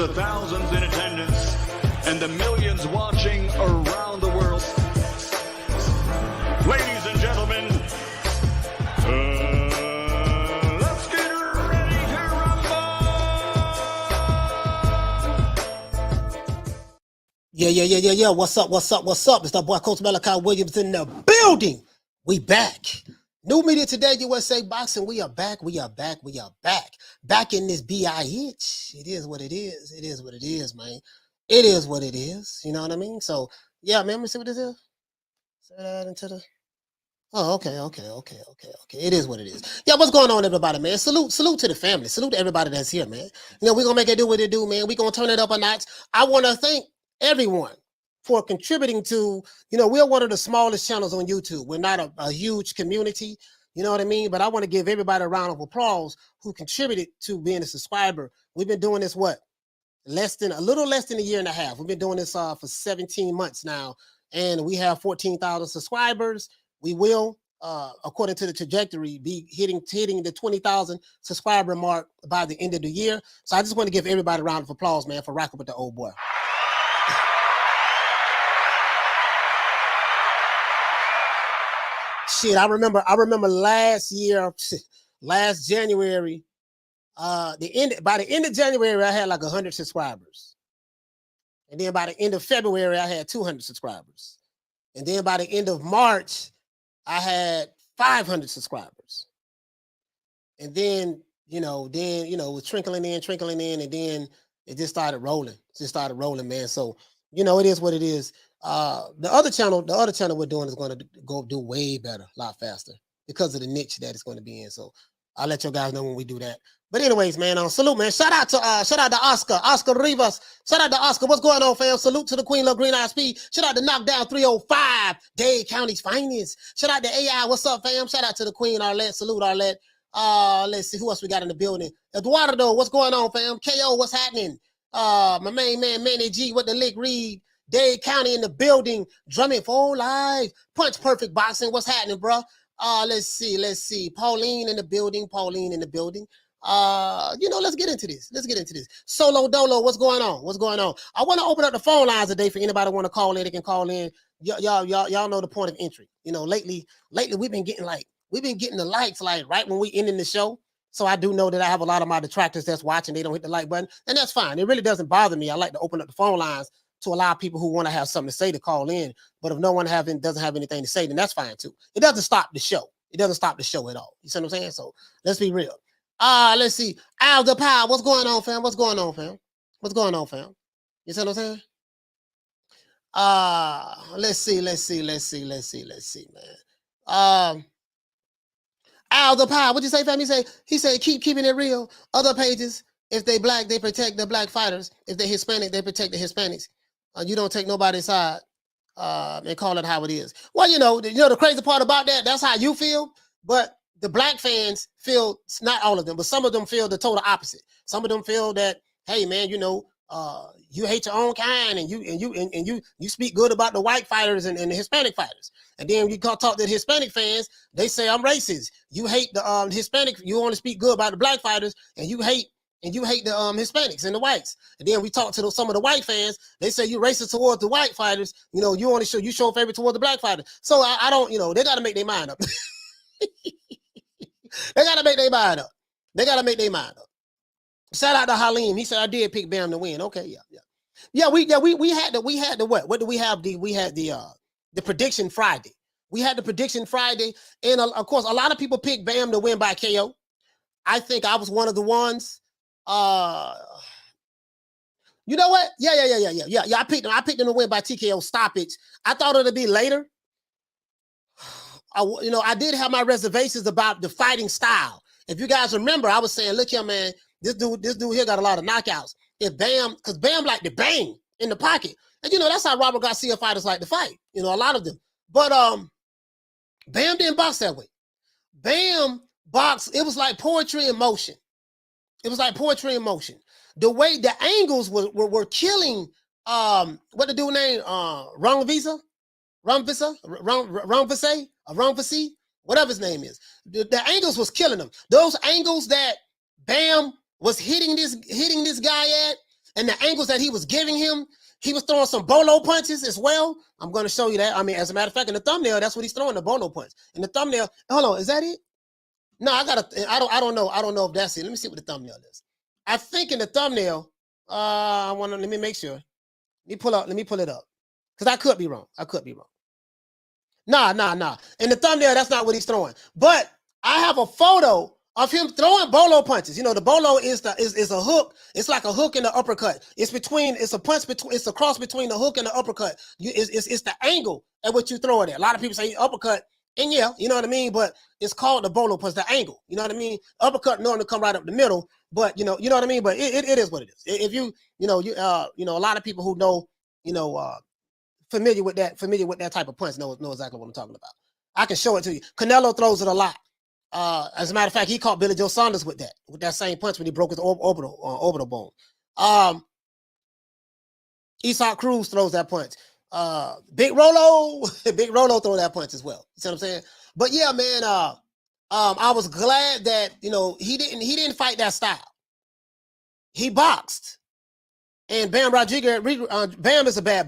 the thousands in attendance and the millions watching around the world. Ladies and gentlemen, let's get ready to rumble! Yeah. What's up? It's that boy Coach Malachi Williams in the building. We back. New Media Today, USA Boxing. We are back. Back in this bitch. It is what it is. It is what it is, man. It is what it is. You know what I mean? So, yeah, man, let me see what this is. Say that into the... Oh, okay. It is what it is. Yeah, what's going on, everybody, man? Salute to the family. Salute to everybody that's here, man. You know, we're going to make it do what it do, man. We're going to turn it up a notch. I want to thank everyone for contributing to, you know, we're one of the smallest channels on YouTube. We're not a huge community, you know what I mean? But I want to give everybody a round of applause who contributed to being a subscriber. We've been doing this, a little less than a year and a half. We've been doing this for 17 months now, and we have 14,000 subscribers. We will, according to the trajectory, be hitting the 20,000 subscriber mark by the end of the year. So I just want to give everybody a round of applause, man, for rocking with the old boy. Shit, I remember last year, last January, by the end of January, I had like 100 subscribers. And then by the end of February, I had 200 subscribers. And then by the end of March, I had 500 subscribers. And then, it was trickling in, and then it just started rolling. Man. So, it is what it is. The other channel we're doing is going to go do way better, a lot faster because of the niche that it's going to be in. So I'll let you guys know when we do that. But anyways, man, salute, man. Shout out to Oscar Rivas. Shout out to Oscar. What's going on, fam? Salute to the Queen of Green Eyes Speed. Shout out to Knockdown 305, Dade County's finest. Shout out to AI. What's up, fam? Shout out to the Queen Arlette. Salute Arlette. Let's see who else we got in the building. Eduardo, what's going on, fam? KO, what's happening? My main man, Manny G, what the lick read. Dade County in the building, drumming for life. Punch Perfect Boxing, what's happening, bro? Let's see. Pauline in the building. Let's get into this. Solo Dolo, what's going on? I want to open up the phone lines today for anybody want to call in. They can call in. Y'all know the point of entry. Lately we've been getting the likes like right when we ending the show. So I do know that I have a lot of my detractors that's watching. They don't hit the like button, and that's fine. It really doesn't bother me. I like to open up the phone lines to allow people who want to have something to say to call in. But if no one doesn't have anything to say, then that's fine too. It doesn't stop the show. It doesn't stop the show at all. You see what I'm saying? So let's be real. Let's see. Al the Power, what's going on, fam? You see what I'm saying? Let's see, man. Al the Power, what'd you say, fam? He said, keeping it real. Other pages, if they black, they protect the black fighters. If they Hispanic, they protect the Hispanics. You don't take nobody's side and call it how it is. Well, the crazy part about that, that's how you feel. But the black fans feel, not all of them, but some of them feel the total opposite. Some of them feel that, hey, man, you hate your own kind, and you speak good about the white fighters and the Hispanic fighters. And then you talk to the Hispanic fans, they say I'm racist. You hate the Hispanic, you only speak good about the black fighters, and you hate the Hispanics and the whites. And then we talk to some of the white fans, they say you're racist towards the white fighters. You only show favor toward the black fighters. So I don't, they got to make their mind up. They got to make their mind up. Shout out to Halim. He said, I did pick Bam to win. Okay, yeah. We had the what? What do we have? We had the prediction Friday. We had the prediction Friday. And of course, a lot of people picked Bam to win by KO. I think I was one of the ones. You know what? Yeah. I picked him to win by TKO stoppage. I thought it'd be later. I did have my reservations about the fighting style. If you guys remember, I was saying, look here, man, this dude here got a lot of knockouts. Because Bam like to bang in the pocket. And that's how Robert Garcia fighters like to fight. A lot of them. But Bam didn't box that way. Bam boxed, it was like poetry in motion. The way the angles were killing what the dude name? Rungvisai, whatever his name is. The angles was killing him. Those angles that Bam was hitting this guy at, and the angles that he was giving him, he was throwing some bolo punches as well. I'm going to show you that. I mean, as a matter of fact, in the thumbnail, that's what he's throwing, the bolo punch. In the thumbnail, hold on, is that it? No, I don't know. I don't know if that's it. Let me see what the thumbnail is. I think in the thumbnail, let me make sure. Let me pull it up. Because I could be wrong. Nah. In the thumbnail, that's not what he's throwing. But I have a photo of him throwing bolo punches. You know, the bolo is a hook. It's like a hook and an uppercut. It's a cross between the hook and the uppercut. It's the angle at which you throw it at. A lot of people say uppercut, and yeah, you know what I mean, but it's called the bolo punch, the angle. You know what I mean? Uppercut normally come right up the middle, but you know what I mean? But it is what it is. If you a lot of people who know, familiar with that type of punch know exactly what I'm talking about. I can show it to you. Canelo throws it a lot. As a matter of fact, he caught Billy Joe Saunders with that same punch when he broke his orbital bone. Isak Cruz throws that punch. Big Rolo throw that punch as well. You see what I'm saying? But yeah, man, I was glad that he didn't fight that style. He boxed, and Bam Rodriguez. Bam is a bad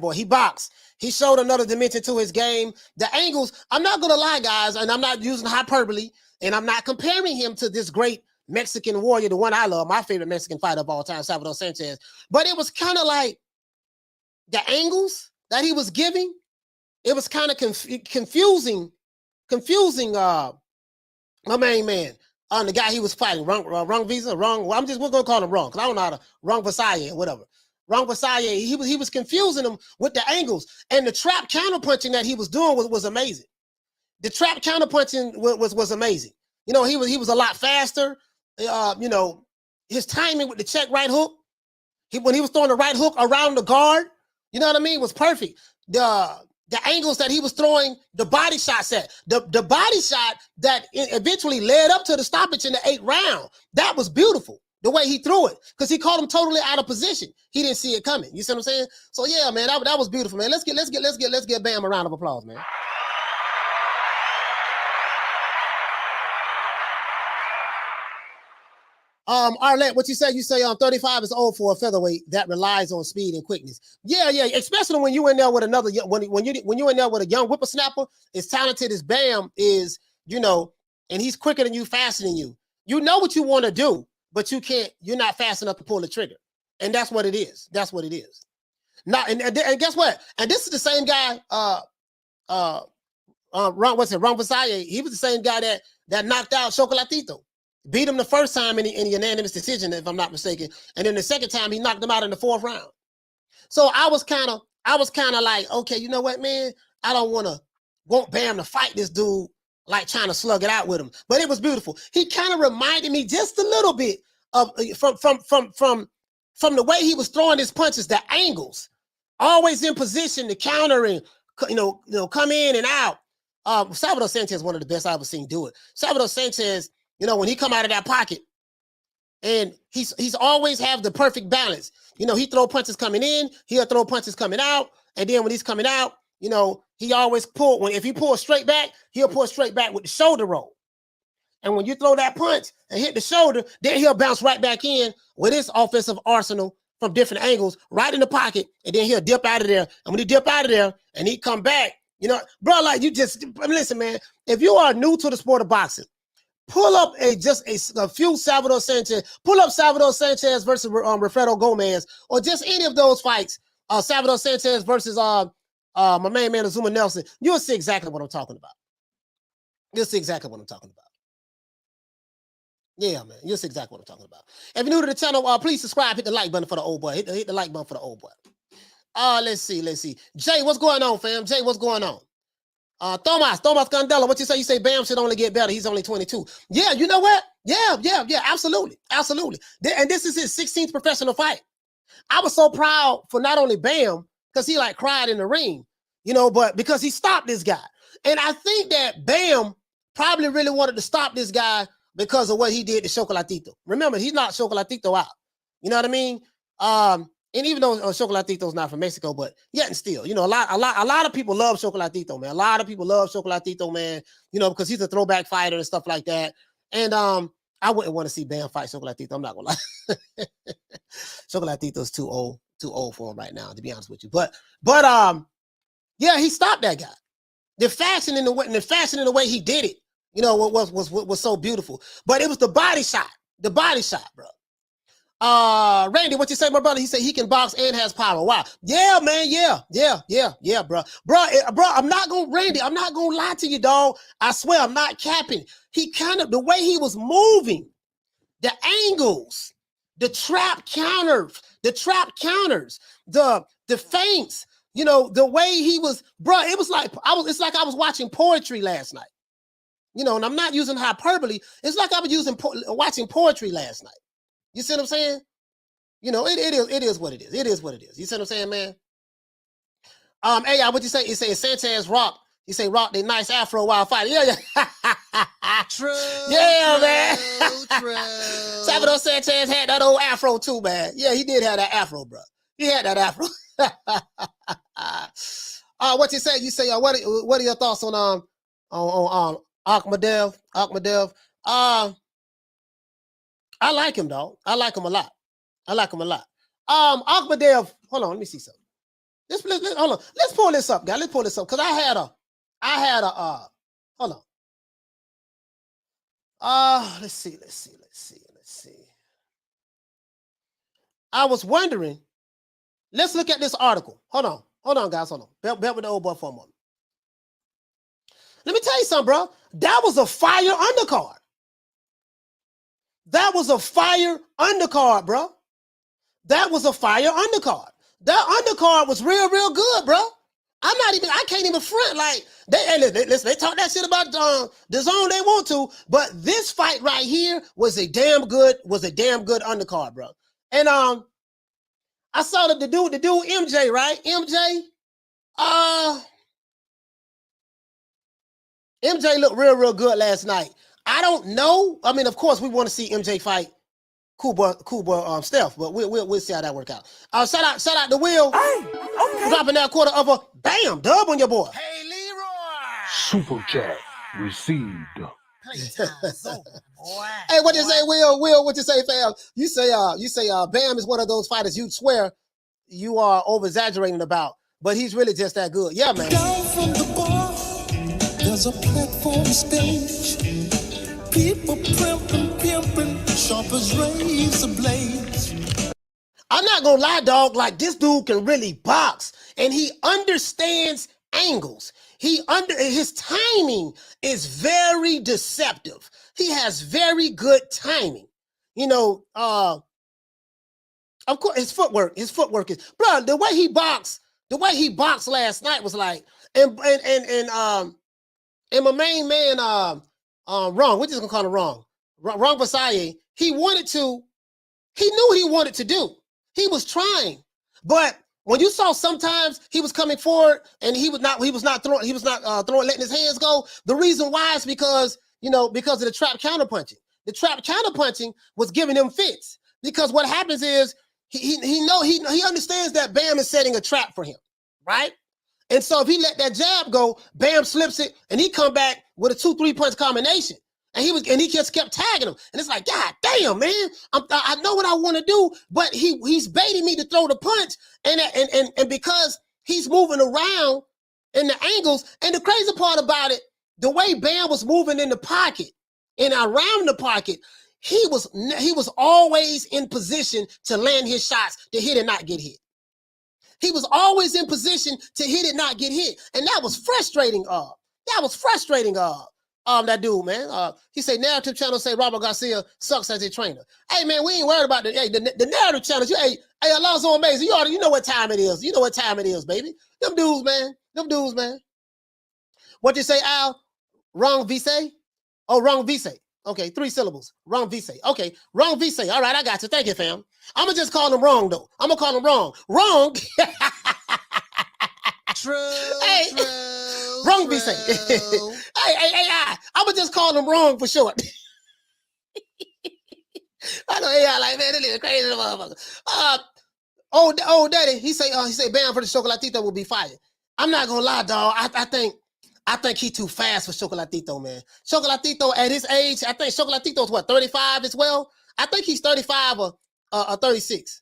boy. He boxed. He showed another dimension to his game. The angles, I'm not gonna lie, guys, and I'm not using hyperbole, and I'm not comparing him to this great Mexican warrior, the one I love, my favorite Mexican fighter of all time, Salvador Sanchez. But it was kind of like the angles that he was giving. It was kind of confusing. My main man, the guy he was fighting, Rungvisai. We're gonna call him Rung, because I don't know how to Rungvisai or whatever. Rungvisai, he was confusing him with the angles, and the trap counterpunching that he was doing was amazing. The trap counterpunching was amazing. He was a lot faster. His timing with the check right hook, when he was throwing the right hook around the guard, you know what I mean, was perfect. The angles that he was throwing, the body shots at, the body shot that eventually led up to the stoppage in the 8th round, that was beautiful. The way he threw it, because he caught him totally out of position. He didn't see it coming. You see what I'm saying? So yeah, man, that was beautiful, man. Let's get Bam a round of applause, man. Arlette, what you say? You say 35 is old for a featherweight that relies on speed and quickness. Yeah, especially when you in there with another when you in there with a young whippersnapper, as talented as Bam is, and he's quicker than you, faster than you. You know what you want to do, but you're not fast enough to pull the trigger. And that's what it is. Now, and guess what? And this is the same guy, Rungvisai. He was the same guy that knocked out Chocolatito. Beat him the first time in a unanimous decision, if I'm not mistaken. And then the second time, he knocked him out in the 4th round. So I was kind of like, okay, you know what, man? I don't want Bam to fight this dude, like trying to slug it out with him. But it was beautiful. He kind of reminded me just a little bit of from the way he was throwing his punches, the angles, always in position to counter and come in and out. Salvador Sanchez is one of the best I've ever seen do it. Salvador Sanchez, when he come out of that pocket, and he's always have the perfect balance. He throw punches coming in, he'll throw punches coming out, and then when he's coming out, he always if he pulls straight back, he'll pull straight back with the shoulder roll. And when you throw that punch and hit the shoulder, then he'll bounce right back in with his offensive arsenal from different angles, right in the pocket, and then he'll dip out of there. And when he dip out of there and he come back, bro, like listen, man, if you are new to the sport of boxing, pull up a few Salvador Sanchez. Pull up Salvador Sanchez versus Wilfredo Gomez, or just any of those fights. Salvador Sanchez versus my main man Azuma Nelson. You'll see exactly what I'm talking about. Yeah, man. You'll see exactly what I'm talking about. If you're new to the channel, please subscribe. Hit the like button for the old boy. Hit the like button for the old boy. Let's see. Jay, what's going on, fam? Jay, what's going on? Thomas Candela, what you say? You say Bam should only get better. He's only 22. Yeah, you know what? Yeah, absolutely. And this is his 16th professional fight. I was so proud for not only Bam, because he like cried in the ring, but because he stopped this guy. And I think that Bam probably really wanted to stop this guy because of what he did to Chocolatito. Remember, he's not Chocolatito out. You know what I mean? And even though Chocolatito's not from Mexico, but yet and still, a lot of people love Chocolatito, man. A lot of people love Chocolatito, man, because he's a throwback fighter and stuff like that. And I wouldn't want to see Bam fight Chocolatito. I'm not gonna lie. Chocolatito's too old for him right now, to be honest with you. But yeah, he stopped that guy. The fashion in the way he did it, you know, was so beautiful. But it was the body shot, bro. Randy, what you say, my brother? He said he can box and has power. Wow. Yeah, man. Yeah, bro. Bro, I'm not gonna lie to you, dog. I swear I'm not capping. He kind of, the way he was moving, the angles, the trap counters, the feints, you know, the way he was, bro, it was like it's like I was watching poetry last night. You know, and I'm not using hyperbole. It's like I was watching poetry last night. You see what I'm saying? You know, it is what it is. It is what it is. You see what I'm saying, man? Hey, what you say? You say Sanchez rock. You say rock the nice afro while fighting. Yeah. True. Yeah, man. True. Salvador Sanchez had that old afro too, man. Yeah, he did have that afro, bro. He had that afro. What you say? You say, what are your thoughts on Akhmadev? I like him, dog. I like him a lot. Akhmadev, hold on, let me see something. Hold on. Let's pull this up, guys. Let's pull this up. Because I had a hold on. Let's see. I was wondering, let's look at this article. Hold on, guys. Hold on. Belt with the old boy for a moment. Let me tell you something, bro. That was a fire undercard. That bro. That was a fire undercard. That undercard was real good, bro. I can't even front. Like, they talk that shit about DAZN they want to, but this fight right here was a damn good undercard, bro. And I saw the dude MJ, right? MJ looked real good last night. I don't know. I mean, of course, we want to see MJ fight cool boy, Steph, but we'll see how that work out. Shout out to Will. Hey, okay. Dropping that quarter of a bam dub on your boy. Hey, Leroy. Super chat received. Playtime's over, boy. Hey, what you say, Will? Will, what you say, fam? You say Bam is one of those fighters you'd swear you are over exaggerating about, but he's really just that good. Yeah, man. Down from the bar, there's a platform stage. People pimping, sharp as razor blades. I'm not gonna lie, dog. Like, this dude can really box, and he understands angles. His timing is very deceptive. He has very good timing. You know, of course, his footwork is, bro. The way he boxed last night was like, and my main man, Wrong. We're just gonna call him Wrong. Rungvisai. He knew what he wanted to do. He was trying, but when you saw sometimes he was coming forward and he was not throwing, letting his hands go. The reason why is because of the trap counterpunching. The trap counterpunching was giving him fits, because what happens is he understands that Bam is setting a trap for him, right? And so if he let that jab go, Bam slips it, and he come back with a 2-3 punch combination. And he just kept tagging him. And it's like, God damn, man. I know what I want to do, but he's baiting me to throw the punch. And because he's moving around in the angles, and the crazy part about it, the way Bam was moving in the pocket and around the pocket, he was always in position to land his shots, to hit and not get hit. He was always in position to hit it, not get hit. And that was frustrating. That dude, man. He say narrative channel say Robert Garcia sucks as a trainer. Hey, man, we ain't worried about the narrative channels. Hey, Alonzo Amazing. You know what time it is. You know what time it is, baby. Them dudes, man. What you say, Al? Rungvisai? Oh, Rungvisai. Okay, 3 syllables. Rungvisai. Okay, Rungvisai. All right, I got you. Thank you, fam. I'm going to just call him Wrong, though. I'm going to call him Wrong. Wrong. True. Hey. Rungvisai. Hey, I'm going to just call him Wrong for short. I know AI like, man, this is crazy motherfucker. Old daddy, he say Bam for the Chocolatito will be fired. I'm not going to lie, dog. I think he too fast for Chocolatito, man. Chocolatito at his age, I think Chocolatito's what, 35 as well? I think he's 35 or 36.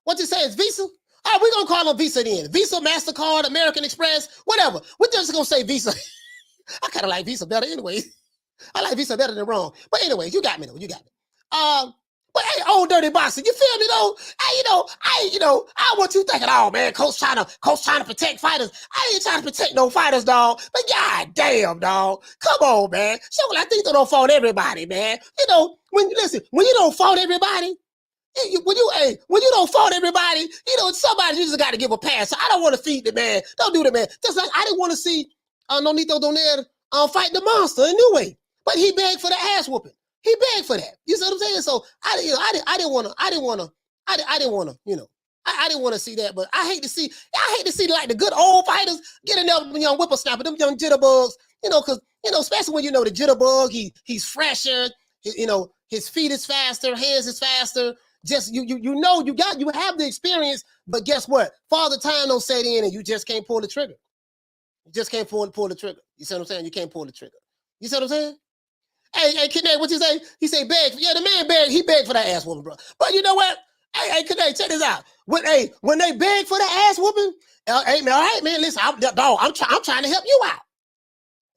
What you say is Visa? All right, we're going to call them Visa then. Visa, MasterCard, American Express, whatever. We're just going to say Visa. I kind of like Visa better anyway. I like Visa better than wrong. But anyway, you got me though. You got me. But hey, old dirty boxer, you feel me though? Hey, I want you thinking, oh man, coach trying to protect fighters. I ain't trying to protect no fighters, dog. But god damn, dog. Come on, man. Chocolatito don't fault everybody, man. When you don't fault everybody, when you don't fault everybody, somebody you just got to give a pass. So I don't want to feed the man. Don't do the man. Just like I didn't want to see Nonito Donaire fight the monster in New Way, but he begged for the ass whooping. He begged for that. You see what I'm saying? So I didn't want to see that. But I hate to see like the good old fighters getting up, young whippersnapper, them young jitterbugs. Because especially when the jitterbug, he's fresher. His feet is faster, hands is faster. Just you have the experience, but guess what? Father time don't set in, and you just can't pull the trigger. You just can't pull the trigger. You see what I'm saying? You can't pull the trigger. You see what I'm saying? Hey, Kidney, what you say? He say beg. Yeah, the man begged. He begged for that ass whooping, bro. But you know what? Hey, Kidney, check this out. When they beg for the ass whooping, hey man, all right, man. Listen, I'm trying to help you out.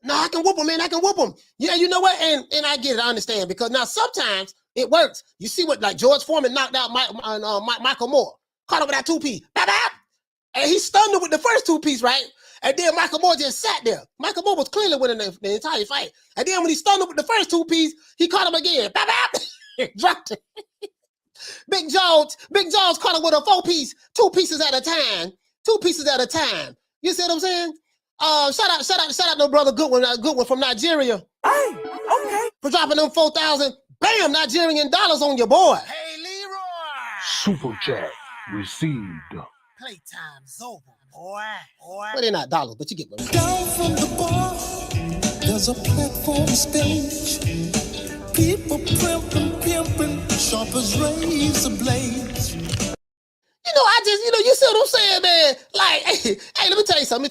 No, I can whoop him, man. I can whoop him. Yeah, you know what? And I get it. I understand because now sometimes it works. You see what like George Foreman knocked out Michael Moore, caught up with that 2-piece, and he stunned him with the first 2-piece, right? And then Michael Moore just sat there. Michael Moore was clearly winning the entire fight. And then when he stunned him with the first 2-piece, he caught him again. Dropped it. Big Jaws caught him with a 4-piece, 2 pieces at a time. 2 pieces at a time. You see what I'm saying? Shout out to brother Goodwin from Nigeria. Hey, okay. For dropping them 4,000, bam, Nigerian dollars on your boy. Hey, Leroy. Super chat received. Playtime's over, boy. Well, they're not dollars, but you get what I'm saying. Down from the bar, there's a platform stage. People pimping, sharp as razor blades. You see what I'm saying, man? Like, hey, let me tell you something.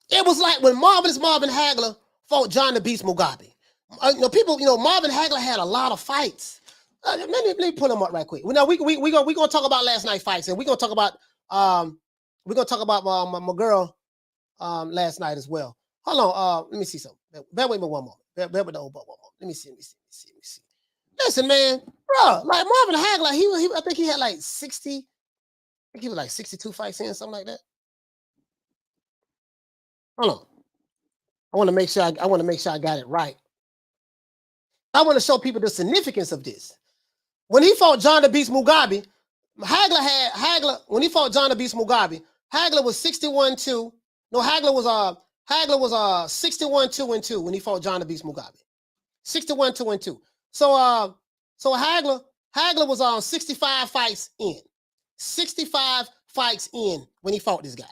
It was like when Marvin Hagler fought John the Beast Mugabe. Marvin Hagler had a lot of fights. Let me pull them up right quick. Now we gonna talk about last night fights, and we're gonna talk about my girl last night as well. Hold on, let me see something. Bear with me one moment. Bear with the old butt one moment. Let me see. Listen, man, bro, like Marvin Hagler, I think he had like 60. I think he was like 62 fights in, something like that. Hold on. I want to make sure I got it right. I want to show people the significance of this. When he fought John the Beast Mugabe, when he fought John the Beast Mugabe, Hagler was 61-2. No, Hagler was 61-2-2 when he fought John the Beast Mugabe. 61-2-2. So Hagler was on 65 fights in. 65 fights in when he fought this guy.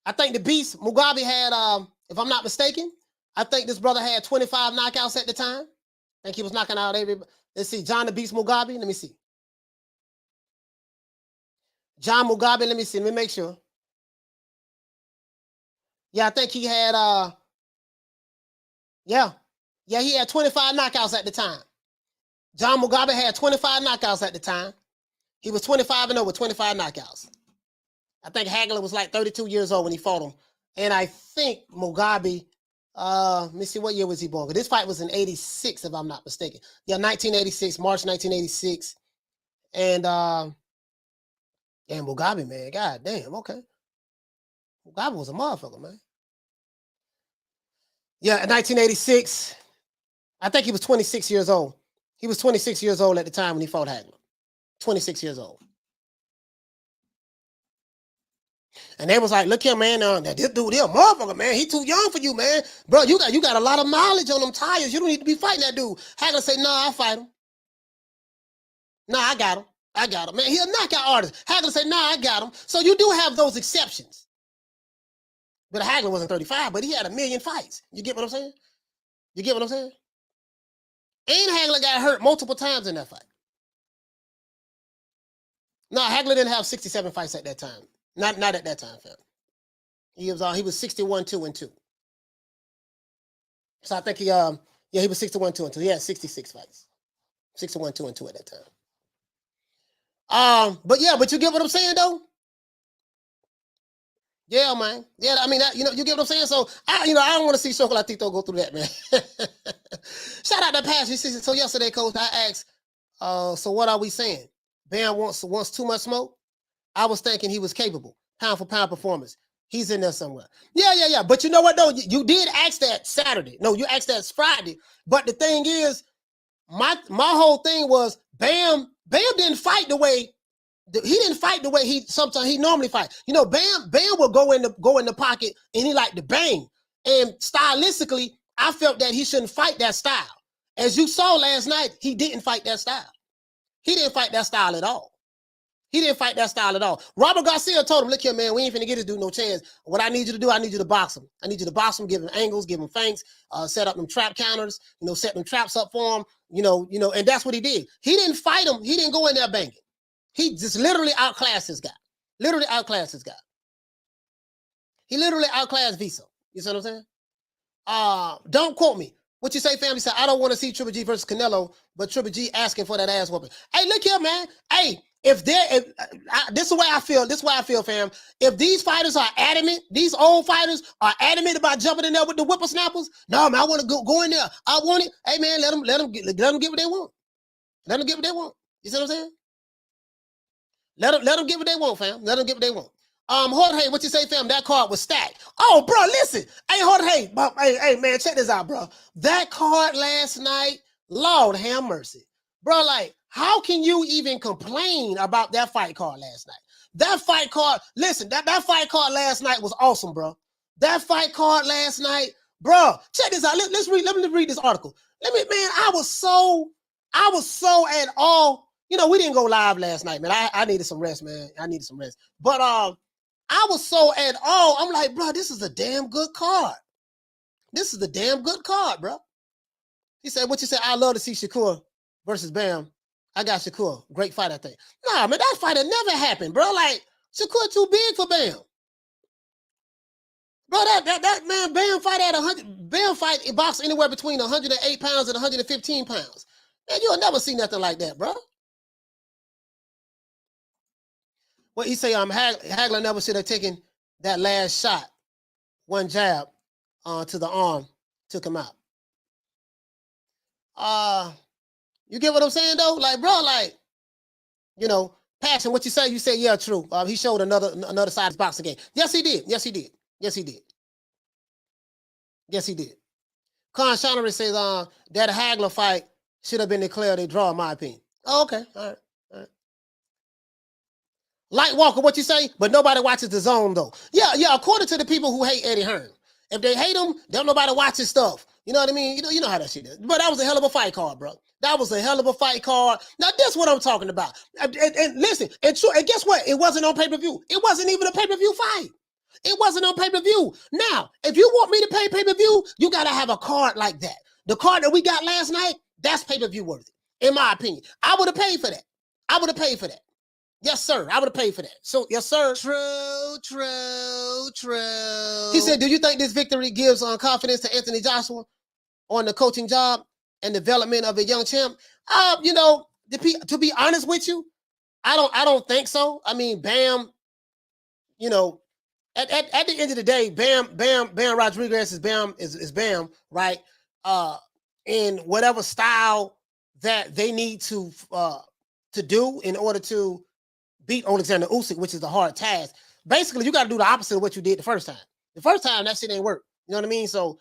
I think the Beast Mugabe had, if I'm not mistaken, I think this brother had 25 knockouts at the time. I think he was knocking out everybody. Let's see, John the Beast Mugabe. Let me see. John Mugabe, let me see. Let me make sure. Yeah, I think he had, he had 25 knockouts at the time. John Mugabe had 25 knockouts at the time. He was 25-0 with 25 knockouts. I think Hagler was like 32 years old when he fought him. And I think Mugabe, let me see, what year was he born? This fight was in 86, if I'm not mistaken. Yeah, 1986, March 1986. And Mugabe, man, god damn, okay. Mugabe was a motherfucker, man. Yeah, in 1986, I think he was 26 years old. He was 26 years old at the time when he fought Hagler. 26 years old. And they was like, look here, man, this dude, he a motherfucker, man. He too young for you, man. Bro, you got a lot of mileage on them tires. You don't need to be fighting that dude. Hagler say, no, I'll fight him. No, I got him. Man, he a knockout artist. Hagler say, no, I got him. So you do have those exceptions. But Hagler wasn't 35, but he had 1 million fights. You get what I'm saying? And Hagler got hurt multiple times in that fight. No, Hagler didn't have 67 fights at that time. Not at that time, fam. He was 61-2-2. So I think he was 61-2-2. He had 66 fights. 6-1, 2-2 at that time. But you get what I'm saying though? Yeah, man. Yeah, I mean, you get what I'm saying? So, I don't want to see Chocolatito go through that, man. Shout out to Pass. So yesterday, Coach, I asked, so what are we saying? Bam wants too much smoke? I was thinking he was capable. Pound for pound performance. He's in there somewhere. Yeah. But you know what, though? You did ask that Saturday. No, you asked that Friday. But the thing is, my whole thing was Bam didn't fight the way he sometimes he normally fight. Bam will go in the pocket and he like to bang. And stylistically, I felt that he shouldn't fight that style. As you saw last night, he didn't fight that style. He didn't fight that style at all. Robert Garcia told him, look here, man, we ain't finna get this dude no chance. What I need you to do, I need you to box him. Give him angles, give him feints, set up them trap counters, set them traps up for him, and that's what he did. He didn't fight him. He didn't go in there banging. He just literally outclassed this guy. He literally outclassed Visa. You see what I'm saying? Don't quote me. What you say, family? Said, I don't want to see Triple G versus Canelo, but Triple G asking for that ass whooping. Hey, look here, man. Hey, this is the way I feel. This is why I feel, fam. If these fighters are adamant, these old fighters are adamant about jumping in there with the whippersnappers, no, man, I want to go in there. I want it. Hey, man, let them get what they want. Let them get what they want. You see what I'm saying? Let them get what they want, fam. Let them get what they want. Jorge, what you say, fam? That card was stacked. Oh, bro, listen. Hey, Jorge, hey, man, check this out, bro. That card last night, Lord have mercy. Bro, like, how can you even complain about that fight card last night? That fight card, listen, that fight card last night was awesome, bro. That fight card last night, bro, check this out. Let me read this article. I was so at all. We didn't go live last night, man. I needed some rest, man. But I was so at all. I'm like, bro, this is a damn good card. Bro. He said, what you said? I love to see Shakur versus Bam. I got Shakur. Great fight, I think. Nah, man, that fight had never happened, bro. Like, Shakur too big for Bam. Bro, that man, Bam fight at 100. Bam fight box anywhere between 108 pounds and 115 pounds. Man, you'll never see nothing like that, bro. What he say, Hagler never should have taken that last shot. One jab to the arm took him out. You get what I'm saying though? Like, bro, like, passion, what you say? You say, yeah, true. He showed another side of his boxing game. Yes, he did. Con Shonery says that Hagler fight should have been declared a draw, in my opinion. Oh, okay. All right. Light Walker, what you say? But nobody watches the zone, though. Yeah, according to the people who hate Eddie Hearn. If they hate him, don't nobody watch his stuff. You know what I mean? You know how that shit is. But that was a hell of a fight card, bro. That was a hell of a fight card. Now, that's what I'm talking about. And listen, and guess what? It wasn't on pay-per-view. It wasn't even a pay-per-view fight. It wasn't on pay-per-view. Now, if you want me to pay pay-per-view, you got to have a card like that. The card that we got last night, that's pay-per-view worthy, in my opinion. I would have paid for that. Yes, sir. I would have paid for that. So, yes, sir. True. He said, do you think this victory gives confidence to Anthony Joshua on the coaching job and development of a young champ? To be honest with you, I don't think so. I mean, Bam, at the end of the day, Bam Rodriguez is Bam, right? In whatever style that they need to do in order to beat Alexander Usyk, which is a hard task. Basically, you got to do the opposite of what you did the first time. The first time, that shit ain't work. You know what I mean? So,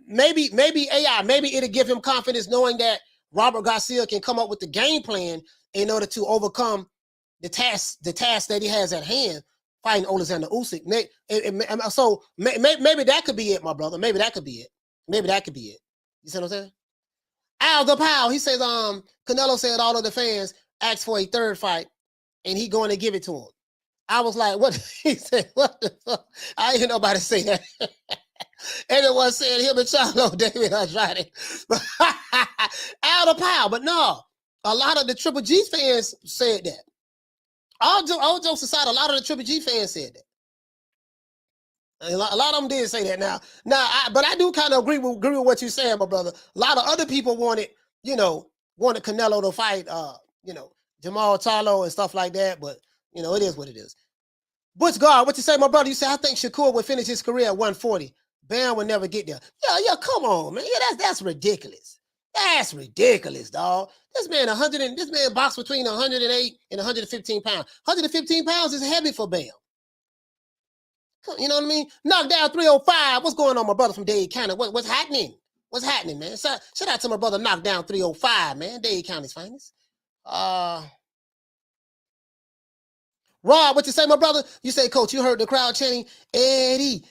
maybe AI, maybe it'll give him confidence knowing that Robert Garcia can come up with the game plan in order to overcome the task that he has at hand, fighting Alexander Usyk. So maybe that could be it, my brother. Maybe that could be it. You see what I'm saying? Al the Pal, he says, Canelo said all of the fans asked for a third fight, and he going to give it to him. I was like, what? He said, what the fuck? I ain't hear nobody say that. Everyone said him and Charlo David Andrade. Al the Pal, but no, a lot of the Triple G fans said that. All jokes aside, a lot of the Triple G fans said that. A lot of them did say that. But I do kind of agree with what you're saying, my brother. A lot of other people wanted, wanted Canelo to fight, Jamal Charlo and stuff like that. But, it is what it is. Butch Guard, what you say, my brother? You say, I think Shakur would finish his career at 140. Bam would never get there. Yeah, come on, man. Yeah, that's ridiculous. That's ridiculous, dog. This man boxed between 108 and 115 pounds. 115 pounds is heavy for Bam. You know what I mean? Knocked down 305. What's going on, my brother from Dade County? What's happening? What's happening, man? Shout out to my brother knocked down 305, man. Dade County's finest. Rob, what you say, my brother? You say, Coach, you heard the crowd chanting, Eddie,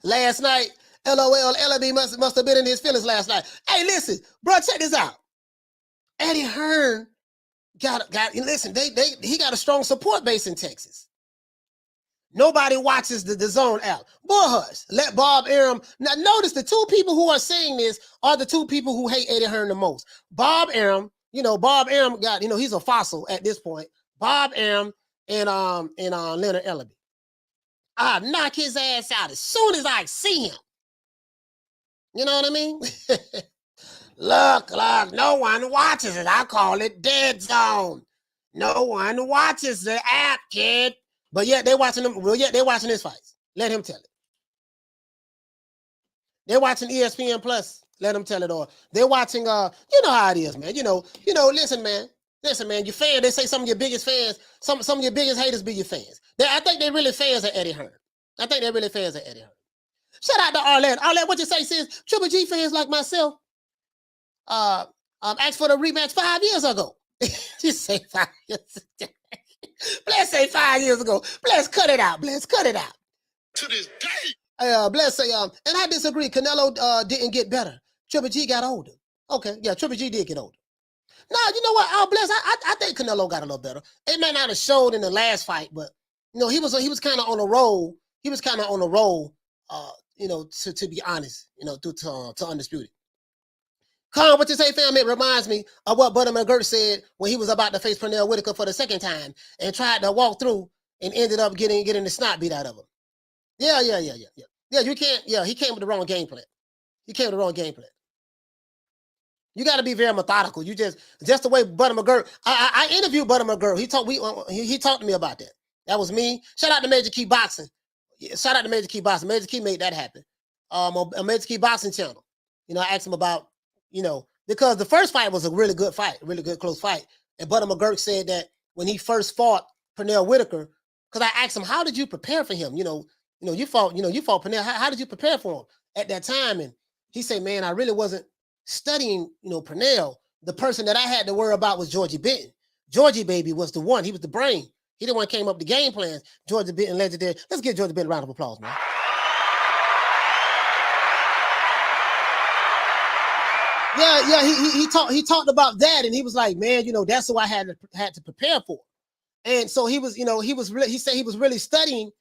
last night. LOL, LB must have been in his feelings last night. Hey, listen, bro, check this out. Eddie Hearn listen, he got a strong support base in Texas. Nobody watches the DAZN app. Boy, hush. Let Bob Arum. Now, notice the two people who are saying this are the two people who hate Eddie Hearn the most. Bob Arum, got, he's a fossil at this point. Bob Arum and Leonard Ellaby. I'll knock his ass out as soon as I see him. You know what I mean? Look, no one watches it. I call it dead zone. No one watches the app, kid. But yet they're watching them. Well, yet they're watching his fights. Let him tell it. They're watching ESPN Plus. Let him tell it all. They're watching. You know how it is, man. Listen, man. Your fans. They say some of your biggest fans. Some of your biggest haters be your fans. I think they're really fans of Eddie Hearn. Shout out to Arlette. Arlette, what you say, sis? Triple G fans like myself. Asked for the rematch 5 years ago. You say 5 years ago. Bless say 5 years ago. Bless, cut it out. Bless, cut it out. To this day. Bless say, and I disagree. Canelo didn't get better. Triple G got older. Okay, yeah, Triple G did get older. Now, you know what? Bless, I think Canelo got a little better. It may not have showed in the last fight, but he was kind of on a roll. He was kind of on a roll, to be honest, to Undisputed. Con, what you say, fam? It reminds me of what Buddy McGirt said when he was about to face Pernell Whitaker for the second time and tried to walk through and ended up getting the snot beat out of him. Yeah. Yeah, you can't. Yeah, he came with the wrong game plan. You got to be very methodical. You just the way Buddy McGirt. I interviewed Buddy McGirt. He talked to me about that. That was me. Shout out to Major Key Boxing. Yeah, shout out to Major Key Boxing. Major Key made that happen. A Major Key Boxing channel. I asked him about. Because the first fight was a really good fight, really good close fight. And Buddy McGirt said that when he first fought Pernell Whitaker, because I asked him, how did you prepare for him? You fought Pernell. How did you prepare for him at that time? And he said, man, I really wasn't studying, Pernell. The person that I had to worry about was Georgie Benton. Georgie, baby, was the one. He was the brain. He the one came up with the game plans. Georgie Benton, legendary. Let's give Georgie Benton a round of applause, man. Yeah, he talked about that, and he was like, man, that's who I had to prepare for. And so he said he was really studying,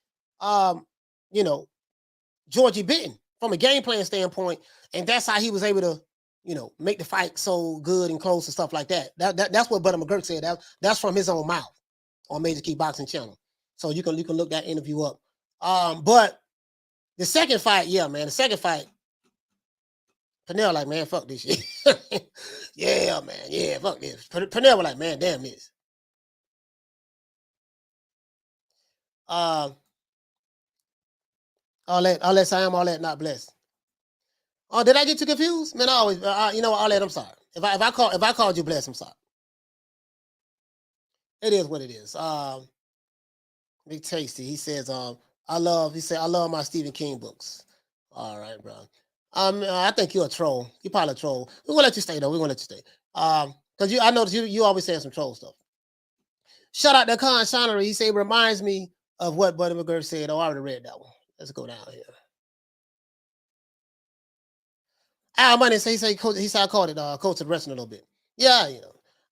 Georgie Benton from a game plan standpoint, and that's how he was able to, make the fight so good and close and stuff like that. That's what Buddy McGirt said. That's from his own mouth on Major Key Boxing channel. So you can look that interview up. But the second fight, Pernell like, man, fuck this shit. Yeah, man. Yeah, fuck this. Pernell was like, man, damn this. All that Sam, all that not blessed. Oh, did I get you confused? Man, I always, all that, I'm sorry. If I called you blessed, I'm sorry. It is what it is. Big Tasty, he says, I love my Stephen King books. All right, bro. I think you're a troll. You're probably a troll. We're gonna let you stay though. Because I noticed you always saying some troll stuff. Shout out to Con Shonery. He said, reminds me of what Buddy McGirt said. Oh, I already read that one. Let's go down here. Al Money said I called it coach of wrestling a little bit. Yeah,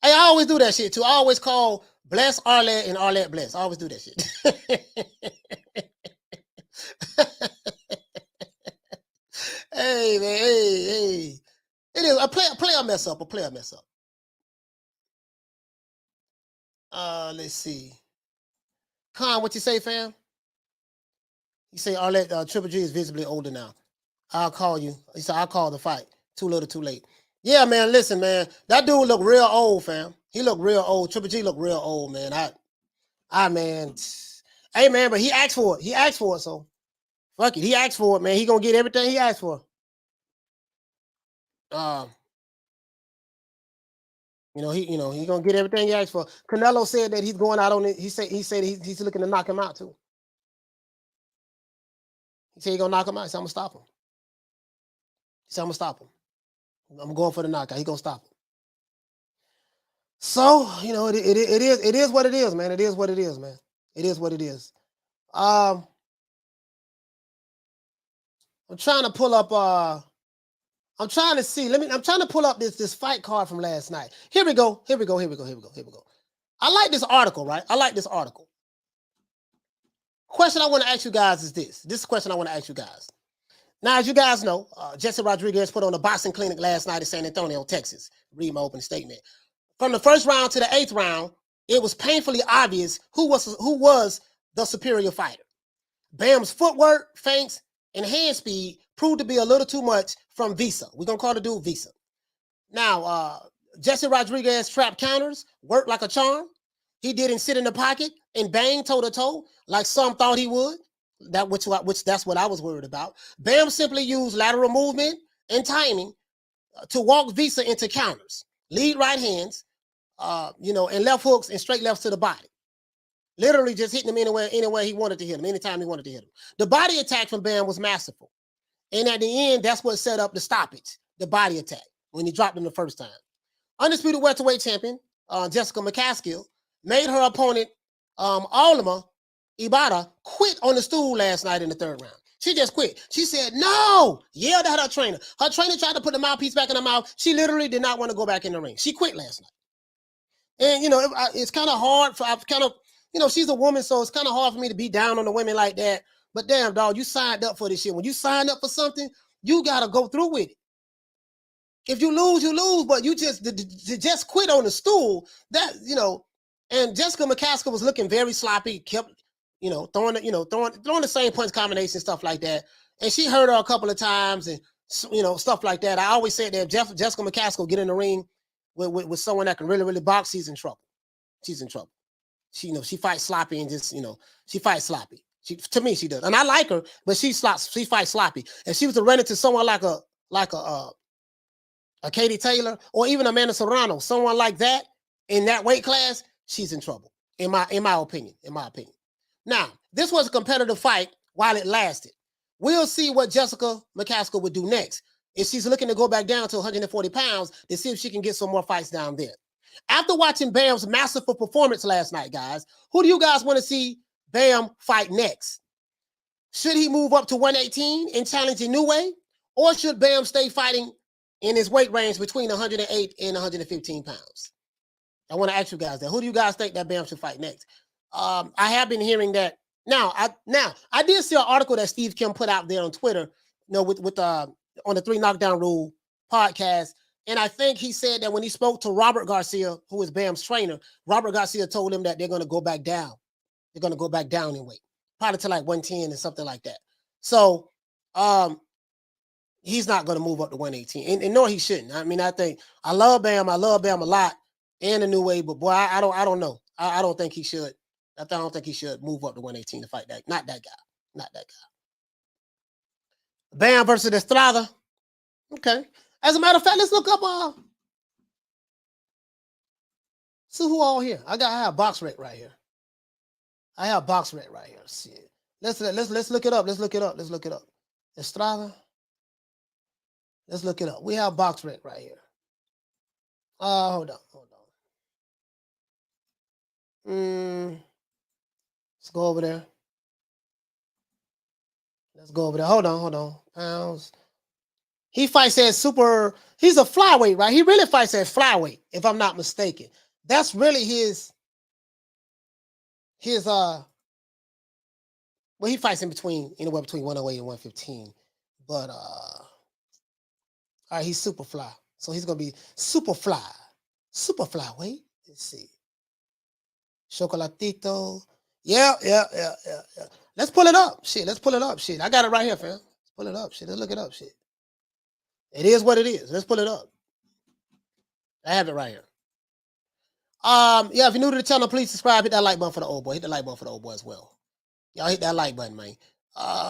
I always do that shit too. I always call Bless Arlette and Arlette Bless. I always do that shit. Hey, man, hey. It is a player mess up. Let's see. Con, what you say, fam? You say Arlette Triple G is visibly older now. I'll call you. He said, I'll call the fight. Too little, too late. Yeah, man. Listen, man. That dude look real old, fam. He look real old. Triple G look real old, man. Man. Hey, man, but he asked for it. He asked for it, so fuck it. He asked for it, man. He gonna get everything he asked for. He gonna get everything he asked for. Canelo said that he's going out on it. He said he's looking to knock him out too. He said he's gonna knock him out. He said, I'm gonna stop him. He said, I'm gonna stop him. I'm going for the knockout. He's gonna stop him. So, it is what it is, man. It is what it is, man. It is what it is. I'm trying to pull up I'm trying to see. I'm trying to pull up this fight card from last night. Here we go. I like this article, right? I like this article. Question I want to ask you guys is this. This is a question I want to ask you guys. Now, as you guys know, Jesse Rodriguez put on a boxing clinic last night in San Antonio, Texas. Read my opening statement. From the first round to the 8th round, it was painfully obvious who was the superior fighter. Bam's footwork, feints, and hand speed proved to be a little too much from Visa. We're going to call the dude Visa. Now, Jesse Rodriguez trap counters, worked like a charm. He didn't sit in the pocket and bang toe-to-toe like some thought he would. Which that's what I was worried about. Bam simply used lateral movement and timing to walk Visa into counters. Lead right hands, and left hooks and straight lefts to the body. Literally just hitting him anywhere he wanted to hit him, anytime he wanted to hit him. The body attack from Bam was masterful. And at the end, that's what set up the stoppage, the body attack, when he dropped him the first time. Undisputed welterweight champion, Jessica McCaskill, made her opponent, Alma Ibarra, quit on the stool last night in the 3rd round. She just quit. She said, no, yelled at her trainer. Her trainer tried to put the mouthpiece back in her mouth. She literally did not want to go back in the ring. She quit last night. And, it's kind of hard she's a woman, so it's kind of hard for me to be down on the women like that. But damn, dog, you signed up for this shit. When you sign up for something, you got to go through with it. If you lose, you lose, but you just quit on the stool, and Jessica McCaskill was looking very sloppy, kept, throwing the same punch combination, stuff like that. And she hurt her a couple of times and, stuff like that. I always said that if Jessica McCaskill get in the ring with someone that can really, really box, she's in trouble. She's in trouble. She fights sloppy and just, she fights sloppy. To me, she does. And I like her, but she fights sloppy. If she was to run into someone like a Katie Taylor or even Amanda Serrano, someone like that in that weight class, she's in trouble, in my opinion. Now, this was a competitive fight while it lasted. We'll see what Jessica McCaskill would do next. If she's looking to go back down to 140 pounds, to see if she can get some more fights down there. After watching Bam's masterful performance last night, guys, who do you guys want to see Bam fight next? Should he move up to 118 and challenge a new way? Or should Bam stay fighting in his weight range between 108 and 115 pounds? I want to ask you guys that. Who do you guys think that Bam should fight next? I have been hearing that. Now I did see an article that Steve Kim put out there on Twitter, with on the 3 Knockdown Rule podcast. And I think he said that when he spoke to Robert Garcia, who is Bam's trainer, Robert Garcia told him that they're going to go back down. They're going to go back down in weight, probably to like 110 and something like that. So he's not going to move up to 118, and nor he shouldn't. I mean, I love Bam a lot and a new way, but boy, I don't know. I don't think he should. I don't think he should move up to 118 to fight that. Not that guy. Bam versus Estrada. Okay. As a matter of fact, let's look up. See who all here. I have box rec right here. Shit. Let's look it up. Let's look it up. Estrada. Let's look it up. We have box rec right here. Hold on. Let's go over there. Hold on. Pounds. He fights at he's a flyweight, right? He really fights at flyweight, if I'm not mistaken. That's really his well, he fights anywhere between 108 and 115. But all right, he's super fly. So he's gonna be super flyweight. Let's see. Chocolatito. Yeah. Let's pull it up. Shit. I got it right here, fam. Let's pull it up. Shit. Let's look it up. Shit. It is what it is. Let's pull it up. I have it right here. Yeah, if you're new to the channel, please subscribe. Hit that like button for the old boy. Hit the like button for the old boy as well. Y'all hit that like button, man.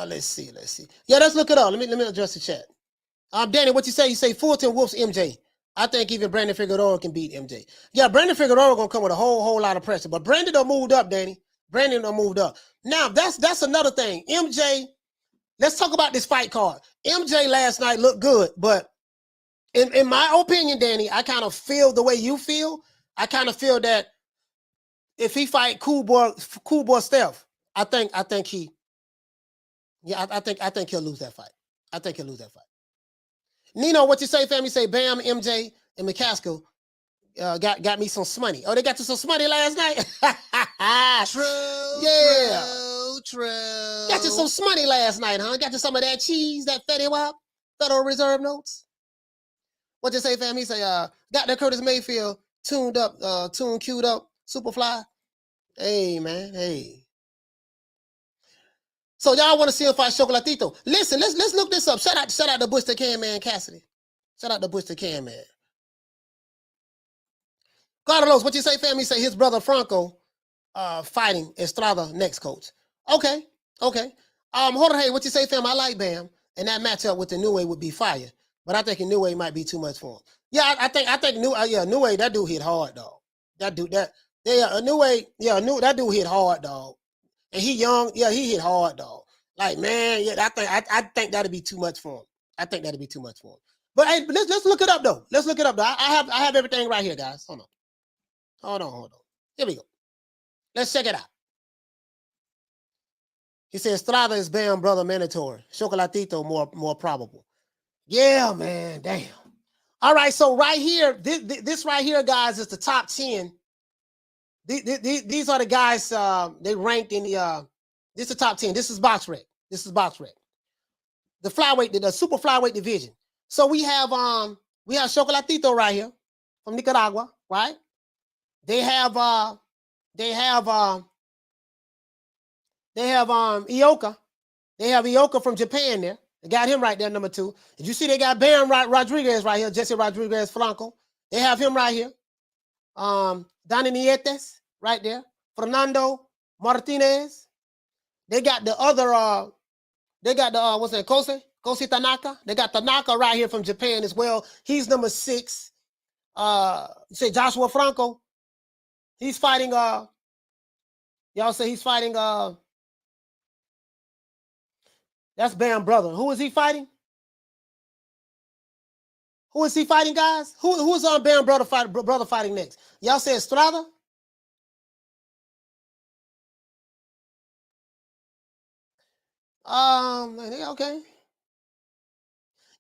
Let's see. Yeah, let's look it up. Let me address the chat. Danny, what you say? You say Fulton whoops MJ. I think even Brandon Figueroa can beat MJ. Yeah, Brandon Figueroa gonna come with a whole lot of pressure. But Brandon done moved up, Danny. Brandon done moved up. Now that's another thing. MJ, let's talk about this fight card. MJ last night looked good, but in my opinion, Danny, I kind of feel the way you feel. I kind of feel that if he fight cool boy Steph, I think he'll lose that fight. I think he'll lose that fight. Nino, what you say, family? Say Bam, MJ, and McCaskill got me some smoney. Oh, they got you some smoney last night? True. Yeah. True. Got you some smoney last night, huh? Got you some of that cheese, that Fetty Wap, Federal Reserve notes. What you say, fam? He say, got that Curtis Mayfield queued up, Superfly. Hey, man, hey. So y'all want to see him fight Chocolatito? Listen, let's look this up. Shout out to Bush the Can Man Cassidy. Shout out to Bush the Can Man. Carlos, what you say, fam? He say his brother Franco fighting Estrada next, coach. Okay. Jorge, what you say, fam? I like Bam, and that matchup with the New Way would be fire. But I think a New Way might be too much for him. Yeah, I think New Way, that dude hit hard, dog. That dude that dude hit hard, dog. And he young, yeah, he hit hard, dog. Like, man, yeah, I think that'd be too much for him. I think that'd be too much for him. But hey, let's look it up though. Let's look it up though. I have everything right here, guys. Hold on. Here we go. Let's check it out. He says Estrada is Bam brother mandatory. Chocolatito more probable. Yeah, man, damn. All right, so right here, this right here, guys, is the top 10. These are the guys they ranked in the this is the top 10. This is box rec. The flyweight, the super flyweight division. So we have Chocolatito right here from Nicaragua, right? They have Ioka. They have Ioka from Japan there. They got him right there, number 2. Did you see they got Baron Rodriguez right here, Jesse Rodriguez Franco. They have him right here. Dani Nietes right there. Fernando Martinez. They got the other, what's that, Kosei Tanaka. They got Tanaka right here from Japan as well. He's number 6. You say Joshua Franco. He's fighting, y'all say he's fighting, that's Bam brother. Who is he fighting? Who is he fighting, guys? Who's on Bam brother fighting next? Y'all say Estrada? Okay.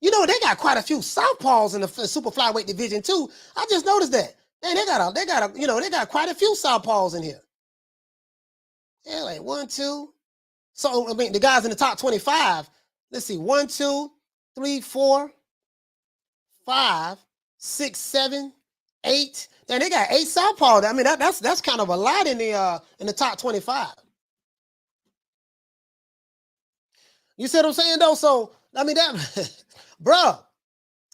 You know, they got quite a few southpaws in the super flyweight division too. I just noticed that. Man, they got quite a few southpaws in here. Yeah, like 1, 2. So I mean, the guys in the top 25. Let's see, 1, 2, 3, 4, 5, 6, 7, 8. Then they got 8 southpaws. I mean, that's kind of a lot in the top 25. You see what I'm saying though? So I mean that, bro.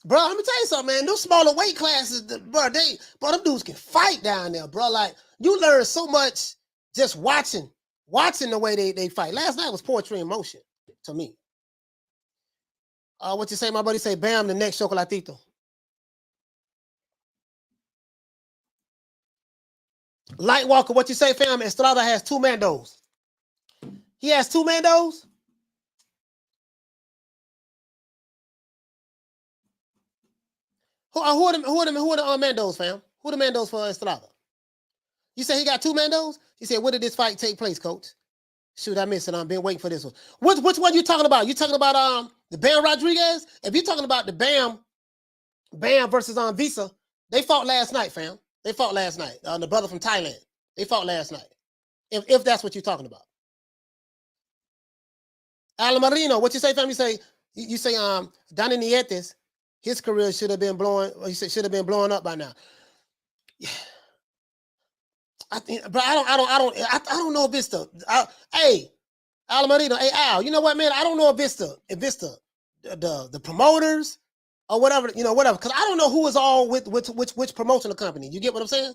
Let me tell you something, man. Those smaller weight classes, bro, them dudes can fight down there, bro. Like you learn so much just watching the way they fight. Last night was poetry in motion to me. What you say, my buddy? Say Bam, the next Chocolatito. Light Walker, what you say, fam? Estrada has 2 Mandos. He has 2 Mandos? Who are the Mandos, fam? Who are the Mandos for Estrada? You say he got 2 Mandos? He said, where did this fight take place, coach? Shoot, I missed it. I've been waiting for this one. Which one you talking about? You talking about the Bam Rodriguez? If you're talking about the Bam versus Visa, they fought last night, fam. They fought last night. The brother from Thailand. They fought last night. If that's what you're talking about. Alma Marino, what you say, fam? You say Dani Nietes, his career should have been blowing up by now. Yeah. I think, but I don't know if it's hey, Alma Marino, hey Al, you know what, man? I don't know if it's the promoters or whatever, whatever. Because I don't know who is all with which promotional company. You get what I'm saying?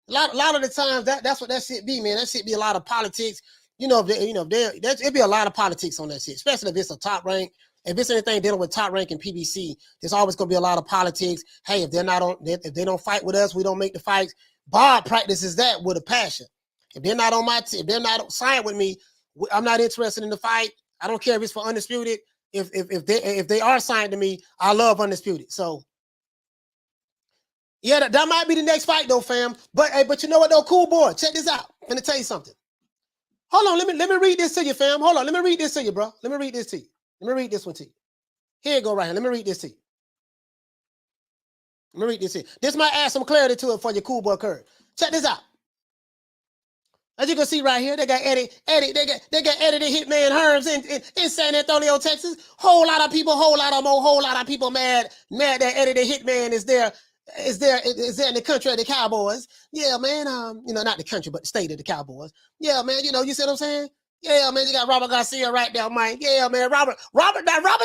A lot of the times that's what that shit be, man. That shit be a lot of politics. It'd be a lot of politics on that shit, especially if it's a top rank. If it's anything dealing with top rank and PBC, there's always gonna be a lot of politics. Hey, if they don't fight with us, we don't make the fights. Bob practices that with a passion. If they're not on my team, if they're not signed with me, I'm not interested in the fight. I don't care if it's for Undisputed. If they are signed to me, I love Undisputed. So yeah, that might be the next fight though, fam. But you know what though, cool boy. Check this out. I'm gonna tell you something. Hold on, let me read this to you, fam. Hold on, let me read this to you, bro. Let me read this to you. Let me read this one to you. Here you go, right here. Let me read this to you. Let me read this to you. This might add some clarity to it for your cool boy Curry. Check this out. As you can see right here, they got Eddie, they got Eddie the Hitman Hearns in San Antonio, Texas. Whole lot of people mad that Eddie the Hitman is there in the country of the Cowboys. Yeah, man. Not the country, but the state of the Cowboys. Yeah, man. You see what I'm saying? Yeah, man. You got Robert Garcia right there, Mike. Yeah, man. Robert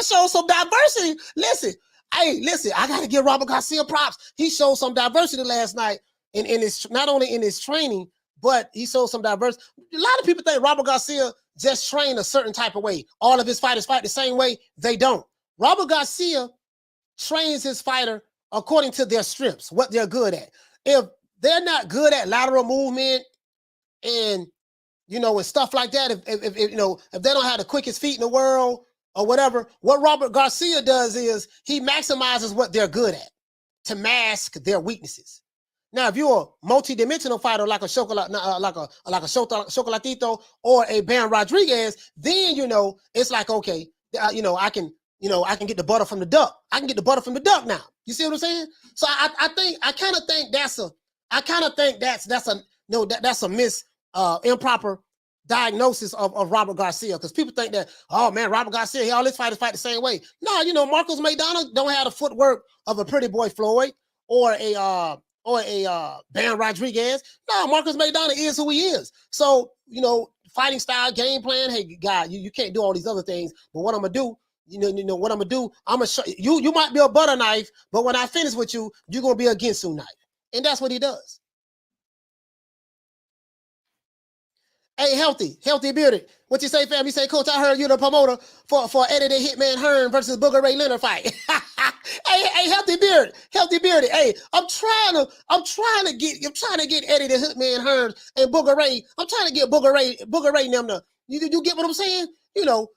showed some diversity. Listen, I gotta give Robert Garcia props. He showed some diversity last night in his, not only in his training, but he showed some diversity. A lot of people think Robert Garcia just trained a certain type of way. All of his fighters fight the same way. They don't. Robert Garcia trains his fighter according to their strengths, what they're good at. If they're not good at lateral movement and and stuff like that, if they don't have the quickest feet in the world or whatever, what Robert Garcia does is he maximizes what they're good at to mask their weaknesses. Now, if you're a multi-dimensional fighter like a Chocolatito or a Bam Rodriguez, then it's like, okay, I can get the butter from the duck. I can get the butter from the duck now. You see what I'm saying? So I kind of think that's a improper diagnosis of Robert Garcia, because people think that, oh man, Robert Garcia, all his fighters fight the same way. No, Marcos Maidana don't have the footwork of a pretty boy Floyd or a Bam Rodriguez. No, Marcus Maidana is who he is. So, fighting style, game plan, hey, God, you can't do all these other things, but what I'm going to do, what I'm going to do, I'm going to show you, you might be a butter knife, but when I finish with you, you're going to be a Ginsu knife. And that's what he does. Hey, healthy bearded. What you say, fam? You say, Coach, I heard you're the promoter for Eddie the Hitman Hearn versus Booger Ray Leonard fight. hey, healthy bearded. Hey, I'm trying to get Eddie the Hitman Hearn and Booger Ray. I'm trying to get Booger Ray and them to. You get what I'm saying?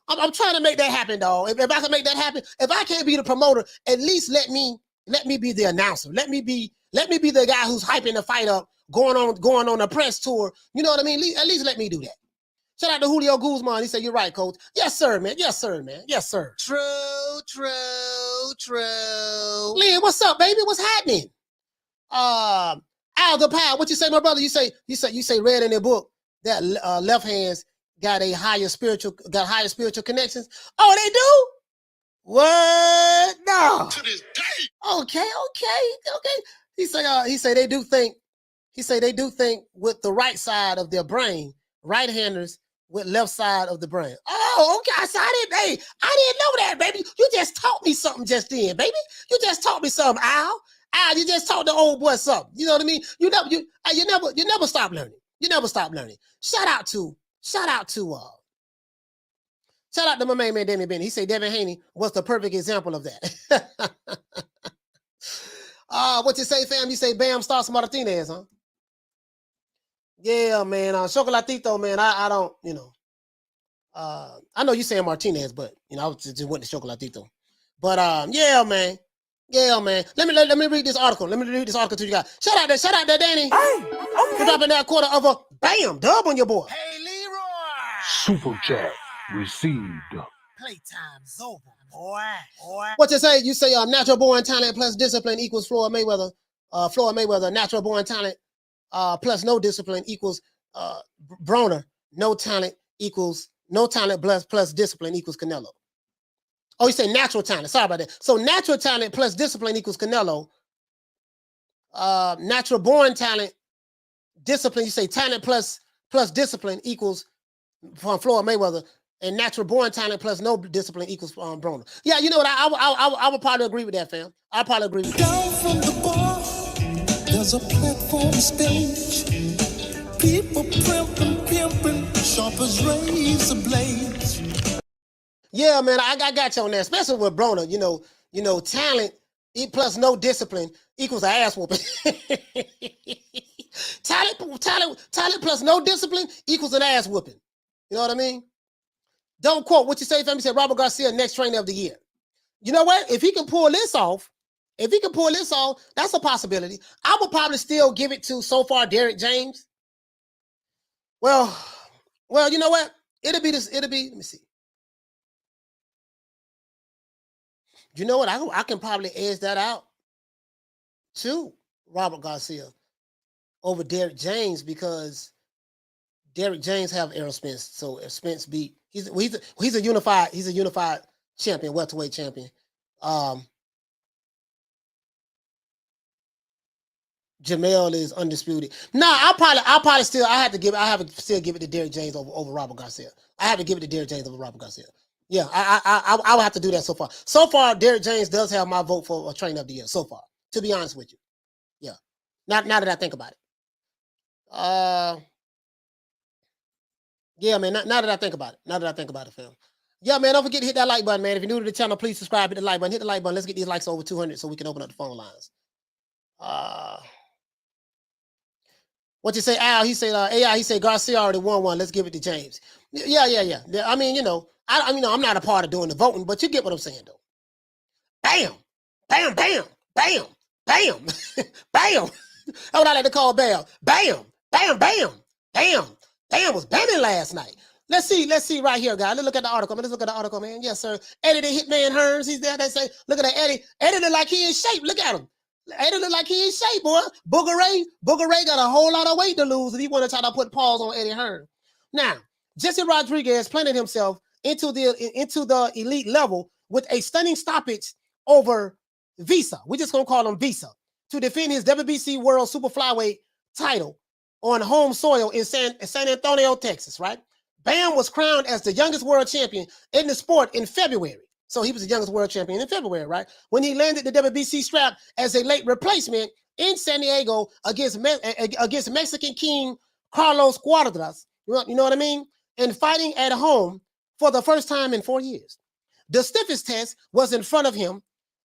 I'm trying to make that happen, dog. If I can make that happen, if I can't be the promoter, at least let me be the announcer. Let me be the guy who's hyping the fight up, going on a press tour. You know what I mean? At least let me do that. Shout out to Julio Guzman. He said, you're right, Coach. Yes, sir, man. Yes, sir, man. Yes, sir. True. Lynn, what's up, baby? What's happening? Al the Pal, what you say, my brother? You say read in the book that left hands got higher spiritual connections. Oh, they do? What? No. To this day. Okay. He say they do think with the right side of their brain, right-handers with left side of the brain. Oh, okay. I didn't know that, baby. You just taught me something just then, baby. You just taught me something, Al. Al, you just taught the old boy something. You know what I mean? You never stop learning. You never stop learning. Shout out to my main man, Damien Benny. He said Devin Haney was the perfect example of that. What you say, fam? You say Bam starts Martinez, huh? Yeah, man. Chocolatito, man. I don't, I know you saying Martinez, but I was just went to Chocolatito. But yeah, man. Let me read this article. Let me read this article to you guys. Shout out there, Danny. For dropping that quarter of a bam dub on your boy. Hey, Leroy. Super chat received. Playtime's over, boy. What you say? You say natural born talent plus discipline equals Floyd Mayweather. Floyd Mayweather, natural born talent plus no discipline equals Broner. No talent plus discipline equals Canelo. Oh, you say natural talent. Sorry about that. So natural talent plus discipline equals Canelo. Natural born talent, discipline. You say talent plus discipline equals from Floyd Mayweather. and natural born talent plus no discipline equals Broner. Yeah, you know what? I would probably agree with that, fam. I'll probably agree with that. Down from the bar, there's a platform stage. People pimping, sharp as razor blades. Yeah, man, I got you on that, especially with Broner. You know, talent plus no discipline equals an ass whooping. talent plus no discipline equals an ass whooping. You know what I mean? Don't quote what you say, fam. You said Robert Garcia, next trainer of the year. You know what? If he can pull this off, that's a possibility. I would probably still give it to so far Derrick James. Well, you know what? Let me see. You know what? I can probably edge that out to Robert Garcia over Derrick James because Derrick James have Errol Spence. So if Spence beat, he's a unified champion, welterweight champion. Jamel is undisputed. Nah, I have to still give it to Derrick James over Robert Garcia. I have to give it to Derrick James over Robert Garcia. Yeah, I would have to do that so far. So far, Derrick James does have my vote for a trainer of the year. So far, to be honest with you. Yeah. Now that I think about it. Yeah, man. Now that I think about it, fam. Yeah, man. Don't forget to hit that like button, man. If you're new to the channel, please subscribe. Hit the like button. Hit the like button. Let's get these likes over 200 so we can open up the phone lines. What you say, Al? He said, AI. He said Garcia already won one. Let's give it to James. Yeah. I mean, I'm not a part of doing the voting, but you get what I'm saying, though. Bam, bam, bam, bam, bam, bam. That's what I like to call bam. Bam, bam, bam, bam. Bam was bamming last night. Let's see right here, guys. Let's look at the article. Let's look at the article, man. Yes, sir. Eddie the Hitman Hearns. He's there. They say, look at that Eddie. Eddie look like he in shape. Look at him. Eddie look like he in shape, boy. Booger Ray got a whole lot of weight to lose if he want to try to put pause on Eddie Hearn. Now, Jesse Rodriguez planted himself into the elite level with a stunning stoppage over Visa. We're just gonna call him Visa to defend his WBC World Super Flyweight title on home soil in San Antonio, Texas. Right? Bam was crowned as the youngest world champion in the sport in February. So he was the youngest world champion in February, right? When he landed the WBC strap as a late replacement in San Diego against Mexican King Carlos Cuadras, you know what I mean? And fighting at home for the first time in 4 years. The stiffest test was in front of him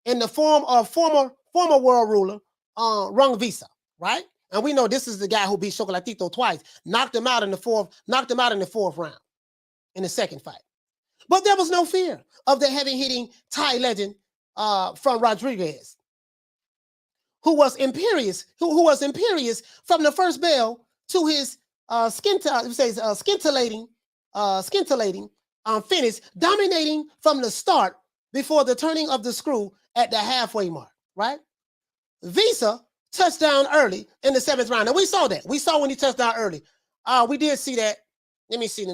in the form of former world ruler Rungvisai, right? And we know this is the guy who beat Chocolatito twice, knocked him out in the fourth round in the second fight. But there was no fear of the heavy-hitting Thai legend from Rodriguez, who was imperious from the first bell to his scintillating finish, dominating from the start before the turning of the screw at the halfway mark. Right? Visa touched down early in the seventh round, and we saw that. We saw when he touched down early. We did see that. Let me see.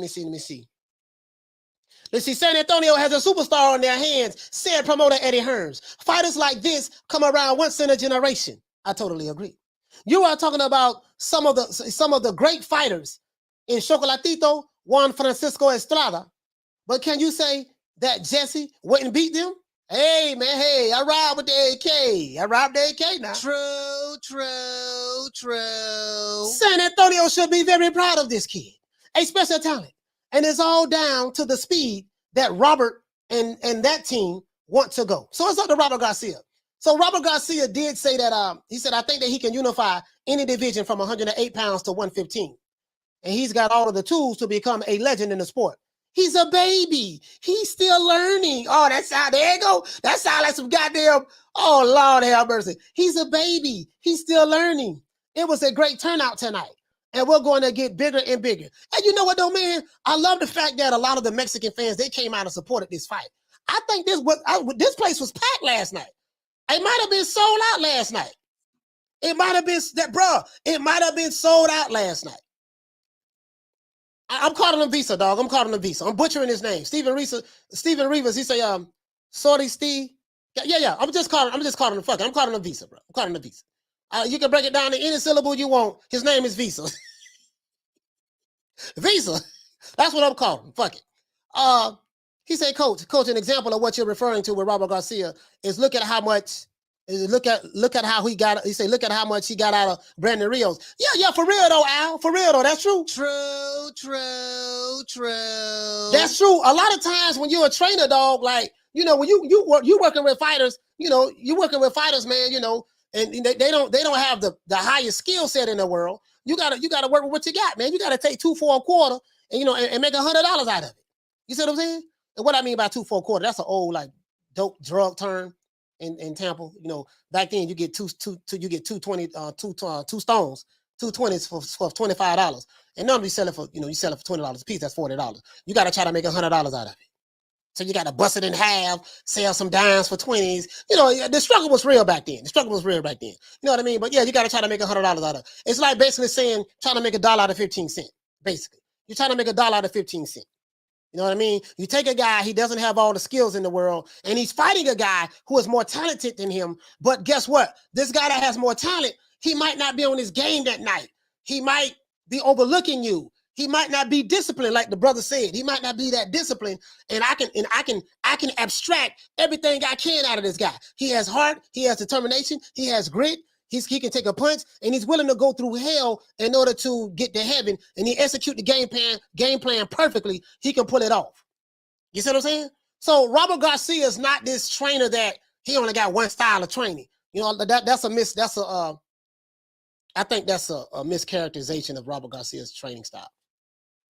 Let's see, San Antonio has a superstar on their hands, said promoter Eddie Hearns. Fighters like this come around once in a generation. I totally agree. You are talking about some of the great fighters in Chocolatito, Juan Francisco Estrada. But can you say that Jesse wouldn't beat them? Hey, man, hey, I ride with the AK. I ride with the AK now. True. San Antonio should be very proud of this kid. A special talent. And it's all down to the speed that Robert and that team want to go. So it's up to Robert Garcia. So Robert Garcia did say that, he said, I think that he can unify any division from 108 pounds to 115. And he's got all of the tools to become a legend in the sport. He's a baby. He's still learning. Oh, there you go. That sounds like some goddamn, oh, Lord have mercy. He's a baby. He's still learning. It was a great turnout tonight. And we're going to get bigger and bigger. And you know what, though, man? I love the fact that a lot of the Mexican fans, they came out and supported this fight. I think this place was packed last night. It might have been sold out last night. It might have been sold out last night. I'm calling him Visa, dog. I'm calling him Visa. I'm butchering his name. Steven Rivas, he say, sorry, Steve. Yeah. I'm just calling him, fuck it. I'm calling him Visa, bro. I'm calling him Visa. You can break it down to any syllable you want. His name is Visa. Visa. That's what I'm calling him. Fuck it. He said, Coach, an example of what you're referring to with Robert Garcia is look at how much. Look at how he got. He said, look at how much he got out of Brandon Rios. Yeah, for real though, Al. For real though, that's true. True. That's true. A lot of times when you're a trainer, dog, like when you working with fighters, you working with fighters, man, and they don't have the highest skill set in the world. You gotta work with what you got, man. You gotta take 2 for a quarter, and and make $100 out of it. You see what I'm saying? And what I mean by 2 for a quarter, that's an old like dope drug term in Tampa. Back then you get two stones, 220s for $25, and normally you sell it for $20 a piece. That's $40. You got to try to make $100 out of it. So you got to bust it in half, sell some dimes for 20s. The struggle was real back then. You know what I mean? But yeah, you got to try to make $100 out of it. It's like basically saying trying to make $1 out of 15 cents. Basically, you're trying to make $1 out of 15 cents. You know what I mean? You take a guy, he doesn't have all the skills in the world, and he's fighting a guy who is more talented than him. But guess what? This guy that has more talent, he might not be on his game that night. He might be overlooking you. He might not be disciplined, like the brother said. He might not be that disciplined. And I can abstract everything I can out of this guy. He has heart, he has determination, he has grit. He can take a punch, and he's willing to go through hell in order to get to heaven, and he execute the game plan perfectly. He can pull it off. You see what I'm saying? So Robert Garcia is not this trainer that he only got one style of training. I think that's a mischaracterization of Robert Garcia's training style.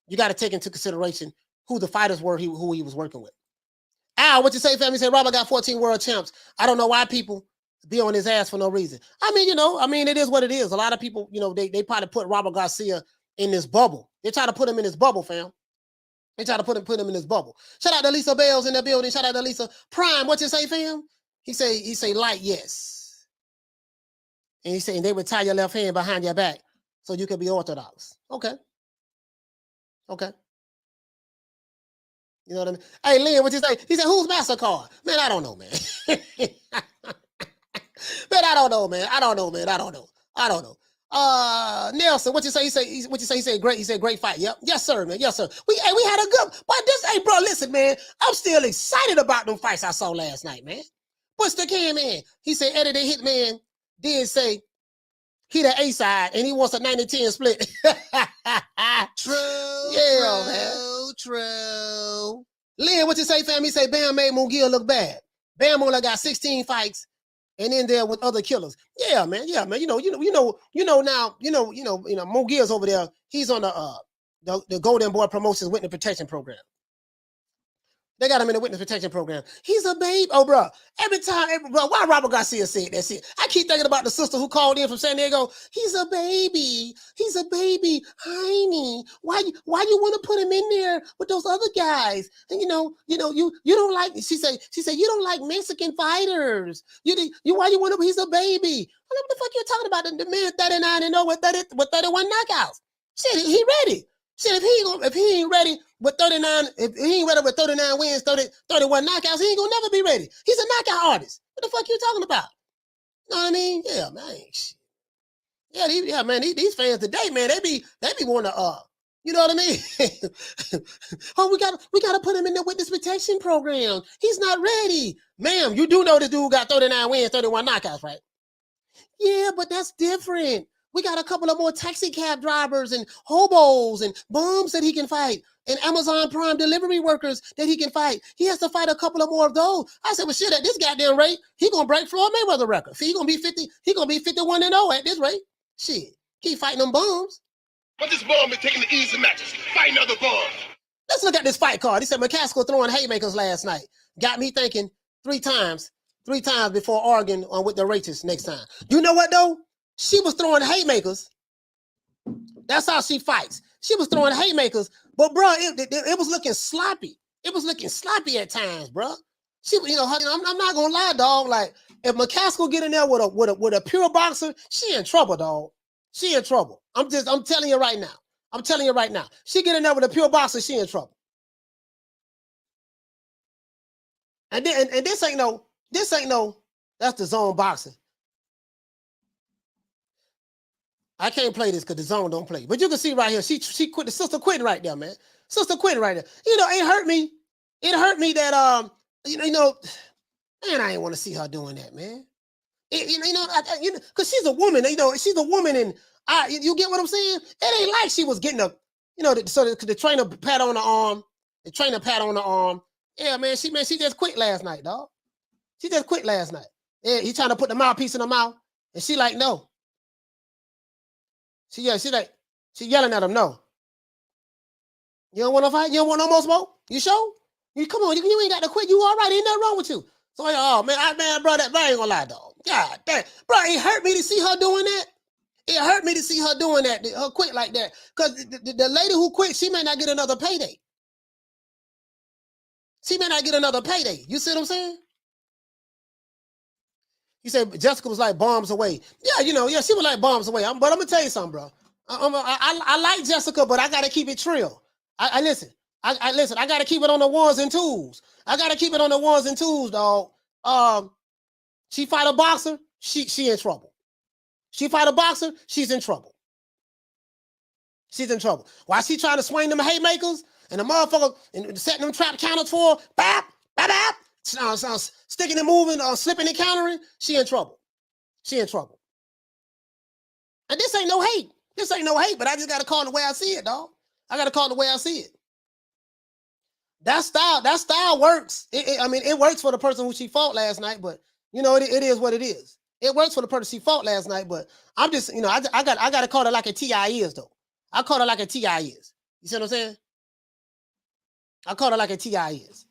You got to take into consideration who the fighters were, who he was working with. Al, what you say, family? Say Robert got 14 world champs. I don't know why people be on his ass for no reason. It is what it is. A lot of people, they probably put Robert Garcia in this bubble. They try to put him in this bubble, fam. They try to put him in this bubble. Shout out to Lisa Bell's in the building. Shout out to Lisa Prime. What you say, fam? He say light yes. And he say they would tie your left hand behind your back so you could be orthodox. Okay. You know what I mean? Hey, Lynn, what you say? He said, who's MasterCard? Man, I don't know, man. Man, I don't know, man. I don't know. Nelson, what you say? He said great. He said great fight. Yep. Yes, sir, man. Yes, sir. We had a good, but hey, bro, listen, man. I'm still excited about them fights I saw last night, man. What's the can, man? He said Eddie the Hitman did say he the A side and he wants a 90-10 split. True. Lynn, what you say, fam? He say Bam made Munguia look bad. Bam only got 16 fights. And in there with other killers. Yeah, man. Now, Munguia's over there. He's on the Golden Boy Promotions Witness Protection Program. They got him in the Witness Protection Program. He's a babe. Oh, bro. Why Robert Garcia said that shit? I keep thinking about the sister who called in from San Diego. He's a baby. Heiny. Why you want to put him in there with those other guys? And you don't like, she said, you don't like Mexican fighters. Why you want to, he's a baby. What the fuck you talking about? The man 39-0 with 31 knockouts. Shit, he ready. Shit, if he ain't ready with 39, if he ain't ready with 39 wins, 31 knockouts, he ain't gonna never be ready. He's a knockout artist. What the fuck you talking about? You know what I mean? Yeah, man. Yeah, man. These fans today, man, they be wanting to you know what I mean? Oh, we gotta put him in the witness protection program. He's not ready. Ma'am, you do know this dude got 39 wins, 31 knockouts, right? Yeah, but that's different. We got a couple of more taxi cab drivers and hobos and bums that he can fight and Amazon Prime delivery workers that he can fight. He has to fight a couple of more of those. I said, well, shit, at this goddamn rate, he gonna break Floyd Mayweather record. He gonna be 51-0 at this rate. Shit, keep fighting them bums. But this bum is taking the easy matches, fighting other bums. Let's look at this fight card. He said McCaskill throwing haymakers last night. Got me thinking three times before arguing on with the racists next time. You know what though? She was throwing haymakers. That's how she fights. She was throwing haymakers, but bro, it was looking sloppy. It was looking sloppy at times, bro. I'm not gonna lie, dog. Like if McCaskill get in there with a pure boxer, she in trouble, dog. She in trouble. I'm telling you right now. She get in there with a pure boxer, she in trouble. And this ain't no. That's the zone boxing. I can't play this because the zone don't play. But you can see right here, she quit. The sister quitting right there, man. Sister quitting right there. You know, it hurt me. It hurt me that man, I ain't want to see her doing that, man. Because she's a woman. You know, she's a woman, and you get what I'm saying? It ain't like she was getting the trainer pat on the arm. The trainer pat on the arm. Yeah, man, she just quit last night, dog. She just quit last night. Yeah, he trying to put the mouthpiece in her mouth, and she like, no. She yelling at him, no. You don't want to fight? You don't want no more smoke? You sure? You come on, you ain't got to quit. You all right? Ain't nothing wrong with you. So oh man, bro, I ain't gonna lie, dog. God damn, bro, it hurt me to see her doing that. It hurt me to see her doing that, her quit like that. Because the lady who quit, she may not get another payday. She may not get another payday. You see what I'm saying? You said Jessica was like bombs away. Yeah, she was like bombs away. But I'm gonna tell you something, bro. I like Jessica, but I gotta keep it trill. I listen. I listen. I gotta keep it on the ones and twos. I gotta keep it on the ones and twos, dog. She fight a boxer, she in trouble. She fight a boxer, she's in trouble. She's in trouble. While she trying to swing them haymakers and the motherfucker and setting them trap counters for her, bap, bap, bap, sticking and moving, slipping and countering, she in trouble. She in trouble. And this ain't no hate. This ain't no hate, but I just gotta call it the way I see it, dog. I gotta call it the way I see it. That style works. It works for the person who she fought last night, but it is what it is. It works for the person she fought last night, but I'm just, I gotta call it like a TI is though. I call it like a TI is. You see what I'm saying? I call it like a TI is.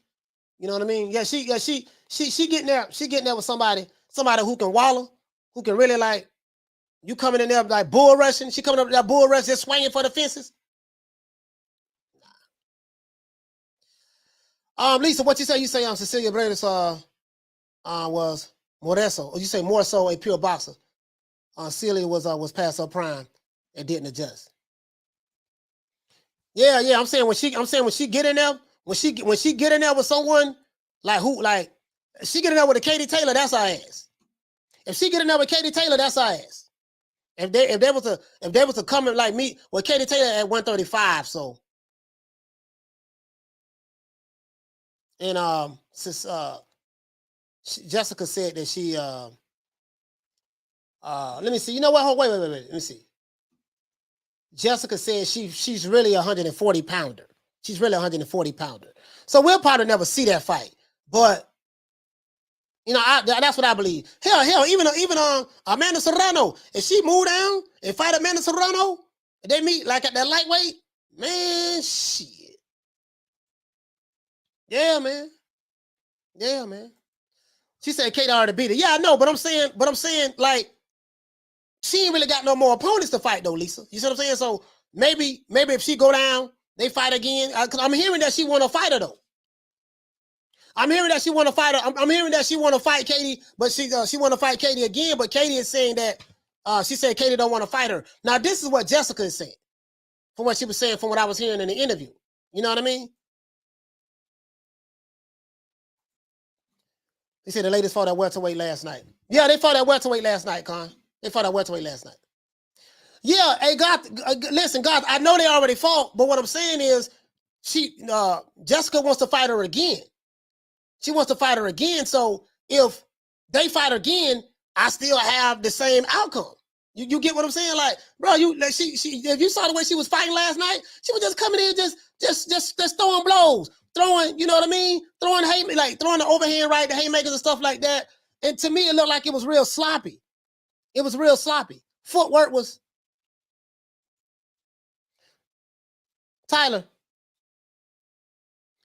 You know what I mean? Yeah, she getting there. She getting there with somebody who can wallow, who can really like. You coming in there like bull rushing. She coming up with that bull rush, just swinging for the fences. Lisa, what you say? You say Cecilia Bredes was Moreso, or you say more so a pure boxer. Celia was past her prime and didn't adjust. Yeah. I'm saying when she get in there, when she get in there with someone like she get in there with a Katie Taylor, that's her ass. If she get in there with Katie Taylor, that's her ass. If they was to come like me, well, Katie Taylor at 135, so. And since Jessica said that she let me see. You know what? Wait. Let me see. Jessica said she's really 140 pounder. She's really 140 pounder. So we'll probably never see that fight. But that's what I believe. Hell, even Amanda Serrano, if she move down and fight Amanda Serrano, and they meet like at that lightweight, man, shit. Yeah, man. She said Kate already beat her. Yeah, I know, but I'm saying, like, she ain't really got no more opponents to fight, though, Lisa. You see what I'm saying? So maybe if she go down, they fight again. Cause I'm hearing that she want to fight her, though. I'm hearing that she want to fight her. I'm hearing that she want to fight Katie, but she want to fight Katie again. But Katie is saying that she said Katie don't want to fight her. Now this is what Jessica is saying, from what she was saying, from what I was hearing in the interview. You know what I mean? He said the ladies fought at welterweight last night. Yeah, they fought at welterweight last night, Con. They fought at welterweight last night. Yeah, hey, God, listen, God, I know they already fought, but what I'm saying is Jessica wants to fight her again. She wants to fight her again, so if they fight again, I still have the same outcome. You get what I'm saying? Like, bro, if you saw the way she was fighting last night, she was just coming in just throwing blows. Throwing, you know what I mean? Throwing the overhand right, the haymakers and stuff like that. And to me, it looked like it was real sloppy. It was real sloppy. Footwork was. Tyler.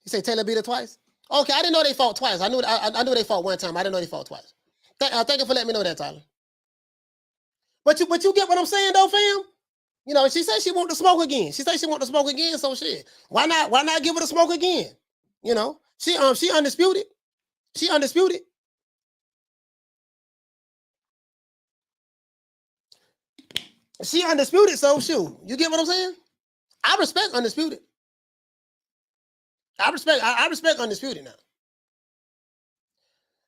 You say Taylor beat her twice? Okay, I didn't know they fought twice. I knew they fought one time. I didn't know they fought twice. Thank you for letting me know that, Tyler. But you get what I'm saying, though, fam? She said she want to smoke again. So shit. Why not give her the smoke again? She undisputed. She undisputed. She undisputed, so shoot. You get what I'm saying? I respect undisputed. I respect undisputed now.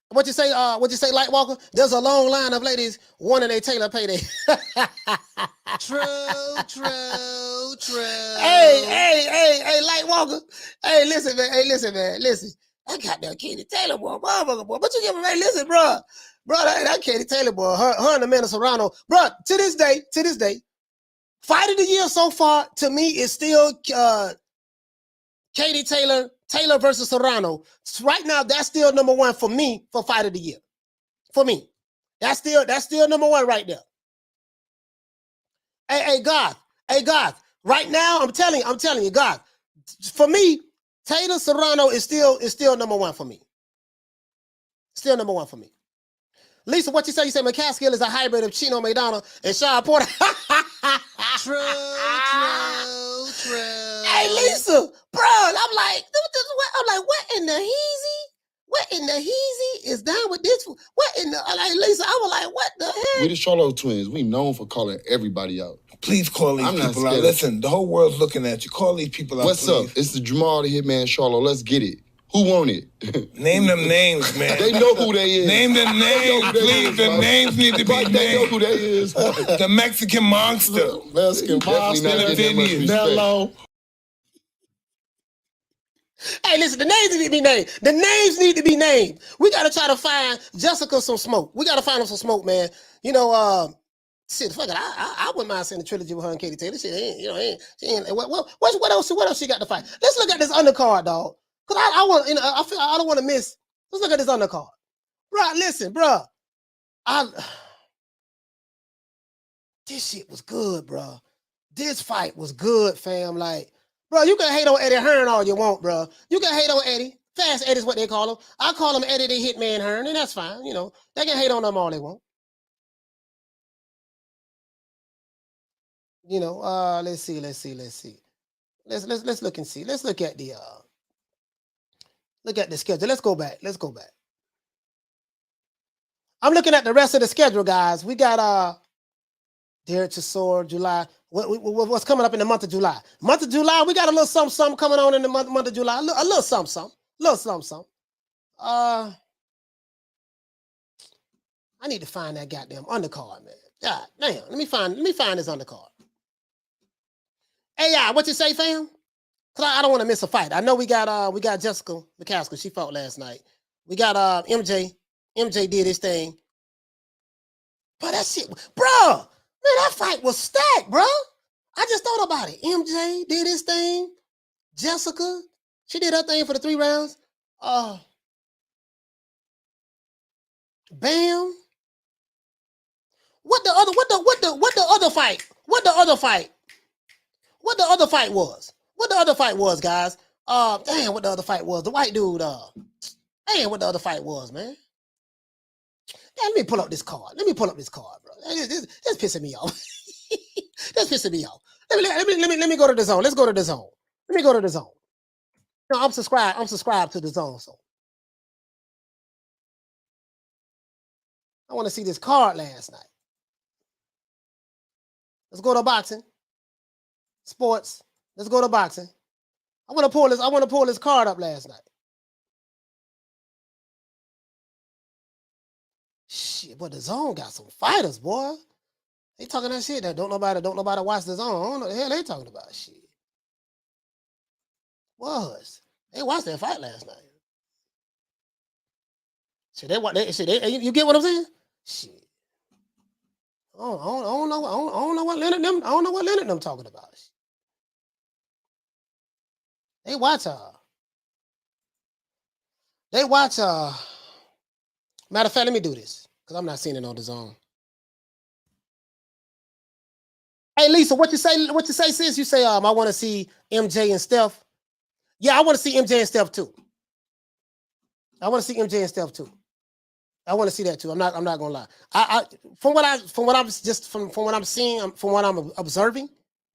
What you say, Lightwalker? There's a long line of ladies wanting a Taylor payday. True. Hey, Light Walker. Hey, listen, man. Listen. I got that Katie Taylor boy, motherfucker boy. But you give me, man, listen, bro. Bro, that Katie Taylor boy, her and Amanda Serrano. Bro, to this day, fight of the year so far, to me, is still Katie Taylor versus Serrano. Right now, that's still number one for me for fight of the year. For me. That's still number one right there. Hey, Goth. Right now, I'm telling you, Goth. For me, Taylor Serrano is still number one for me. Still number one for me. Lisa, what you say? You say McCaskill is a hybrid of Chino McDonald and Sean Porter. True. Hey, Lisa, bro, I'm like, what in the heezy? What in the heezy is down with this? What in the, like, Lisa, I was like, what the heck? We the Charlo twins. We known for calling everybody out. Please call these people out. Listen, the whole world's looking at you. Call these people out, What's please. up? It's the Jamal the Hitman Charlo. Let's get it. Who want it? Name them names, man. They know who they is. Name them names, please. The names need to be named. They know who they is. The Mexican monster. Mexican monster. Nello. Hey, listen, the names need to be named. The names need to be named. We got to try to find Jessica some smoke. We got to find her some smoke, man. You know, shit, fuck it. I wouldn't mind seeing a trilogy with her and Katie Taylor. Shit, what else she got to fight? Let's look at this undercard, dog. Cause I don't want to miss. Let's look at this undercard. Bro, listen, bro. This shit was good, bro. This fight was good, fam. Like, bro, you can hate on Eddie Hearn all you want, bro. You can hate on Eddie. Fast Eddie's what they call him. I call him Eddie the Hitman Hearn, and that's fine. You know, they can hate on them all they want. You know, let's see. Let's look and see. Let's look at the schedule. Let's go back. I'm looking at the rest of the schedule, guys. We got Derek Chisora, July. What's coming up in the month of July? Month of July, we got a little something coming on in the month of July. A little something. I need to find that goddamn undercard, man. God damn. Let me find this undercard. Hey, what you say, fam? Cause I don't want to miss a fight. I know we got Jessica McCaskill. She fought last night. We got MJ. MJ did his thing. But that shit, bro, man, that fight was stacked, bro. I just thought about it. MJ did his thing. Jessica, she did her thing for the 3 rounds. Bam. What the other fight? What the other fight was? What the other fight was, guys? Damn, what the other fight was? The white dude, damn, what the other fight was, man. Yeah, let me pull up this card. Bro. This pissing me off. That's pissing me off. Let me go to the zone. Let's go to the zone. Let me go to the zone. No, I'm subscribed to the zone, so. I want to see this card last night. Let's go to boxing. Sports. Let's go to boxing. I want to pull this card up last night. Shit, but the zone got some fighters, boy. They talking that shit that don't nobody watch the zone. I don't know what the hell they talking about. Shit. They watched that fight last night. Shit, you get what I'm saying? Shit. I don't know what Leonard them talking about. Shit. They watch matter of fact, let me do this because I'm not seeing it on the zone. Hey Lisa, what you say, sis? You say I want to see MJ and Steph. Yeah, I want to see MJ and Steph too. I want to see that too. I'm not gonna lie. From what I'm seeing, from what I'm observing,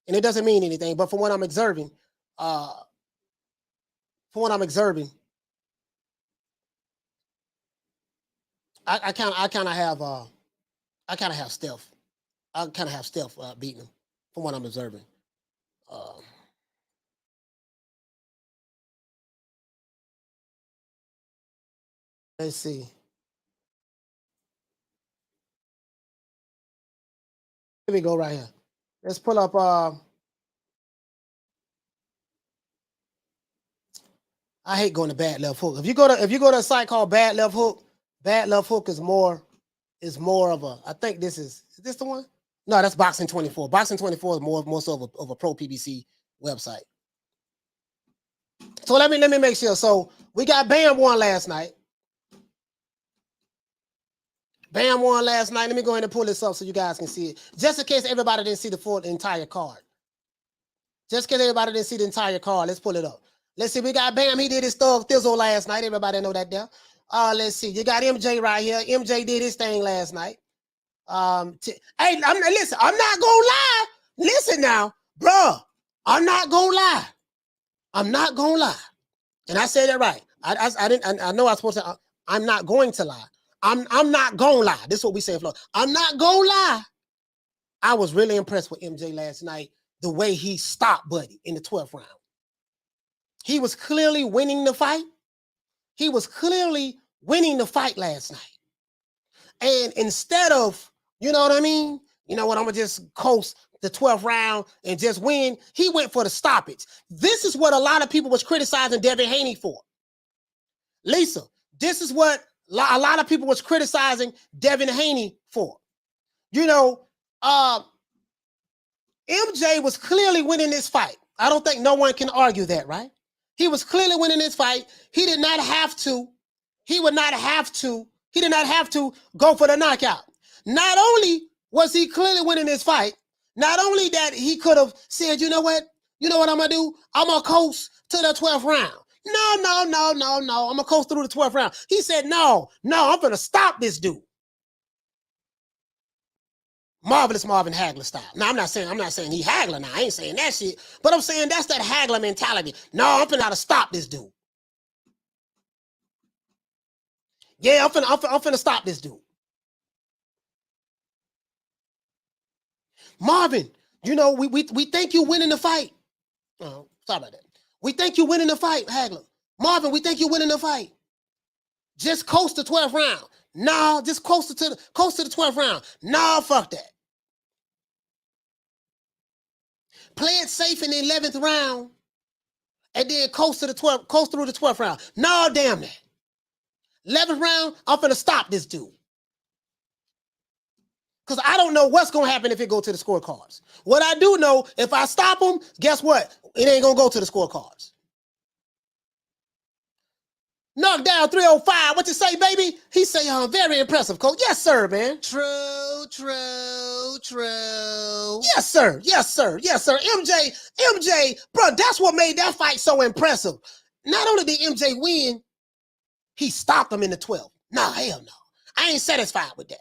and it doesn't mean anything, but from what I'm observing, I kind of have Steph. I kind of have Steph beating him from what I'm observing. Let's see. Here we go right here. Let's pull up I hate going to Bad Left Hook. If you go to a site called Bad Left Hook is more of a, I think is this the one? No, that's Boxing 24. Boxing 24 is more so of a pro PBC website. So let me make sure. So we got Bam won last night. Bam won last night. Let me go ahead and pull this up so you guys can see it. Just in case everybody didn't see the entire card. Just in case everybody didn't see the entire card, let's pull it up. Let's see. We got Bam. He did his Thug Thizzle last night. Everybody know that there. Let's see. You got MJ right here. MJ did his thing last night. Hey, listen. I'm not gonna lie. Listen now, bruh. I'm not gonna lie. I'm not gonna lie. And I said that right. I know I was supposed to. I'm not going to lie. I'm not gonna lie. This is what we say in Florida. I'm not gonna lie. I was really impressed with MJ last night. The way he stopped Buddy in the 12th round. He was clearly winning the fight. He was clearly winning the fight last night. And instead of, you know what I mean? You know what? I'm gonna just coast the 12th round and just win. He went for the stoppage. This is what a lot of people was criticizing Devin Haney for. Lisa, this is what a lot of people was criticizing Devin Haney for. You know, MJ was clearly winning this fight. I don't think no one can argue that, right? He was clearly winning this fight. He did not have to. He did not have to go for the knockout. Not only was he clearly winning this fight, not only that he could have said, you know what I'm going to do? I'm going to coast to the 12th round. No. I'm going to coast through the 12th round. He said, no, I'm going to stop this dude. Marvelous Marvin Hagler style. Now, I'm not saying he Hagler now. I ain't saying that shit. But I'm saying that's that Hagler mentality. No, I'm finna stop this dude. Yeah, I'm finna stop this dude. Marvin, you know, we think you winning the fight. Oh, sorry about that. We think you winning the fight, Hagler. Marvin, we think you winning the fight. Just coast the 12th round. No, just coast to the 12th round. No, fuck that. Play it safe in the 11th round and then coast through the 12th round. No, damn that. 11th round, I'm finna stop this dude. Because I don't know what's going to happen if it go to the scorecards. What I do know, if I stop him, guess what? It ain't going to go to the scorecards. Knocked down 305. What you say, baby? He say, very impressive, coach. Yes, sir, man. True. Yes, sir. MJ, bro, that's what made that fight so impressive. Not only did MJ win, he stopped him in the 12th. No, hell no. I ain't satisfied with that.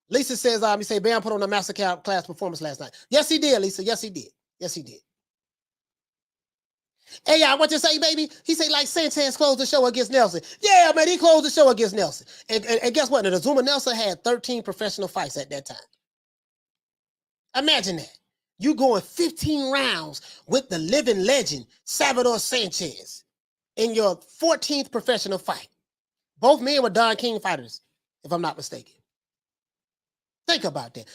Lisa says, you say, Bam put on a master class performance last night. Yes, he did, Lisa. Yes, he did. Hey, y'all, what you say, baby? He say, like Sanchez closed the show against Nelson. Yeah, man, he closed the show against Nelson. And guess what? The Zuma Nelson had 13 professional fights at that time. Imagine that. You going 15 rounds with the living legend, Salvador Sanchez, in your 14th professional fight. Both men were Don King fighters, if I'm not mistaken. Think about that.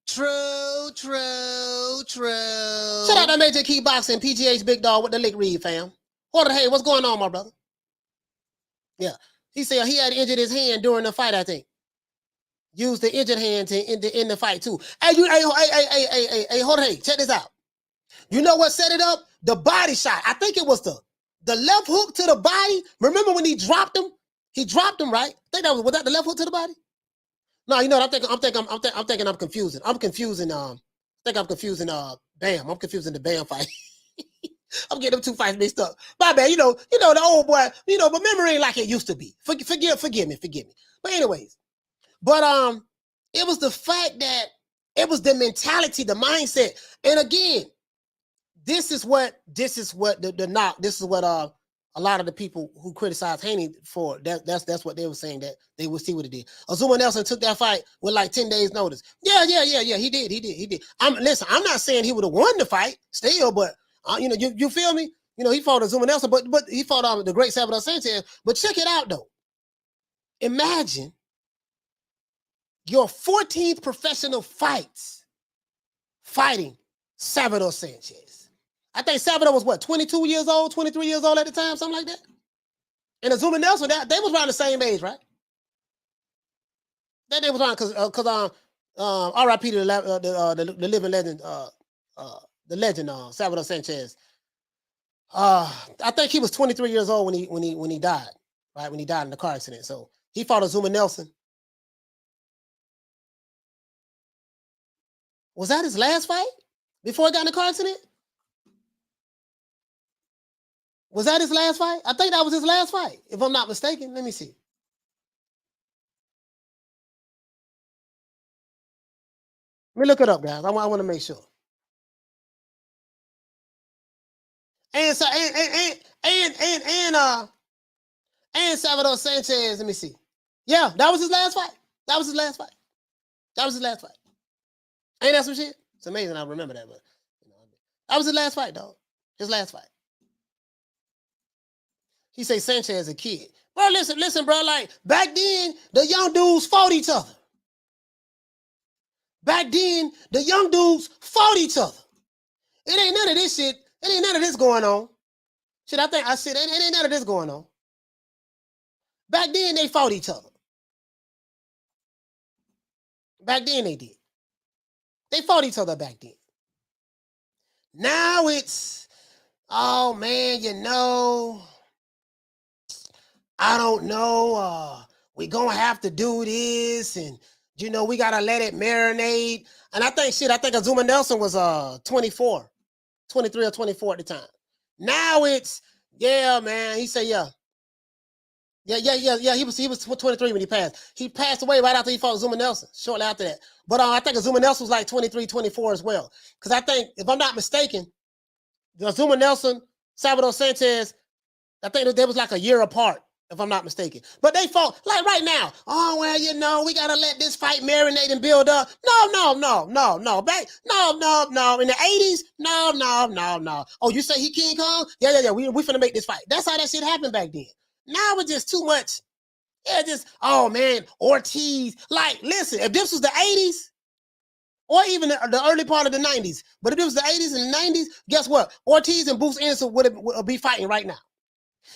True. Shout out to Major Key Boxing, PGA's big dog with the lick read, fam. Hey, what's going on, my brother? Yeah. He said he had injured his hand during the fight, I think. Used the injured hand to end the fight, too. Hey, Jorge, check this out. You know what set it up? The body shot. I think it was the left hook to the body. Remember when he dropped him? He dropped him, right? I think was that the left hook to the body? No, you know what I'm thinking I'm confusing. I think I'm confusing Bam. I'm confusing the Bam fight. I'm getting them two fights mixed up. My bad, you know the old boy, but memory ain't like it used to be. Forgive me. But anyways, it was the fact that it was the mentality, the mindset. And again, this is what a lot of the people who criticize Haney for, that's what they were saying, that they would see what it did. Azuma Nelson took that fight with like 10 days notice. Yeah, he did. I'm not saying he would have won the fight still, but you feel me? He fought Azuma Nelson, but he fought the great Salvador Sanchez. But check it out though. Imagine your 14th professional fights fighting Salvador Sanchez. I think Salvador was what, 22 years old, 23 years old at the time, something like that. And Azuma Nelson, they was around the same age, right? They was around because R.I.P. the living legend, the legend, Salvador Sanchez. I think he was 23 years old when he died, right? When he died in the car accident. So he fought Azuma Nelson. Was that his last fight before he got in the car accident? Was that his last fight? I think that was his last fight, if I'm not mistaken. Let me see. Let me look it up, guys. I want to make sure. And Salvador Sanchez. Let me see. Yeah, that was his last fight. That was his last fight. That was his last fight. Ain't that some shit? It's amazing I remember that, but that was his last fight, dog. His last fight. He say Sanchez a kid. Bro, listen, bro. Like, back then, the young dudes fought each other. Back then, the young dudes fought each other. It ain't none of this shit. It ain't none of this going on. Shit, I said, it ain't none of this going on. Back then, they fought each other. Back then, they did. They fought each other back then. Now it's, oh, man, you know, I don't know. We're going to have to do this. And, you know, we got to let it marinate. And I think Azuma Nelson was 23 or 24 at the time. Now it's, yeah, man. He said, yeah. Yeah. He was 23 when he passed. He passed away right after he fought Azuma Nelson, shortly after that. But I think Azuma Nelson was like 23, 24 as well. Because I think, if I'm not mistaken, Azuma Nelson, Salvador Sanchez, I think they was like a year apart, if I'm not mistaken. But they fought, like right now. Oh, well, you know, we got to let this fight marinate and build up. No. Back, no. In the 80s, no. Oh, you say he King Kong? Yeah. We finna make this fight. That's how that shit happened back then. Now it's just too much. Yeah, just, oh, man, Ortiz. Like, listen, if this was the 80s, or even the early part of the 90s, but if it was the 80s and the 90s, guess what? Ortiz and Bruce Anderson would be fighting right now.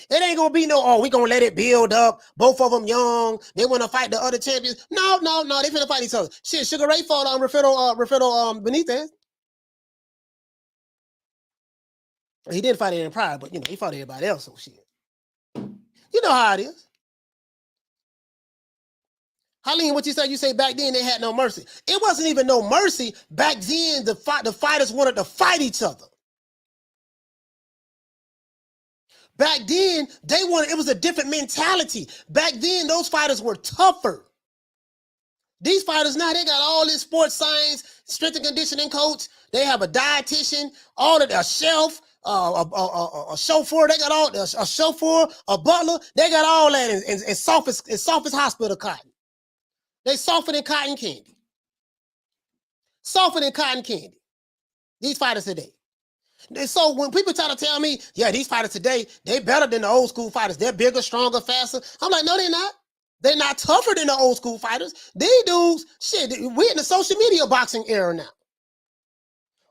It ain't gonna be no, oh, we gonna let it build up. Both of them young. They want to fight the other champions. No. They finna fight each other. Shit, Sugar Ray fought on Rafael Benitez. He didn't fight it in pride, but you know he fought everybody else. So shit. You know how it is. Halim, what you say? You say back then they had no mercy. It wasn't even no mercy. Back then, the fighters wanted to fight each other. Back then, it was a different mentality. Back then, those fighters were tougher. These fighters now, they got all this sports science, strength and conditioning coach. They have a dietitian, all of a shelf, a chauffeur. They got all a chauffeur, a butler. They got all that in softest hospital cotton. They softer than cotton candy. Softer than cotton candy. These fighters today. And so when people try to tell me, yeah, these fighters today, they better than the old school fighters. They're bigger, stronger, faster. I'm like, no, they're not. They're not tougher than the old school fighters. These dudes, shit, we're in the social media boxing era now.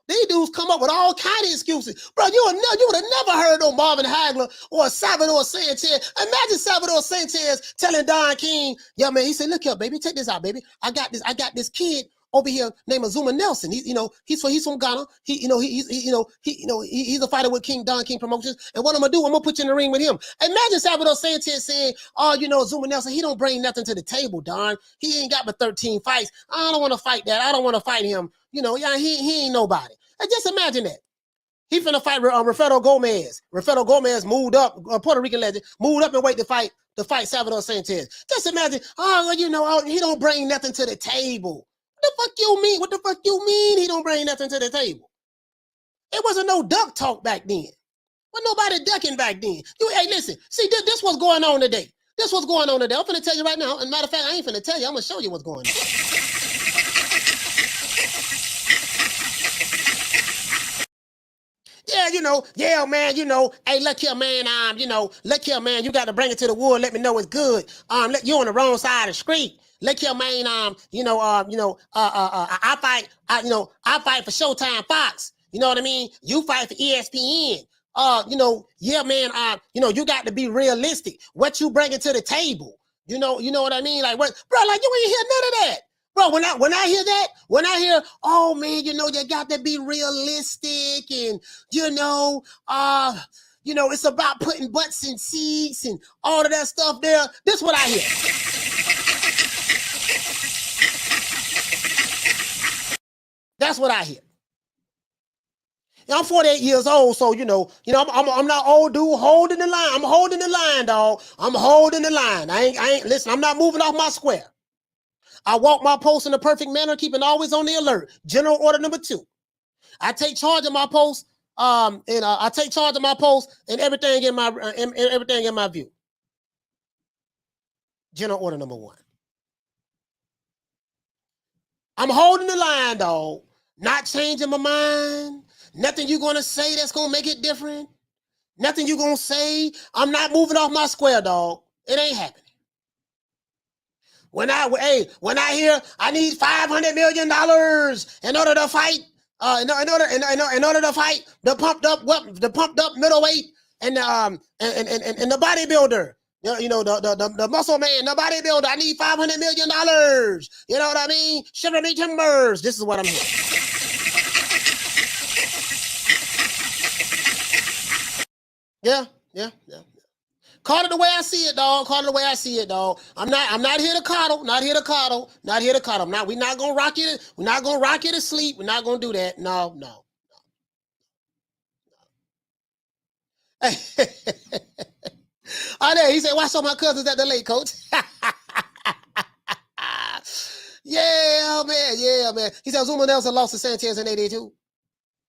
These dudes come up with all kind of excuses. Bro, you would have never heard of Marvin Hagler or Salvador Sanchez. Imagine Salvador Sanchez telling Don King, yeah, man, he said, look here, baby, check this out, baby. I got this kid over here named Azuma Nelson. He's from Ghana. He's a fighter with Don King Promotions. And what I'm gonna put you in the ring with him. Imagine Salvador Sanchez saying, oh, Azuma Nelson, he don't bring nothing to the table, Don. He ain't got but 13 fights. I don't want to fight that. I don't want to fight him. He ain't nobody. And just imagine that. He finna fight Rafael Gomez. Rafael Gomez moved up, Puerto Rican legend, moved up and wait to fight Salvador Sanchez. Just imagine, he don't bring nothing to the table. What the fuck you mean? What the fuck you mean he don't bring nothing to the table? It wasn't no duck talk back then. Wasn't nobody ducking back then. Hey, listen, see, this what's going on today. This what's going on today. I'm finna tell you right now. As a matter of fact, I ain't finna tell you. I'm gonna show you what's going on. Yeah, man, hey, look here, man, look here, man, you got to bring it to the wood, let me know it's good. You on the wrong side of the street. Look here, man, I fight for Showtime Fox. You know what I mean? You fight for ESPN. Yeah, man, you got to be realistic. What you bringing to the table? You know what I mean? Like, what, bro, like, you ain't hear none of that. Bro, when I hear that, when I hear, oh man, you got to be realistic, and it's about putting butts in seats and all of that stuff there. This is what I hear. That's what I hear. I'm 48 years old, so I'm not old dude holding the line. I'm holding the line, dog. I'm holding the line. I ain't listen, I'm not moving off my square. I walk my post in a perfect manner, keeping always on the alert. General order number 2. I take charge of my post, and everything in my view. General order number 1. I'm holding the line, dog. Not changing my mind. Nothing you're gonna say that's gonna make it different. Nothing you're gonna say. I'm not moving off my square, dog. It ain't happening. When I hear I need $500 million in order to fight, in order to fight the pumped up middleweight and the bodybuilder, the muscle man, the bodybuilder. I need $500 million. You know what I mean? Shiver me timbers. This is what I'm hearing. Yeah. Call it the way I see it, dog. Call it the way I see it, dog. I'm not here to coddle. Not here to coddle. We're not gonna rock you. We're not gonna rock you to sleep. We're not gonna do that. No. Oh, there. He said, "Watch all my cousins at the lake, coach." Yeah, man. He said Zuma Nelson lost to Sanchez in '82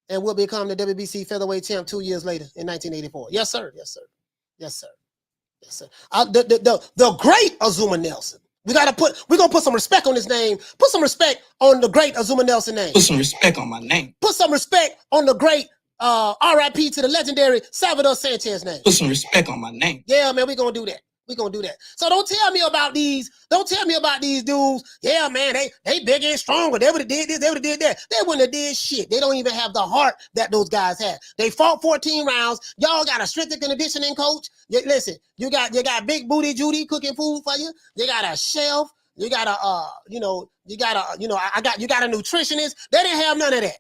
and will become the WBC featherweight champ 2 years later in 1984. Yes, sir. The great Azuma Nelson. We're gonna put some respect on his name. Put some respect on the great Azuma Nelson name. Put some respect on my name. Put some respect on the great R.I.P. to the legendary Salvador Sanchez name. Put some respect on my name. Yeah, man, we're gonna do that. So don't tell me about these dudes. Yeah, man, they bigger and stronger. They would have did this, they would have did that. They wouldn't have did shit. They don't even have the heart that those guys have. They fought 14 rounds. Y'all got a strength and conditioning coach. Listen, you got Big Booty Judy cooking food for you. You got a shelf. You got a you got a nutritionist. They didn't have none of that.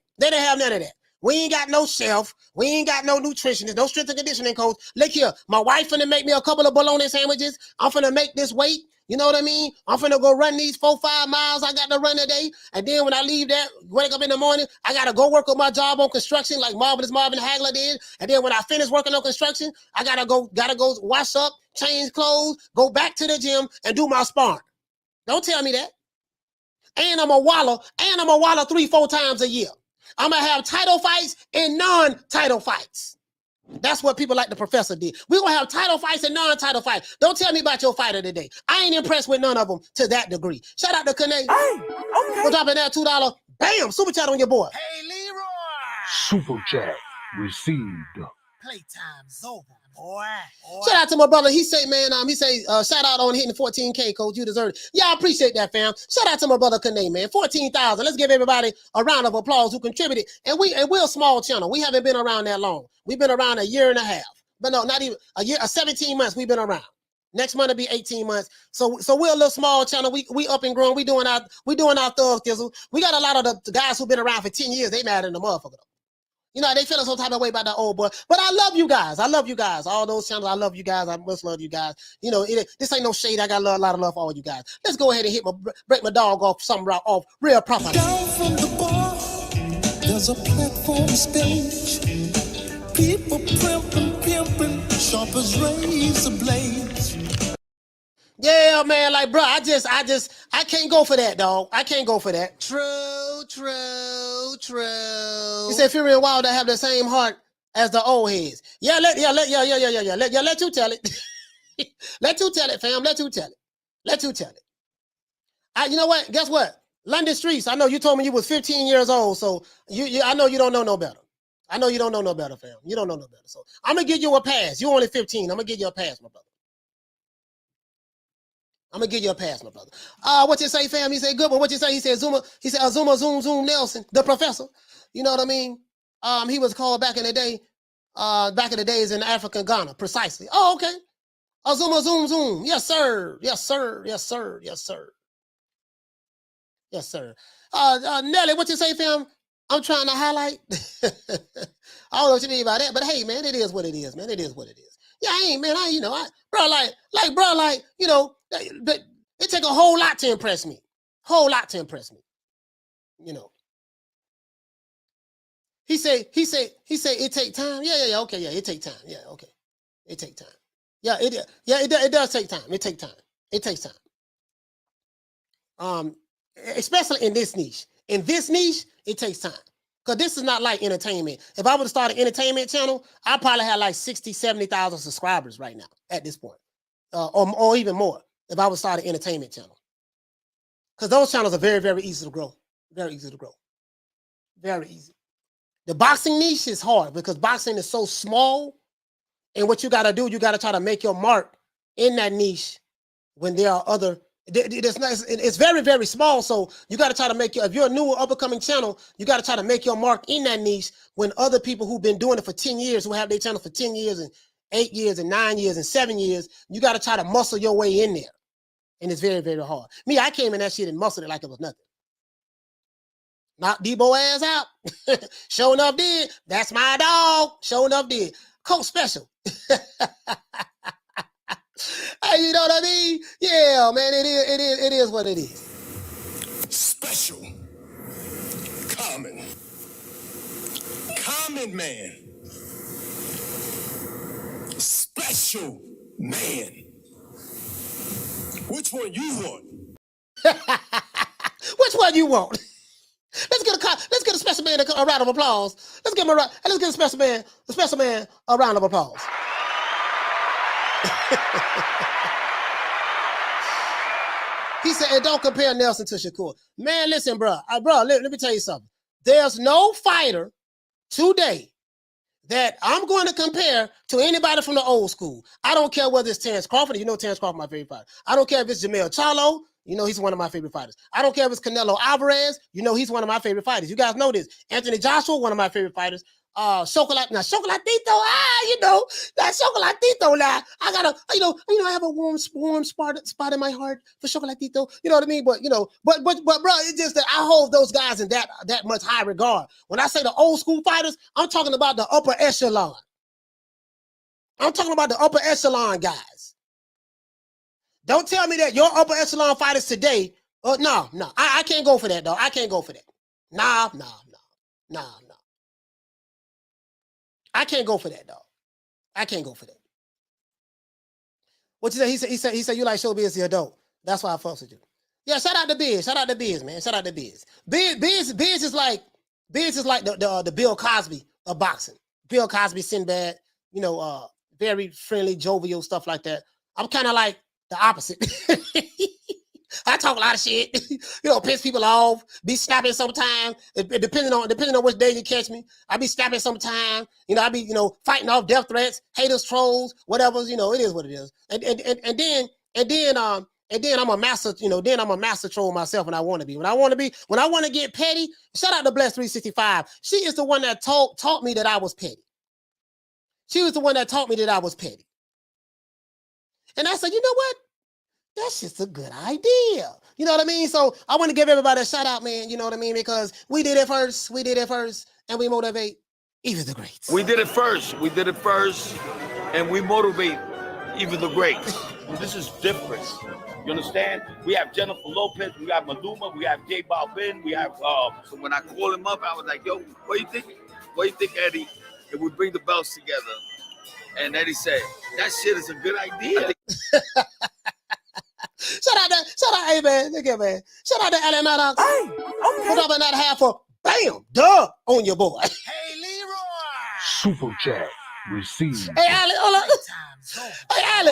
We ain't got no shelf. We ain't got no nutritionist, no strength and conditioning coach. Look here, my wife finna make me a couple of bologna sandwiches. I'm finna make this weight. You know what I mean? I'm finna go run these 4-5 miles I got to run today. And then when I leave that, wake up in the morning, I got to go work on my job on construction like Marvelous Marvin Hagler did. And then when I finish working on construction, I gotta go wash up, change clothes, go back to the gym and do my sparring. Don't tell me that. And I'm a waller 3-4 times a year. I'm going to have title fights and non-title fights. That's what people like the professor did. We're going to have title fights and non-title fights. Don't tell me about your fighter today. I ain't impressed with none of them to that degree. Shout out to Kane. Hey, okay. We're dropping that $2. Bam, super chat on your boy. Hey, Leroy. Super chat received. Playtime's over, boy. Shout out to my brother. He say, shout out on hitting 14K, coach. You deserve it. Yeah, I appreciate that, fam. Shout out to my brother Kane, man. 14,000. Let's give everybody a round of applause who contributed. And we're a small channel. We haven't been around that long. We've been around a year and a half. But no, not even a year, 17 months we've been around. Next month will be 18 months. So we're a little small channel. We up and growing. We doing our thug thizzle. We got a lot of the guys who've been around for 10 years. They mad in the motherfucker. You know, they feeling some type of way about that old boy. But I love you guys. All those channels, I love you guys. I must love you guys. You know, this ain't no shade. I got a lot of love for all you guys. Let's go ahead and break my dog off off real proper. Down from the bar, there's a platform stage. People pimping, sharp as razor blades. Yeah, man, like, bro, I can't go for that, dog. I can't go for that. True. You said Fury and Wilder have the same heart as the old heads. Yeah, let you tell it. Let you tell it, fam. Let you tell it. You know what? Guess what? London streets. I know you told me you was 15 years old, so I know you don't know no better. I know you don't know no better, fam. You don't know no better. So I'm gonna give you a pass. You only 15. I'm gonna give you a pass, my brother. What you say, fam? He said, good one. What you say? He said, Zuma, Zoom Nelson, the professor. You know what I mean? He was called back in the day, back in the days in African Ghana, precisely. Oh, okay. Zoom. Yes, sir. Yes, sir. Yes, sir. Yes, sir. Yes, sir. Nelly, what you say, fam? I'm trying to highlight. I don't know what you mean by that, but hey, man, it is what it is, man. It is what it is. Yeah, it take a whole lot to impress me. You know. He say it take time. Yeah, okay, yeah, it take time. Yeah, okay. It take time. Yeah, it does take time. It takes time. It takes time. Especially in this niche. In this niche, it takes time. Because this is not like entertainment. If I would have started an entertainment channel, I probably have like 60, 70,000 subscribers right now at this point. Or even more if I would start an entertainment channel. Because those channels are very, very easy to grow. Very easy to grow. Very easy. The boxing niche is hard because boxing is so small. And what you got to do, you got to try to make your mark in that niche when there are other... It's very, very small, so you got to try to make if you're a new up-and-coming channel, you got to try to make your mark in that niche when other people who've been doing it for 10 years, who have their channel for 10 years and 8 years and 9 years and 7 years, you got to try to muscle your way in there. And it's very, very hard. Me, I came in that shit and muscled it like it was nothing. Knocked Debo ass out. Show enough did. That's my dog. Show enough did. Coach Special. Hey, you know what I mean? Yeah, man, it is what it is. Special. Common. Common man. Special man. Which one you want? Which one you want? Let's get a special man a round of applause. Let's get a special man a round of applause. He said, and don't compare Nelson to Shakur. Man, listen, bro. Let me tell you something. There's no fighter today that I'm going to compare to anybody from the old school. I don't care whether it's Terrence Crawford. You know Terrence Crawford, my favorite fighter. I don't care if it's Jamel Charlo. You know he's one of my favorite fighters. I don't care if it's Canelo Alvarez. You know he's one of my favorite fighters. You guys know this. Anthony Joshua, one of my favorite fighters. Chocolatito, that Chocolatito now. I gotta, I have a warm spot in my heart for Chocolatito. You know what I mean? But but bro, it's just that I hold those guys in that much high regard. When I say the old school fighters, I'm talking about the upper echelon. I'm talking about the upper echelon guys. Don't tell me that your upper echelon fighters today. No, I can't go for that, dog. I can't go for that. Nah. I can't go for that, dog. I can't go for that. What you say? He said you like showbiz, the adult. That's why I fucks with you. Yeah, shout out to Biz. Shout out to Biz, man. Shout out to Biz. Biz is like the Bill Cosby of boxing. Bill Cosby, Sinbad, very friendly, jovial, stuff like that. I'm kind of like the opposite. I talk a lot of shit, piss people off, be snapping sometime. Depending on which day you catch me, I be snapping sometime. I be, fighting off death threats, haters, trolls, whatever. It is what it is. And then I'm a master, then I'm a master troll myself when I want to be. When I want to get petty, shout out to Bless 365. She is the one that taught me that I was petty. She was the one that taught me that I was petty. And I said, you know what? That's just a good idea. You know what I mean? So I want to give everybody a shout out, man. You know what I mean? Because we did it first, and we motivate even the greats. We did it first, and we motivate even the greats. This is different. You understand? We have Jennifer Lopez, we have Maluma, we have J Balvin, we have, so when I called him up, I was like, yo, what do you think? What do you think, Eddie, if we bring the belts together? And Eddie said, that shit is a good idea. Shout out, hey man, look at man. Shout out to Alma Ibarra. Hey, okay. Put up another half for bam, duh, on your boy. Hey, Leroy. Super chat received. Hey, Ali, hold on. Hey, Ali,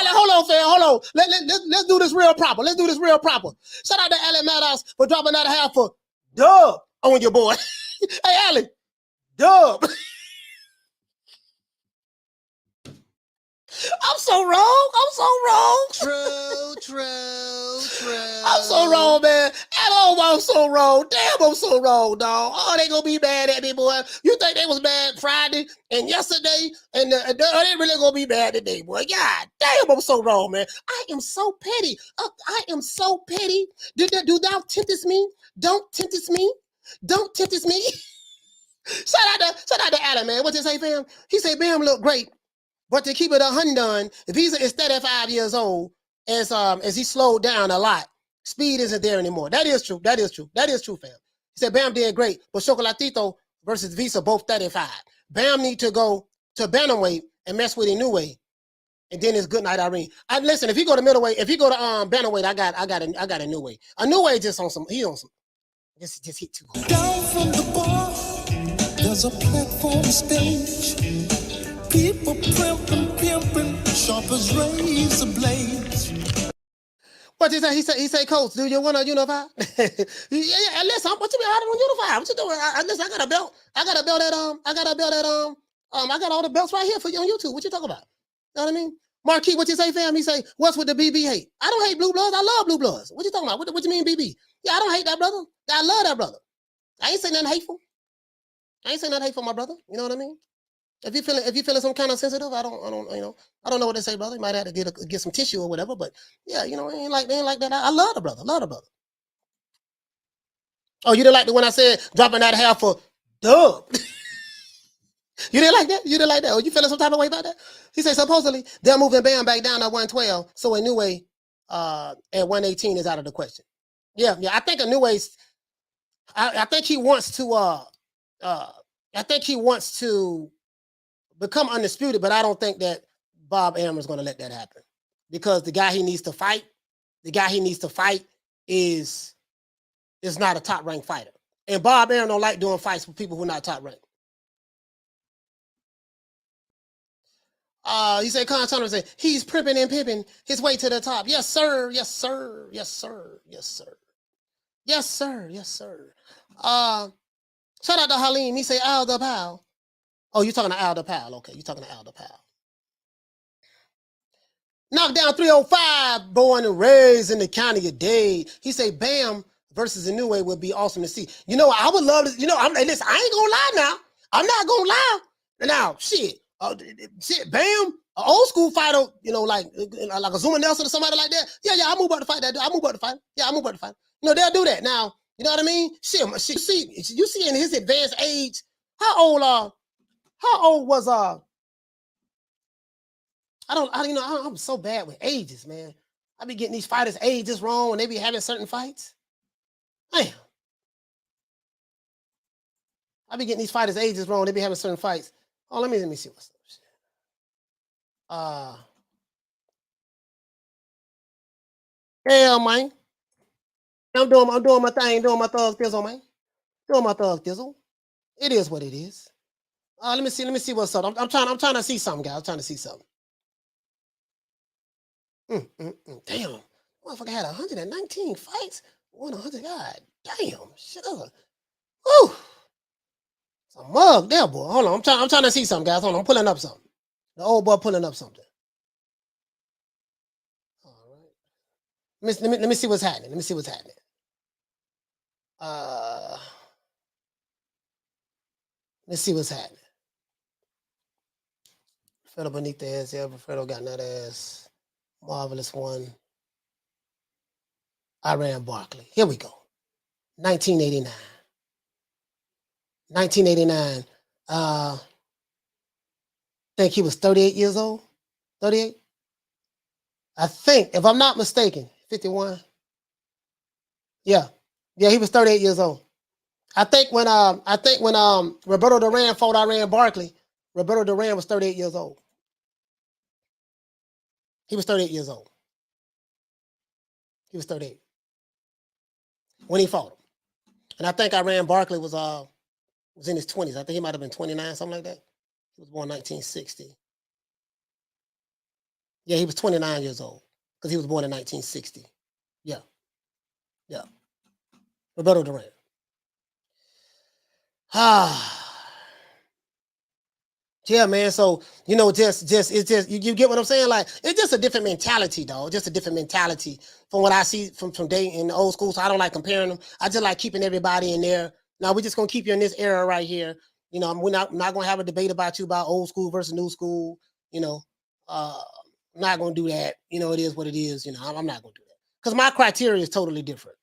hold on, fam, hold on. Let's do this real proper. Shout out to Alma Ibarra for dropping another half for dub on your boy. Hey, Ali, dub. I'm so wrong. True. I'm so wrong, man. Hello, I'm so wrong. Damn, I'm so wrong, dog. Oh, they gonna be mad at me, boy. You think they was mad Friday and yesterday, and they really gonna be mad today, boy. God damn, I'm so wrong, man. I am so petty. I am so petty. Do thou temptest me? Don't temptest me. Don't temptest me. Shout out to Adam, man. What you say, fam? He say, Bam look great, but to keep it 100, if he's instead of 5 years old, as he slowed down a lot, speed isn't there anymore. That is true. That is true. That is true, fam. He said Bam did great, but Chocolatito versus Visa both 35. Bam need to go to bantamweight and mess with Inoue, and then it's good night, Irene. Listen, if he go to middleweight, if he go to bantamweight, I got a Inoue. Inoue just on some. He on some. Just hit too hard. Down from the bar, there's a platform stage. People pimping, sharp as razor blades. What did he say? He say, Coach, do you want to unify? yeah, listen, what you mean? I don't unify. What you doing? Listen, I got a belt. I got all the belts right here for you on YouTube. What you talking about? You know what I mean? Marquis, what you say, fam? He say, what's with the BB hate? I don't hate Blue Bloods. I love Blue Bloods. What you talking about? What you mean BB? Yeah, I don't hate that brother. I love that brother. I ain't saying nothing hateful. My brother. You know what I mean? If you feeling some kind of sensitive, I don't know what to say, brother. You might have to get some tissue or whatever, but yeah, it ain't like that. I love the brother. Oh, you didn't like the one I said dropping that hair for dub. You didn't like that? Oh, you feeling some type of way about that? He said supposedly they're moving Bam back down at 112, so a new way at 118 is out of the question. Yeah. I think a new ways. I think he wants to become undisputed, but I don't think that Bob Arum is going to let that happen, because the guy he needs to fight is not a top ranked fighter, and Bob Arum don't like doing fights with people who are not top ranked. He said, Con Thomas said he's primping and pimping his way to the top. Yes, sir. Yes, sir. Yes, sir. Yes, sir. Yes, sir. Yes, sir. Shout out to Halim. He say Al the Pal. Oh, you're talking to Al the Pal. Okay, you're talking to Al the Pal. Knocked down 305, born and raised in the county of Dade. He say Bam versus Inoue would be awesome to see. I would love to. Listen, I ain't gonna lie now. I'm not gonna lie. Now, shit, Bam, an old school fighter, like a Zuma Nelson or somebody like that. Yeah, I move up to fight that dude. I move up to fight. Yeah, I move up to fight. They'll do that. Now, you know what I mean? Shit, you see in his advanced age, how old was I'm so bad with ages, man. I be getting these fighters' ages wrong when they be having certain fights. Damn. I be getting these fighters' ages wrong. They be having certain fights. Oh, let me see what's up. Yeah, man. I'm doing my thing, doing my thug thizzle, man. Doing my thug thizzle. It is what it is. Let me see what's up. I'm trying to see something, guys. I'm trying to see something. Damn. Motherfucker had 119 fights. Won 100. God damn. Shut up. Woo. It's a mug there, boy. Hold on. I'm trying to see something, guys. Hold on. I'm pulling up something. The old boy pulling up something. All right. Let me see what's happening. Let's see what's happening. Fredo Benitez, yeah, but Fredo got that ass. Marvelous one. Iran Barkley. Here we go. 1989. I think he was 38 years old. 38? I think, if I'm not mistaken, 51. Yeah, he was 38 years old. I think when Roberto Duran fought Iran Barkley, Roberto Duran was 38 years old. He was 38 years old. He was 38 when he fought him. And I think Iran Barkley was in his 20s. I think he might have been 29, something like that. He was born 1960. Yeah, he was 29 years old because he was born in 1960. Yeah. Roberto Duran. Yeah, man. So, you know, it's just you get what I'm saying? Like, it's just a different mentality, dog. Just a different mentality from what I see from day in the old school. So I don't like comparing them. I just like keeping everybody in there. Now we're just gonna keep you in this era right here. You know, we're not gonna have a debate about old school versus new school. You know, I'm not gonna do that. You know, it is what it is. You know, I'm not gonna do that because my criteria is totally different.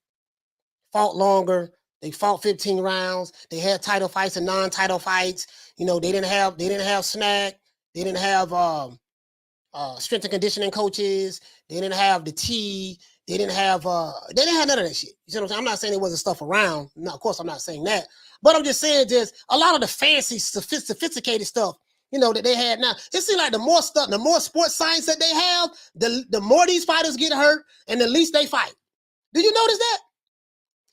Fought longer. They fought 15 rounds. They had title fights and non-title fights. You know, they didn't have snack. They didn't have strength and conditioning coaches. They didn't have the tea. They didn't have none of that shit. You see what I'm saying? I'm not saying there wasn't stuff around. No, of course I'm not saying that. But I'm just saying just a lot of the fancy, sophisticated stuff, you know, that they had now. It seems like the more stuff, the more sports science that they have, the more these fighters get hurt and the least they fight. Do you notice that?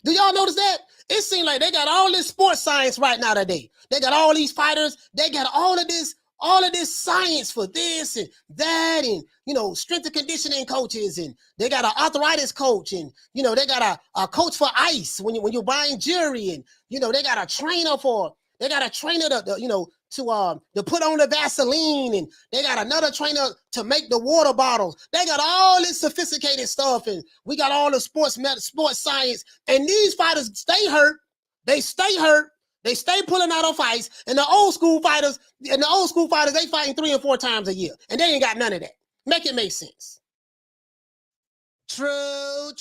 Do y'all notice that? It seems like they got all this sports science right now today. They got all these fighters. They got all of this science for this and that, and you know, strength and conditioning coaches, and they got an arthritis coach, and you know, they got a coach for ice when you're buying jewelry, and you know, they got a trainer to put on the Vaseline, and they got another trainer to make the water bottles. They got all this sophisticated stuff, and we got all the sports science. And these fighters stay hurt. They stay hurt. They stay pulling out on fights. And the old school fighters, they fighting 3 and 4 times a year, and they ain't got none of that. Make it make sense. True.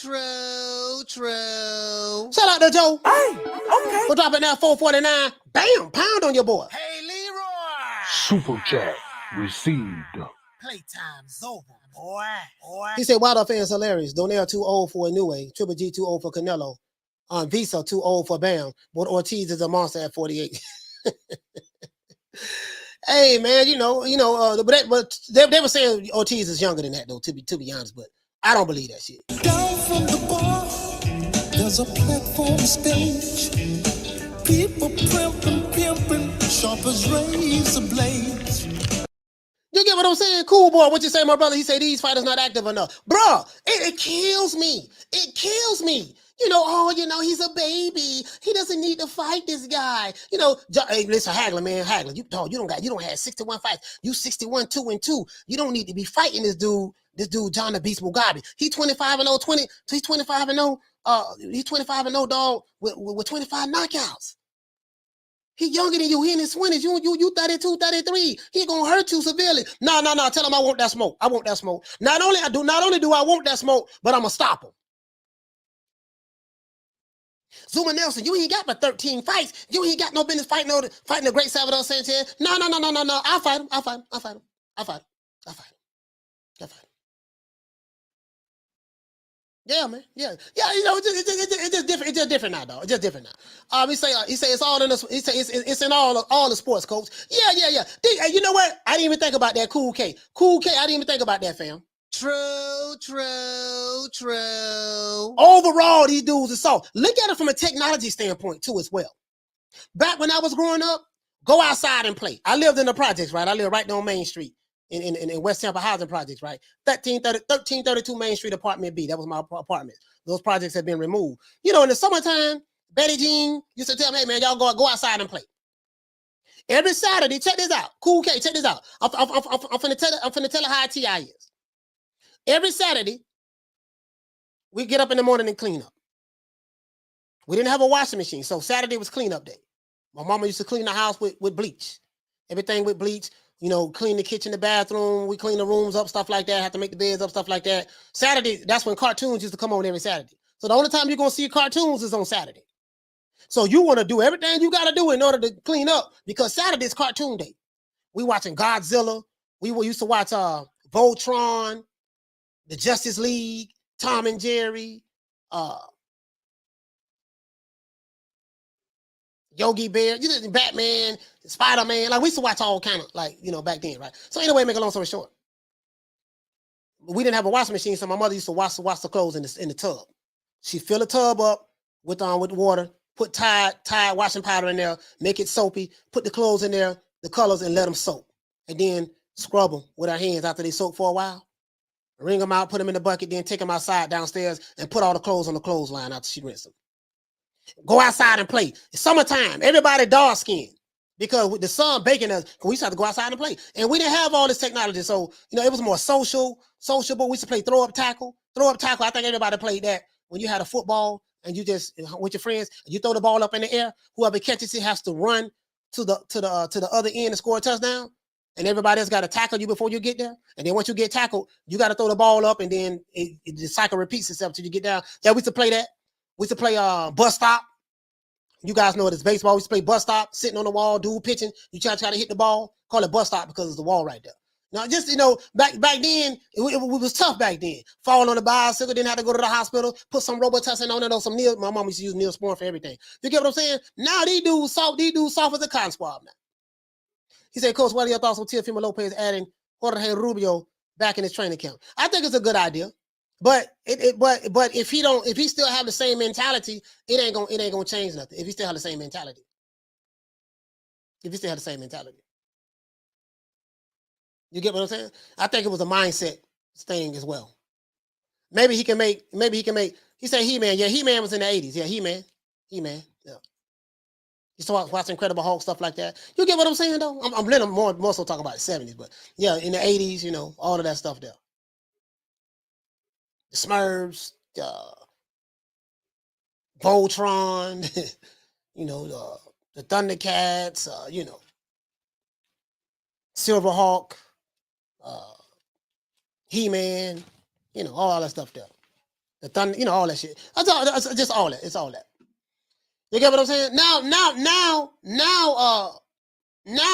Shout out to Joe. Hey, okay. We're dropping that 449. Bam, pound on your boy. Hey, Leroy. Super chat received. Playtime's over, boy. He said, Wild fans hilarious. Donnell too old for a new way. Triple G too old for Canelo. Visa too old for Bam. But Ortiz is a monster at 48. Hey man, but they were saying Ortiz is younger than that though. To be honest, but I don't believe that shit. Down from the bar, there's a platform stage. People pimping, sharp as razor blades. You get what I'm saying? Cool boy, what you say, my brother? He said these fighters not active enough. Bruh, it kills me. It kills me. You know, he's a baby. He doesn't need to fight this guy. You know, hey, listen, Hagler, man, Hagler, you don't have 61 fights. You 61, 2-2. You don't need to be fighting this dude, John the Beast Mugabe. He's 25-0, he's 25-0, he's 25-0, dog, with 25 knockouts. He younger than you. He in his 20s. You 32, 33. He gonna hurt you severely. No. Tell him I want that smoke. I want that smoke. Not only do I want that smoke, but I'm gonna stop him. Zuma Nelson, you ain't got but 13 fights. You ain't got no business fighting the great Salvador Sanchez. No. I'll fight him. Yeah, man. Yeah. You know, it's just different. It's just different now, dog. It's just different now. He say it's all in the. He say it's in all the sports, coach. Yeah. You know what? I didn't even think about that. Cool K. I didn't even think about that, fam. True. Overall, these dudes are soft. Look at it from a technology standpoint too, as well. Back when I was growing up, go outside and play. I lived in the projects, right? I lived right on Main Street. In West Tampa housing projects, right? 1332 Main Street, apartment B. That was my apartment. Those projects have been removed. You know, in the summertime, Betty Jean used to tell me, hey man, y'all go outside and play. Every Saturday, check this out. Cool K, check this out. I'm finna tell her how TI is. Every Saturday, we get up in the morning and clean up. We didn't have a washing machine, so Saturday was cleanup day. My mama used to clean the house with bleach. Everything with bleach. You know, clean the kitchen, the bathroom. We clean the rooms up, stuff like that. Have to make the beds up, stuff like that. Saturday, that's when cartoons used to come on every Saturday. So the only time you're going to see cartoons is on Saturday. So you want to do everything you got to do in order to clean up because Saturday is cartoon day. We watching Godzilla. We used to watch Voltron, the Justice League, Tom and Jerry, Yogi Bear, Batman, Spider-Man. Like we used to watch all kind of back then, right? So anyway, make a long story short, we didn't have a washing machine, so my mother used to wash the clothes in the tub. She fill the tub up with water, put Tide washing powder in there, make it soapy, put the clothes in there, the colors, and let them soak, and then scrub them with our hands after they soak for a while. Wring them out, put them in the bucket, then take them outside downstairs and put all the clothes on the clothesline after she rinsed them. Go outside and play. It's summertime. Everybody dark skinned because with the sun baking us, we used to have to go outside and play. And we didn't have all this technology. So, it was more sociable. We used to play throw up tackle. I think everybody played that when you had a football and you just, with your friends, you throw the ball up in the air. Whoever catches it has to run to the other end and score a touchdown. And everybody else got to tackle you before you get there. And then once you get tackled, you got to throw the ball up, and then the cycle repeats itself until you get down. Yeah, we used to play that. We used to play bus stop. You guys know it is baseball. We used to play bus stop, sitting on the wall, dude pitching. You try to hit the ball, call it bus stop because it's the wall right there. Now, just, back then, it was tough back then. Fall on the bicycle, didn't have to go to the hospital, put some Robitussin on it or some Neil. My mom used to use Neosporin for everything. You get what I'm saying? Now, these dudes soft as a cotton swab now. He said, Coach, what are your thoughts on Teofimo Lopez adding Jorge Rubio back in his training camp? I think it's a good idea, but if he still have the same mentality, it ain't gonna change nothing. If he still have the same mentality, you get what I'm saying? I think it was a mindset thing as well. Maybe he can make. He said He-Man. Yeah, He-Man was in the 80s. Yeah, He-Man. Yeah. You saw watch Incredible Hulk, stuff like that. You get what I'm saying, though? I'm letting more so talk about the 70s, but yeah, in the 80s, all of that stuff there. The Smurfs, Voltron, the Thundercats, Silverhawk, He-Man, all that stuff there. The Thunder, all that shit. It's just all that. It's all that. You get what I'm saying? Now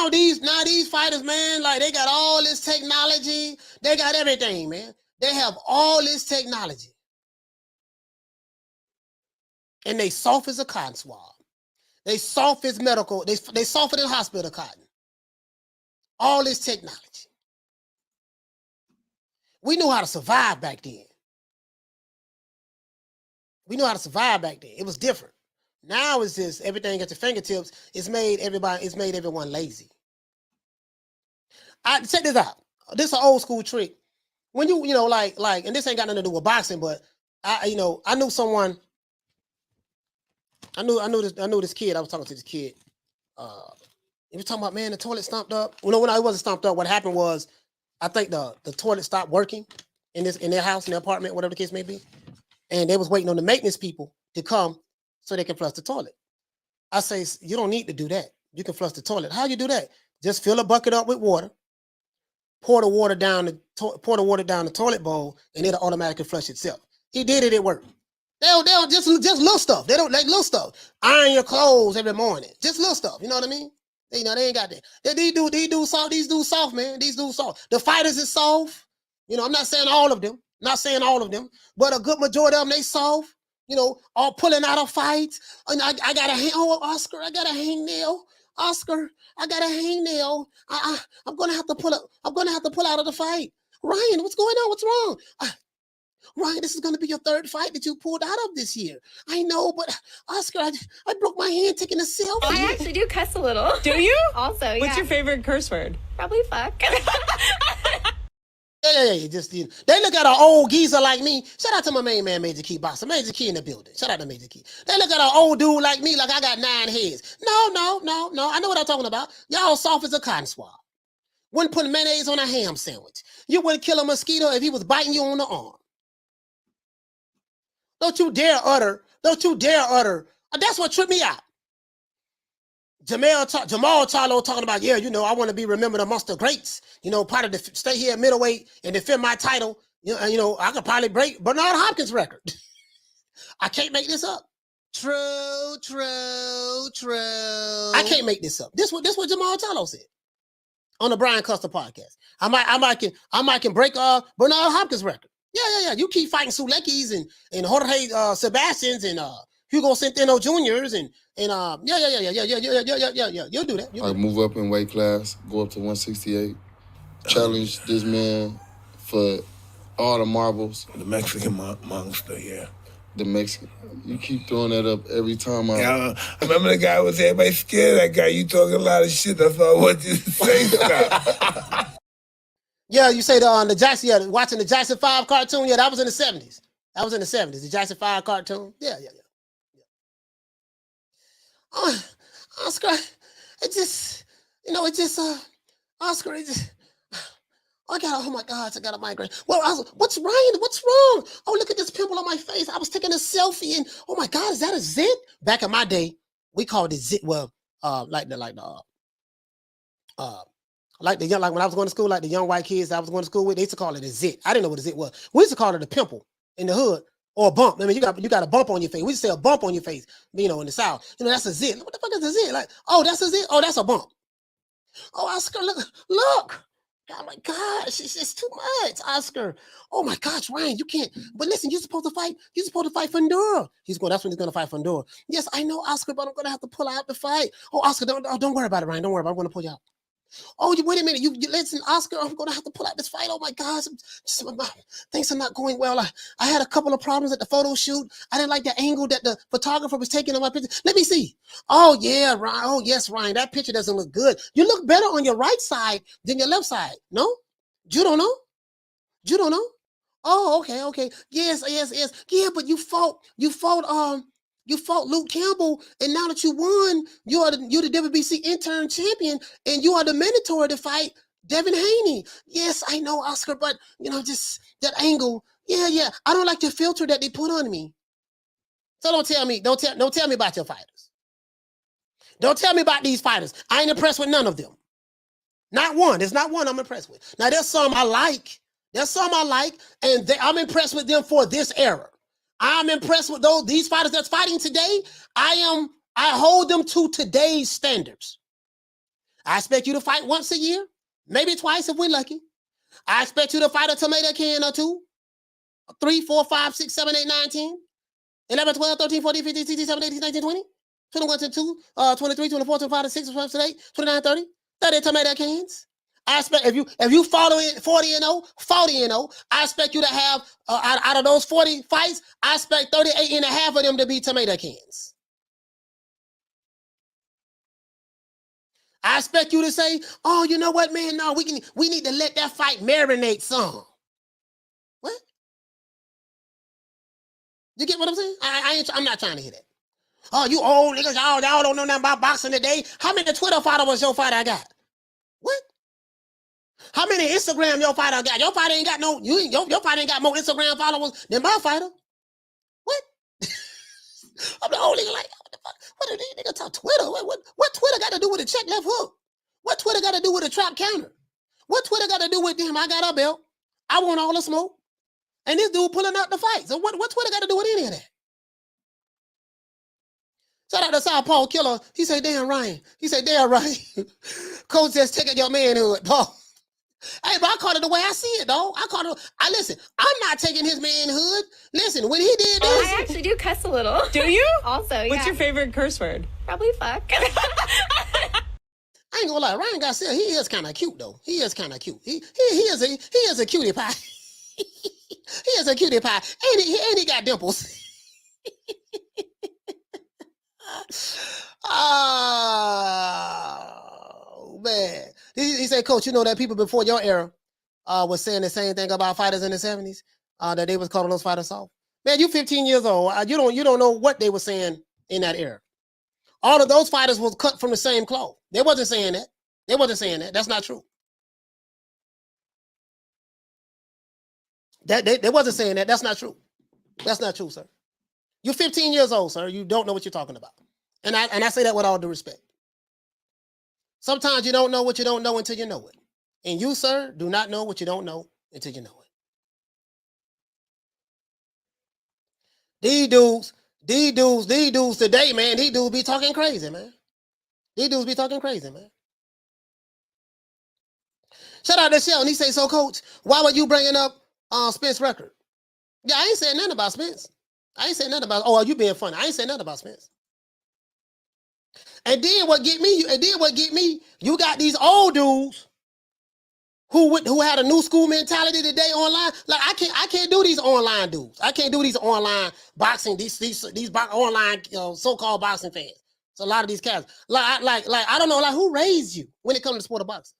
these fighters, man, like they got all this technology. They got everything, man. They have all this technology. And they soft as a cotton swab. They soft as medical. They softer than hospital cotton. All this technology. We knew how to survive back then. It was different. Now it's just everything at your fingertips. It's made everyone lazy. Check this out. This is an old school trick. When you and this ain't got nothing to do with boxing, but I knew someone. I knew this kid. I was talking to this kid. He was talking about, man, the toilet stomped up. When it wasn't stomped up, what happened was, I think the toilet stopped working in their house, in their apartment, whatever the case may be, and they was waiting on the maintenance people to come so they can flush the toilet. I say, you don't need to do that. You can flush the toilet. How you do that? Just fill a bucket up with water, pour the water down the toilet bowl, and it'll automatically flush itself. He did it. It worked. They'll just little stuff. They don't like little stuff. Iron your clothes every morning. Just little stuff. You know what I mean? They ain't got that. These dudes soft, man. These dudes soft. The fighters is soft. I'm not saying all of them. But a good majority of them, they soft. All pulling out of fights. And I got a Oscar, I got a hangnail. Oscar, I got a hangnail. I'm gonna have to pull out of the fight. Ryan, what's going on? What's wrong? Ryan, this is gonna be your third fight that you pulled out of this year. I know, but Oscar, I broke my hand taking a selfie. I actually do cuss a little. Do you? Also, yeah. What's your favorite curse word? Probably fuck. Yeah. They look at an old geezer like me. Shout out to my main man, Major Key Boxer. Major Key in the building. Shout out to Major Key. They look at an old dude like me like I got 9 heads. No. I know what I'm talking about. Y'all soft as a cotton swab. Wouldn't put mayonnaise on a ham sandwich. You wouldn't kill a mosquito if he was biting you on the arm. Don't you dare utter. That's what tripped me out. Jamal Charlo talking about, I want to be remembered amongst the greats. Part of the stay here at middleweight and defend my title. I could probably break Bernard Hopkins' record. I can't make this up. True. I can't make this up. This what Jamal Charlo said on the Brian Custer podcast. I might can break Bernard Hopkins' record. Yeah. You keep fighting Suleikis and Jorge Sebastians and Hugo Centeno Juniors and yeah. You'll do that. I move up in weight class, go up to 168, challenge this man for all the marbles. The Mexican monster, yeah. The Mexican. You keep throwing that up every time I remember the guy was everybody scared of that guy. You talking a lot of shit. That's all I want you to say about. Yeah, you say the Jackson, watching the Jackson 5 cartoon. Yeah, that was in the 70s. The Jackson 5 cartoon. Yeah. Oscar, it just You know, it's just Oscar. It just, oh my gosh, I got a migraine. Well, what's Ryan? What's wrong? Oh, look at this pimple on my face. I was taking a selfie, and oh my God, is that a zit? Back in my day, we called it zit. Well, like when I was going to school, like the young white kids I was going to school with, they used to call it a zit. I didn't know what a zit was. We used to call it a pimple in the hood or a bump. I mean, you got a bump on your face. We used to say a bump on your face, you know, in the South. You know, that's a zit. What the fuck is a zit? Like, oh, that's a zit. Oh, that's a bump. Oh, Oscar, look. Oh my gosh, it's too much, Oscar. Oh my gosh, Ryan, you can't. But listen, you're supposed to fight. You're supposed to fight Fundora. That's when he's gonna fight Fundora. Yes, I know, Oscar, but I'm gonna have to pull out the fight. Oh, Oscar, don't worry about it, Ryan. Don't worry about it. I'm gonna pull you out. Oh, wait a minute. You listen, Oscar, I'm going to have to pull out this fight. Oh, my gosh. Things are not going well. I had a couple of problems at the photo shoot. I didn't like the angle that the photographer was taking on my picture. Let me see. Oh, yeah, Ryan. Oh, yes, Ryan. That picture doesn't look good. You look better on your right side than your left side. No? You don't know? You don't know? Oh, okay. Yes. Yeah, but you fought Luke Campbell, and now that you won, you're the WBC interim champion, and you are the mandatory to fight Devin Haney. Yes, I know, Oscar, but you know, just that angle. Yeah. I don't like the filter that they put on me. So don't tell me about your fighters. Don't tell me about these fighters. I ain't impressed with none of them. Not one. There's not one I'm impressed with. Now there's some I like. And I'm impressed with them for this era. I'm impressed with these fighters that's fighting today. I hold them to today's standards. I expect you to fight once a year, maybe twice if we're lucky. I expect you to fight a tomato can or two, 3, 4, 5, 6, 7, 8, 9, 10, 11, 12, 13, 14, 15, 16, 17, 18, 19, 20, 21, 22, 23, 24, 25, 26, 27, 28, 29, 30, 30 tomato cans. I expect if you follow 40-0, I expect you to have out of those 40 fights, I expect 38 and a half of them to be tomato cans. I expect you to say, "Oh, you know what, man? No, we need to let that fight marinate some." What? You get what I'm saying? I'm not trying to hear that. Oh, you old niggas, y'all don't know nothing about boxing today. How many Twitter followers your fighter got? What? How many Instagram your fighter got? Your fighter ain't got your fighter ain't got more Instagram followers than my fighter. What? I'm the only like, what the fuck? What are these niggas talk Twitter? What Twitter got to do with a check left hook? What Twitter got to do with a trap counter? What Twitter got to do with them? I got a belt. I want all the smoke. And this dude pulling out the fight. So what Twitter got to do with any of that? Shout out to Southpaw Killer. He said, damn, Ryan. Coach just taking your manhood, Paul. Hey, but I call it the way I see it, though. Listen, I'm not taking his manhood. Listen, when he did this. I actually do cuss a little. Do you? Also, yeah. What's your favorite curse word? Probably fuck. I ain't gonna lie, Ryan Garcia, he is kind of cute, though. He is kind of cute. He is a cutie pie. He is a cutie pie. And he got dimples. Oh, man. He said, Coach, you know that people before your era was saying the same thing about fighters in the 70s, that they was calling those fighters soft. Man, you 15 years old. You don't know what they were saying in that era. All of those fighters was cut from the same cloth. They wasn't saying that. That's not true. They wasn't saying that. That's not true. That's not true, sir. You're 15 years old, sir. You don't know what you're talking about. And I say that with all due respect. Sometimes you don't know what you don't know until you know it. And you, sir, do not know what you don't know until you know it. These dudes today, man, these dudes be talking crazy, man. Shout out to Shell, and he say, so, Coach, why were you bringing up Spence's record? Yeah, I ain't saying nothing about Spence. Oh, you being funny. I ain't saying nothing about Spence. And then what get me, you got these old dudes who had a new school mentality today online. Like I can't do these online dudes. I can't do these online boxing, these online so-called boxing fans. So a lot of these cats. Like I don't know, like who raised you when it comes to sport of boxing?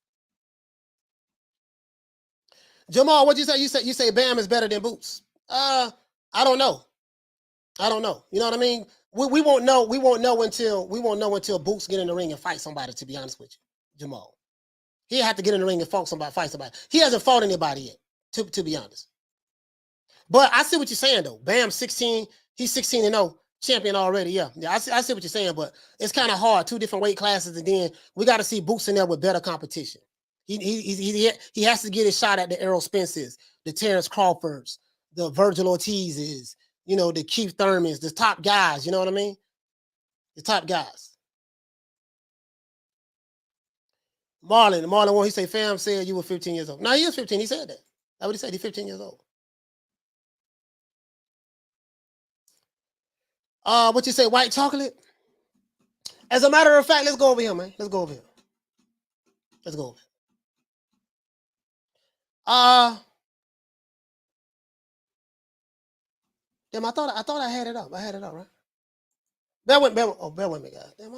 Jamal, what'd you say? You say Bam is better than Boots. I don't know. You know what I mean? We won't know until Boots get in the ring and fight somebody, to be honest with you. Jamal. He had to get in the ring and fight somebody. He hasn't fought anybody yet, to be honest. But I see what you're saying, though. Bam, 16. He's 16-0, champion already. Yeah, I see what you're saying, but it's kind of hard. 2 different weight classes, and then we got to see Boots in there with better competition. He has to get his shot at the Errol Spences, the Terrence Crawfords, the Virgil Ortizes, the Keith Thurmans, the top guys. You know what I mean? The top guys. Marlon one, he say, fam said you were 15 years old. No, he is 15. He said that. That's what he said. He's 15 years old. What you say, white chocolate? As a matter of fact, let's go over here, man. Let's go over here. Damn, I thought I had it up. I had it up, right? Bear with me, guys. Damn,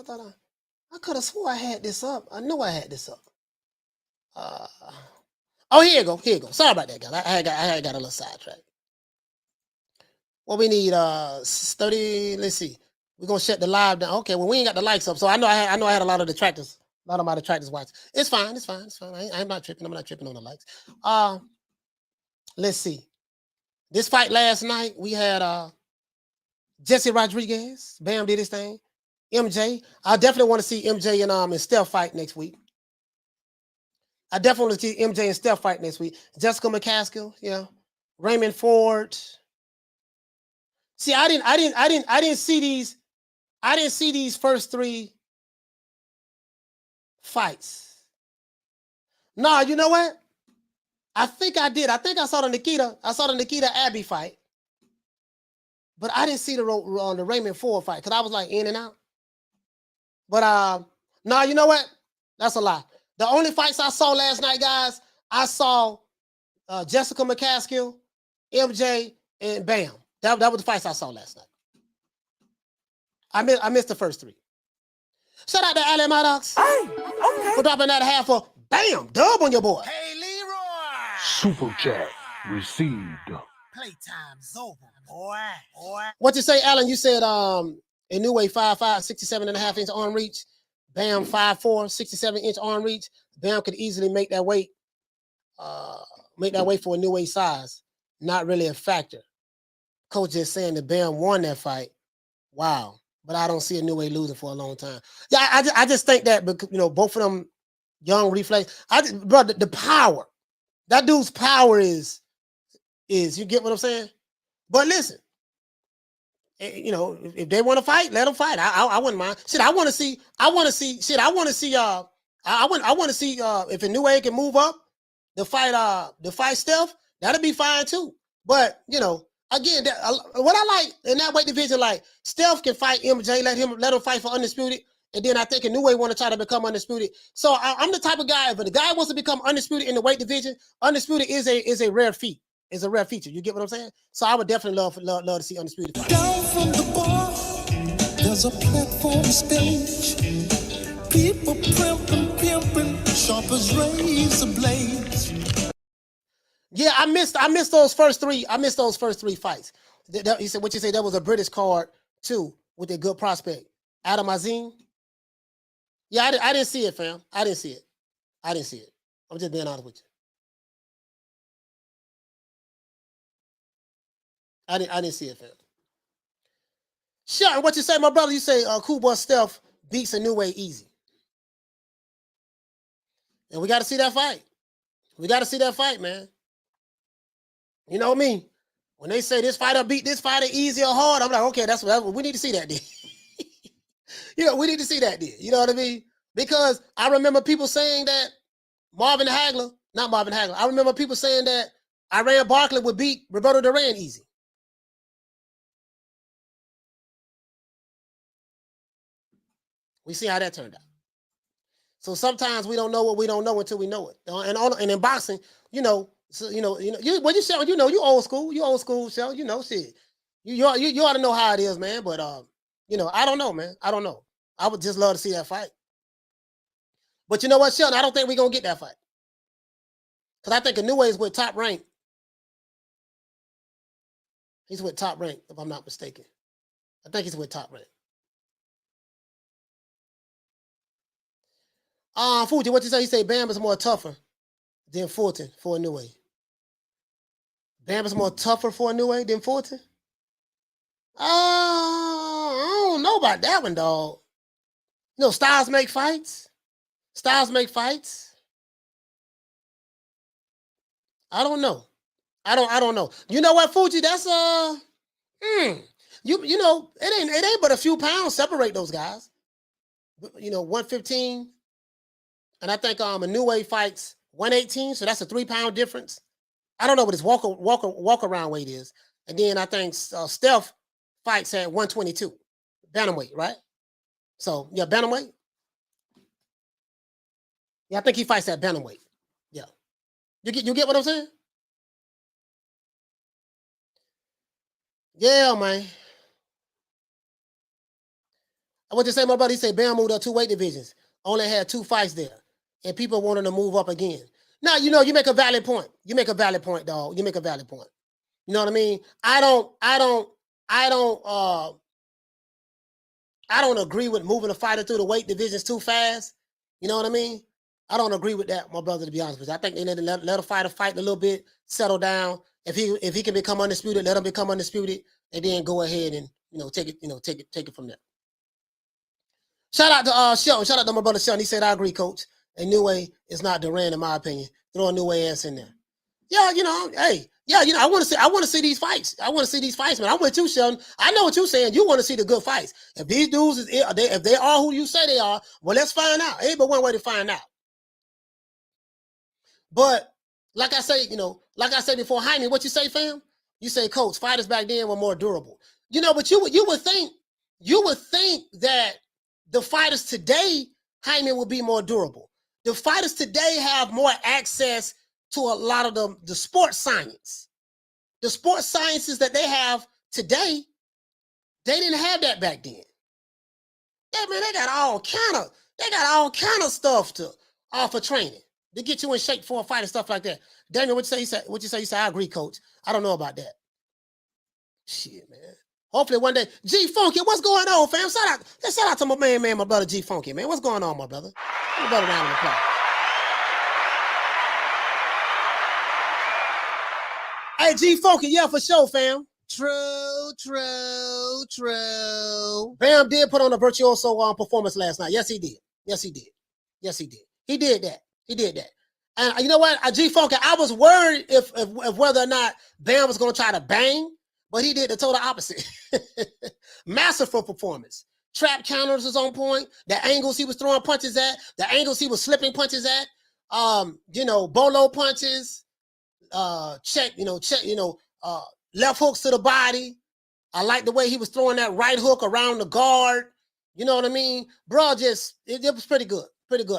I could have swore I had this up. I know I had this up. Here you go. Sorry about that, guys. I got a little sidetracked. What we need, 30. Let's see. We're gonna shut the live down. Okay, well, we ain't got the likes up, so I know I had a lot of detractors. A lot of my detractors watch. It's fine. I'm not tripping. I'm not tripping on the likes. Let's see. This fight last night, we had Jesse Rodriguez. Bam did his thing. MJ. I definitely want to see MJ and Steph fight next week. I definitely want to see MJ and Steph fight next week. Jessica McCaskill, yeah. Raymond Ford. See, I didn't see these. I didn't see these first 3 fights. No, you know what? I think I did. I think I saw the Nikita Abbey fight, but I didn't see the Raymond Ford fight because I was like in and out. But no, you know what? That's a lie. The only fights I saw last night, guys, I saw Jessica McCaskill, MJ, and Bam. That was the fights I saw last night. I missed the first 3. Shout out to Alma Ibarra. Hey, okay. For dropping that half for Bam, dub on your boy. Hey, Leroy. Super chat received. Playtime's over, boy. What you say, Alan? You said Inoue 5'5", 67.5-inch arm reach. Bam 5'4", 67-inch arm reach. Bam could easily make that weight. For Inoue size. Not really a factor. Coach just saying that Bam won that fight. Wow. But I don't see Inoue losing for a long time. Yeah, I just think that because both of them young reflex. Brother, the power. That dude's power is you get what I'm saying? But listen, if they want to fight, let them fight. I wouldn't mind. Shit, I want to see if Inoue can move up the fight Steph, that'll be fine too. But again, what I like in that weight division, like Steph can fight MJ, let him fight for Undisputed, and then I think Inoue want to try to become Undisputed. So I'm the type of guy, if the guy wants to become Undisputed in the weight division, Undisputed is a rare feat. It's a rare feature. You get what I'm saying? So I would definitely love to see Undisputed fight. Down from the bar, there's a platform stage. People pimping, sharp as razor blades. Yeah, I missed those first 3. I missed those first 3 fights. He said, what you say? There was a British card too with a good prospect, Adam Azim. Yeah, I didn't see it, fam. I didn't see it. I'm just being honest with you. I didn't see it, fam. Sure, what you say, my brother? You say Cool Boy Steph beats Inoue easy. And we got to see that fight. We got to see that fight, man. You know me. When they say this fighter beat this fighter easy or hard, I'm like, okay, that's what we need to see that then. We need to see that then. You know what I mean? Because I remember people saying that not Marvin Hagler. I remember people saying that Iran Barkley would beat Roberto Duran easy. We see how that turned out. So sometimes we don't know what we don't know until we know it. And in boxing, you old school, Shell. Shit. You ought to know how it is, man. But I don't know, man. I don't know. I would just love to see that fight. But you know what, Sheldon? I don't think we're gonna get that fight. Because I think Inoue is with Top Rank. He's with Top Rank, if I'm not mistaken. I think he's with Top Rank. Fuji, what you say? He say Bam is more tougher than Fulton for a new way. Bam is more tougher for a new way than Fulton? I don't know about that one, dog. You know, styles make fights. Styles make fights. I don't know. I don't know. You know what, Fuji? That's you know, it ain't but a few pounds separate those guys. You know, 115, and I think a new way fights 118, so that's a 3-pound difference. I don't know what his walk around weight is. And then I think Steph fights at 122, bantamweight, right? So yeah, bantamweight. Yeah, I think he fights at bantamweight. Yeah, you get what I'm saying? Yeah, man. What you say, my brother? He said Bam moved up 2 weight divisions. Only had 2 fights there, and people wanted to move up again. Now, you know, you make a valid point. You make a valid point, dog. You make a valid point. You know what I mean? I don't agree with moving a fighter through the weight divisions too fast. You know what I mean? I don't agree with that, my brother, to be honest with you. I think they need to let a fighter fight a little bit, settle down. If he can become undisputed, let him become undisputed, and then go ahead and, you know, take it from there. Shout out to Shelton. Shout out to my brother Shelton. He said, I agree, coach. A new way is not Duran, in my opinion. Throw a new way ass in there. Yeah, you know, hey, yeah, you know, I want to see these fights. I want to see these fights, man. I'm with you, Shelton. I know what you're saying. You want to see the good fights. If these dudes if they are who you say they are, well, let's find out. Ain't but one way to find out. But like I say, you know, like I said before, Jaime, what you say, fam? You say, coach, fighters back then were more durable. You know, but you would think that the fighters today, Jaime, will be more durable. The fighters today have more access to a lot of the sports science. The sports sciences that they have today, they didn't have that back then. Yeah, man, they got all kind of stuff to offer training to get you in shape for a fight and stuff like that. Daniel, what you say? He said, I agree, coach. I don't know about that. Shit, man. Hopefully one day, G Funky, what's going on, fam? Shout out to my man, my brother G Funky, man. What's going on, my brother? My brother round of applause. Hey, G Funky, yeah, for sure, fam. True. Bam did put on a virtuoso performance last night. Yes, he did. He did that. And you know what, G Funky, I was worried if whether or not Bam was going to try to bang, but he did the total opposite. Masterful performance. Trap counters was on point. The angles he was throwing punches at, the angles he was slipping punches at, you know, bolo punches, left hooks to the body. I like the way he was throwing that right hook around the guard. You know what I mean? Bro, it was pretty good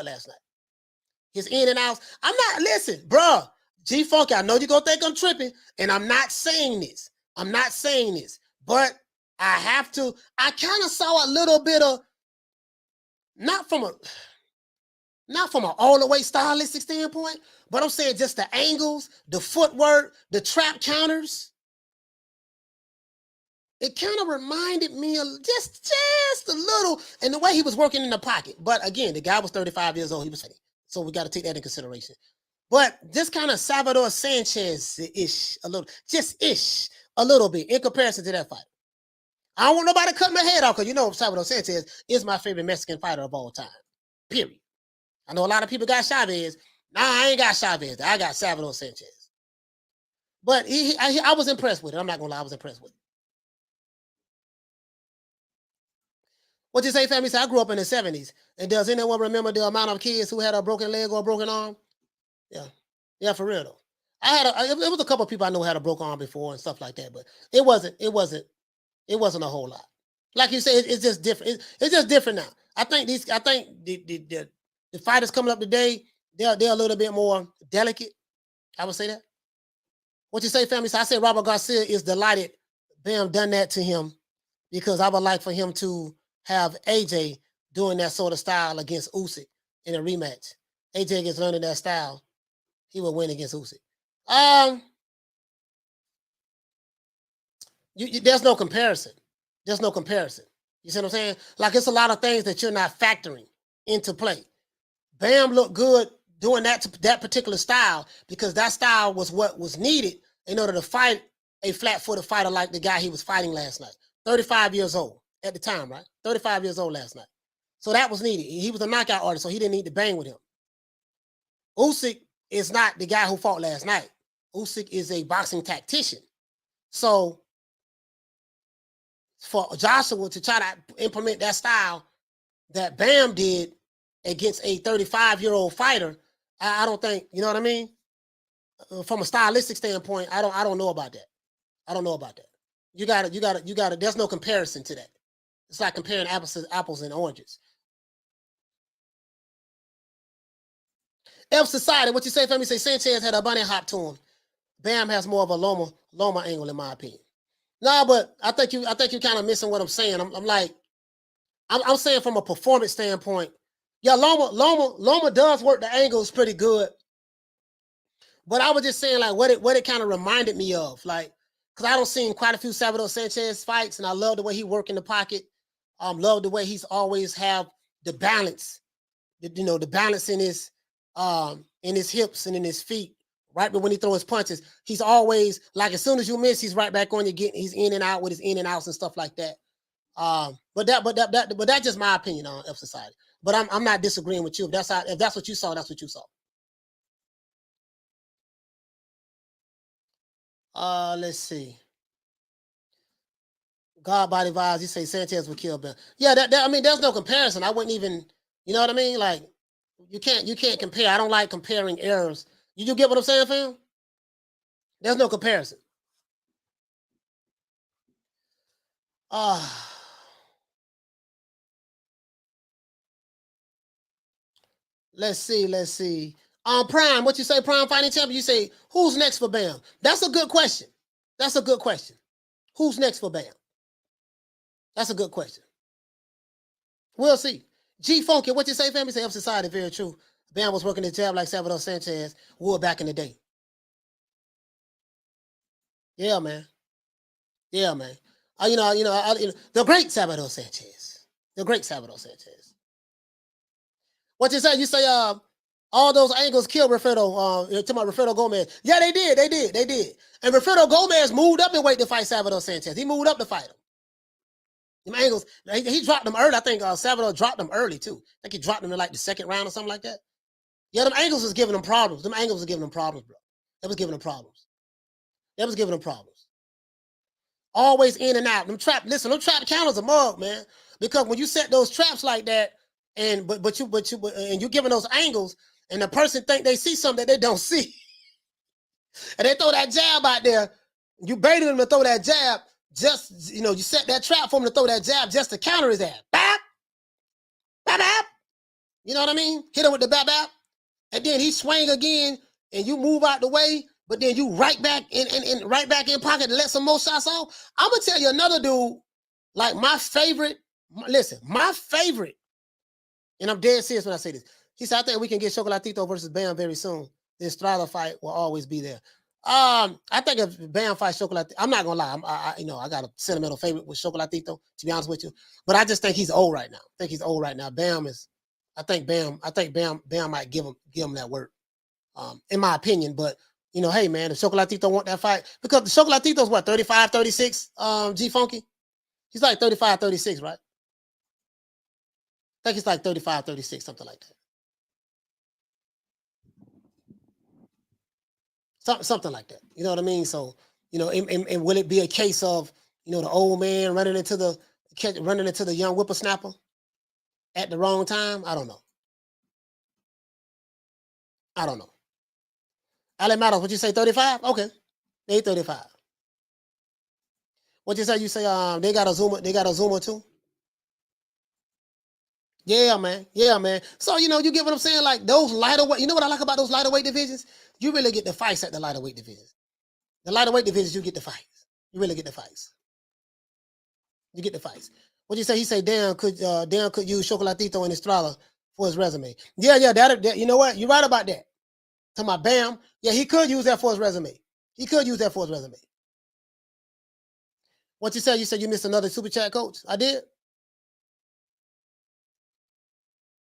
last night. His in and outs. Listen, bro, G Funky, I know you're going to think I'm tripping, and I'm not saying this, but I kind of saw a little bit of, not from an all the way stylistic standpoint, but I'm saying just the angles, the footwork, the trap counters. It kind of reminded me of just a little, and the way he was working in the pocket. But again, the guy was 35 years old. He was 20, so we got to take that in consideration. But this kind of Salvador Sanchez-ish, a little bit in comparison to that fight. I don't want nobody to cut my head off because you know Salvador Sanchez is my favorite Mexican fighter of all time. Period. I know a lot of people got Chavez. Nah, I ain't got Chavez. I got Salvador Sanchez. But I was impressed with it. I'm not gonna lie, I was impressed with it. What you say, family? So I grew up in the 70s. And does anyone remember the amount of kids who had a broken leg or a broken arm? Yeah, for real though. It was a couple of people I know had a broken arm before and stuff like that, but it wasn't a whole lot. Like you said, it's just different. It's just different now. I think the fighters coming up today, they're a little bit more delicate. I would say that. What you say, family? So I say Robert Garcia is delighted Bam done that to him because I would like for him to have AJ doing that sort of style against Usyk in a rematch. AJ gets learning that style, he will win against Usyk. There's no comparison. You see what I'm saying? Like it's a lot of things that you're not factoring into play. Bam looked good doing that particular style because that style was what was needed in order to fight a flat-footed fighter like the guy he was fighting last night. 35 years old at the time, right? 35 years old last night. So that was needed. He was a knockout artist, so he didn't need to bang with him. Usyk is not the guy who fought last night. Usyk is a boxing tactician. So for Joshua to try to implement that style that Bam did against a 35-year-old fighter, I don't think, you know what I mean? From a stylistic standpoint, I don't know about that. I don't know about that. You gotta, there's no comparison to that. It's like comparing apples and oranges. F Society, what you say for me? Say Sanchez had a bunny hop to him. Bam has more of a Loma angle, in my opinion. No, but I think you kind of missing what I'm saying. I'm saying from a performance standpoint, yeah, Loma does work the angles pretty good. But I was just saying like what it kind of reminded me of, like, because I don't seen quite a few Salvador Sanchez fights, and I love the way he work in the pocket. Love the way he's always have the balance, the balance in his hips and in his feet. Right, but when he throws his punches, he's always like, as soon as you miss, he's right back on you. He's in and out with his in and outs and stuff like that. But that's just my opinion on F Society. But I'm not disagreeing with you. If that's what you saw, that's what you saw. Let's see. God body vibes. You say Sanchez would kill Bam. Yeah, I mean, there's no comparison. I wouldn't even, you know what I mean? Like, you can't compare. I don't like comparing errors. You get what I'm saying, fam? There's no comparison. Let's see. Prime, what you say, Prime Fighting Champion? You say, who's next for Bam? That's a good question. Who's next for Bam? That's a good question. We'll see. G Funky, what you say, fam? You say F Society, very true. Bam was working the jab like Salvador Sanchez would back in the day. Yeah, man. The great Salvador Sanchez. What you say? You say all those angles killed Rafael. Talking about Rafael Gomez. Yeah, they did. And Rafael Gomez moved up in weight to fight Salvador Sanchez. He moved up to fight him. Them angles, he dropped them early. I think Salvador dropped them early too. I think he dropped them in like the second round or something like that. Yeah, them angles was giving them problems. Bro. That was giving them problems. Always in and out. Them trap counters a mug, man. Because when you set those traps like that, and you giving those angles, and the person think they see something that they don't see, and they throw that jab out there, you baited them to throw that jab. Just you set that trap for him to throw that jab just to counter his ass. Bap, bap, bap. You know what I mean? Hit him with the bap, bap, and then he swing again, and you move out the way. But then you right back in pocket to let some more shots off. I'm gonna tell you another dude, like my favorite, and I'm dead serious when I say this. He said, I think we can get Chocolatito versus Bam very soon. The Estrada fight will always be there. I think if Bam fights Chocolatito, I'm not gonna lie. I got a sentimental favorite with Chocolatito, to be honest with you. But I just think he's old right now. I think Bam might give him that work. In my opinion, but hey man, if Chocolatito want that fight, because the Chocolatito's what, 35, 36, G Funky? He's like 35, 36, right? I think he's like 35, 36, something like that. Something like that. You know what I mean? So, and will it be a case of, the old man running into the young whippersnapper at the wrong time? I don't know. Ale Matos, what you say, 35? Okay. They 35. What you say? You say they got a zoomer too? Yeah, man. So you get what I'm saying? Like those lighter weight, you know what I like about those lighter weight divisions? You really get the fights at the lighter weight divisions. The lighter weight divisions, you get the fights. You really get the fights. What you say? He say Dan could use Chocolatito and Estrada for his resume. Yeah, that you know what? You're right about that. To my Bam, yeah, he could use that for his resume. What you said? You said you missed another super chat, coach. I did.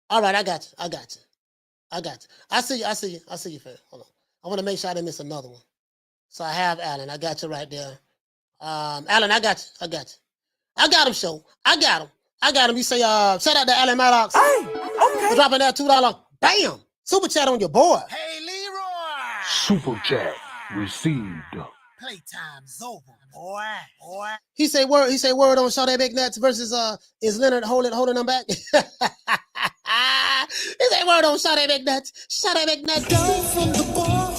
All right, I got you. I got you. I see you, fam. Hold on. I want to make sure I didn't miss another one. So I have Alan. I got you right there. Alan, I got you. I got him, show. I got him. You say, shout out to Alan Maddox. Hey, okay. For dropping that $2. Bam! Super chat on your board. Hey, Leroy. Super chat received. Playtime's over, boy. He say word on Sade Big Nuts versus is Leonard holding them back? He say word on Sade Big Nuts. Down from the bar,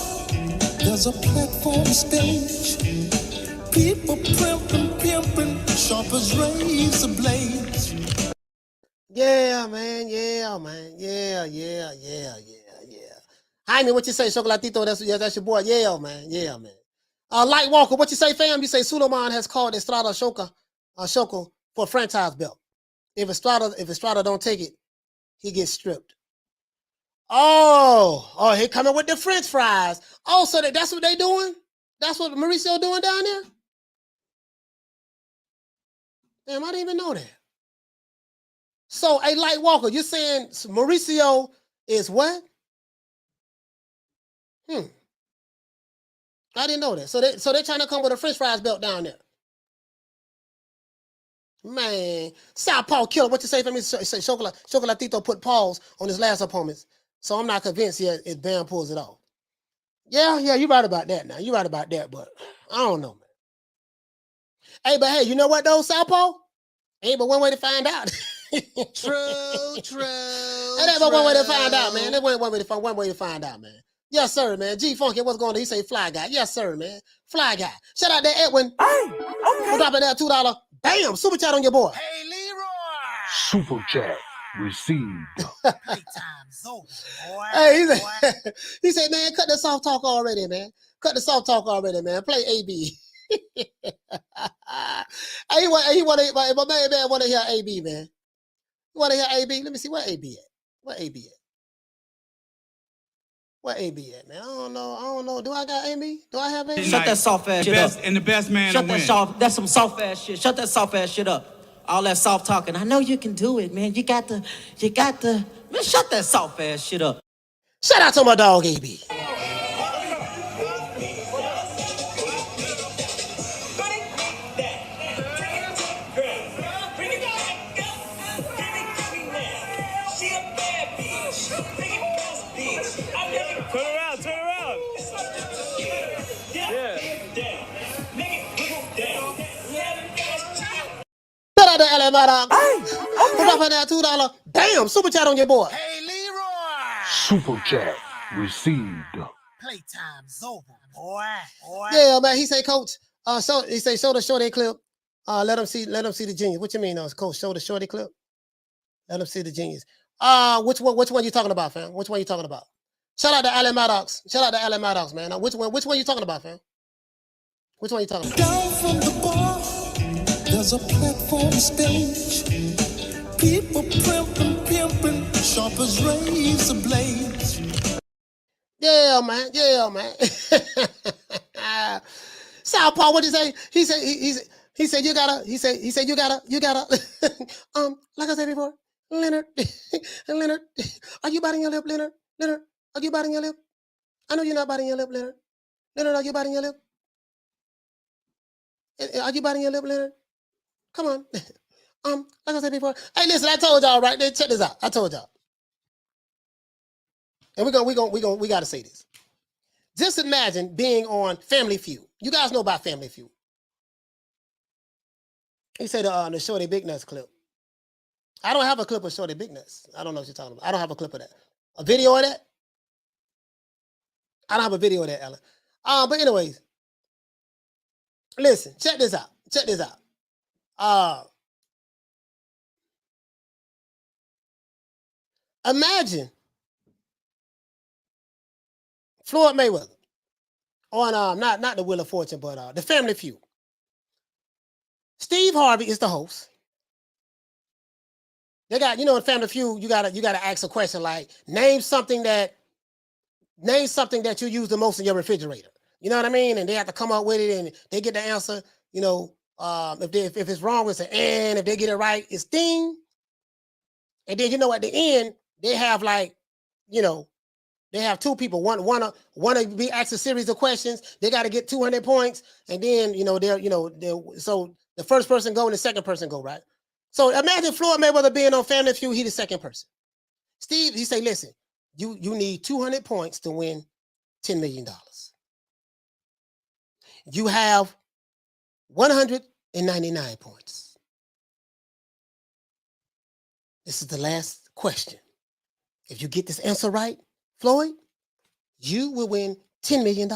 there's a platform stage. People pimping, sharp as razor blades. Yeah, man. Yeah. Jaime, what you say, Chocolatito? That's your boy. Yeah, man. Light Walker, what you say, fam? You say Suleiman has called Estrada Shoko for a franchise belt. If Estrada don't take it, he gets stripped. Oh, he coming with the French fries. Oh, so that's what they doing? That's what Mauricio doing down there? Damn, I didn't even know that. So, hey, Light Walker, you're saying Mauricio is what? I didn't know that. So they're trying to come with a French fries belt down there. Man, Southpaw killer. What you say for me? Say Chocolatito put pause on his last opponents. So I'm not convinced yet if Bam pulls it off. Yeah, you're right about that now. You're right about that, but I don't know, man. Hey, you know what though, Southpaw? Ain't but one way to find out. True. That ain't but one way to find out, man. That ain't one way to find out, man. Yes, sir, man. G Funky, what's going on? He say fly guy. Yes, sir, man. Fly guy. Shout out to Edwin. Hey, okay. For dropping that $2. Bam! Super chat on your boy. Hey, Leroy. Super chat received. Playtime's over, boy. Hey, he said, man, cut the soft talk already, man. Play AB. Hey, my man want to hear AB, man. You want to hear AB? Let me see where AB at. Where AB at, man? I don't know. Do I got AB? Do I have AB? Shut that soft ass shit up. And the best man to win. That's some soft ass shit. Shut that soft ass shit up. All that soft talking. I know you can do it, man. You got to. Man, shut that soft ass shit up. Shout out to my dog AB. Turn around. Shout out to Alma Ibarra. For dropping that $2. Bam! Super chat on your boy. Hey, Leroy. Super chat received. Playtime's over, boy. Yeah, man. He say, Coach. Show the shorty clip. Let him see the genius. What you mean, Coach? Show the shorty clip. Let him see the genius. Which one you talking about, fam? Which one you talking about? Shout out to Alan Maddox. Man. Which one you talking about, fam? Which one you talking about? Down from the bar, there's a platform stage. People pimping, sharp as razor blades. Yeah, man. Southpaw, what did he say? He said you gotta. Like I said before, Leonard, are you biting your lip, Leonard? Are you biting your lip? I know you're not biting your lip, Leonard. Are you biting your lip? Are you biting your lip, Leonard? Come on. Like I said before. Hey, listen, I told y'all, right? Check this out. I told y'all. And we gotta say this. Just imagine being on Family Feud. You guys know about Family Feud. He said the Shorty Big Nuts clip. I don't have a clip of Shorty Big Nuts. I don't know what you're talking about. I don't have a clip of that. A video of that? I don't have a video of that, Ellen. But anyways, listen, check this out. Imagine Floyd Mayweather on not the Wheel of Fortune, but the Family Feud. Steve Harvey is the host. They got, in Family Feud, you gotta ask a question like, name something that you use the most in your refrigerator. You know what I mean? And they have to come up with it, and they get the answer. If it's wrong, it's an and. If they get it right, it's ding. And then at the end they have They have two people. One to be asked a series of questions. They got to get 200 points, and then so the first person go and the second person go, right? So imagine Floyd Mayweather being on Family Feud. He the second person. Steve, he say, listen, you need 200 points to win $10 million. You have 199 points. This is the last question. If you get this answer right, Floyd, you will win $10 million.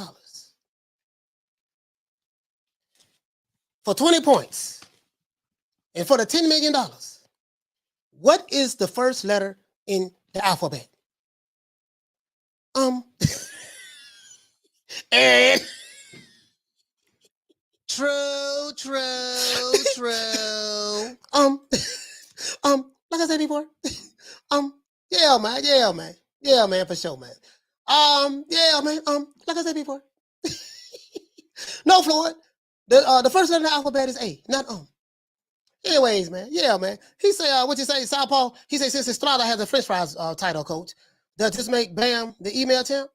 For 20 points and for the $10 million, what is the first letter in the alphabet? And true. Like I said before, yeah, man, for sure, man. Yeah, man, like I said before. No, Floyd, the first letter in the alphabet is A, not Anyways, man, yeah, man. He say, what you say, Southpaw? He say, since Estrada has a French fries title, coach, does this make Bam the email champ?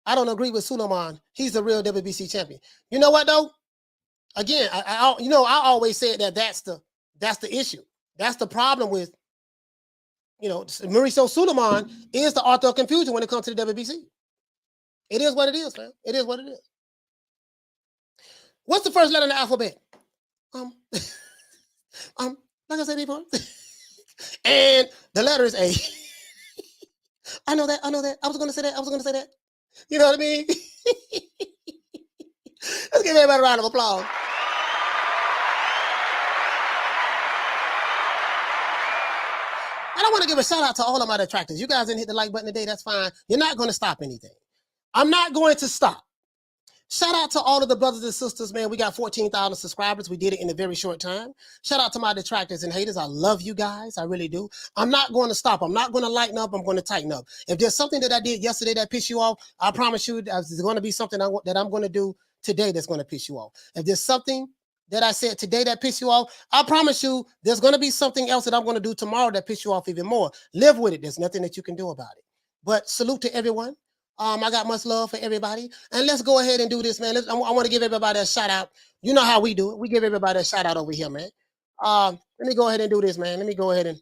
I don't agree with Suleiman. He's the real WBC champion. You know what though? Again, I always said that's the issue. That's the problem with, Mauricio Suleiman is the author of confusion when it comes to the WBC. It is what it is, man. It is what it is. What's the first letter in the alphabet? Like I said before. And the letter is A. I know that. I was gonna say that. You know what I mean? Let's give everybody a round of applause. And I want to give a shout out to all of my detractors. You guys didn't hit the like button today. That's fine. You're not going to stop anything. I'm not going to stop. Shout out to all of the brothers and sisters, man. We got 14,000 subscribers. We did it in a very short time. Shout out to my detractors and haters. I love you guys. I really do. I'm not going to stop. I'm not going to lighten up. I'm going to tighten up. If there's something that I did yesterday that pissed you off, I promise you there's going to be something that I'm going to do today that's going to piss you off. If there's something that I said today that pissed you off, I promise you there's going to be something else that I'm going to do tomorrow that piss you off even more. Live with it. There's nothing that you can do about it. But salute to everyone. I got much love for everybody. And let's go ahead and do this, man. I want to give everybody a shout out. You know how we do it. We give everybody a shout out over here, man. Let me go ahead and do this, man. Let me go ahead and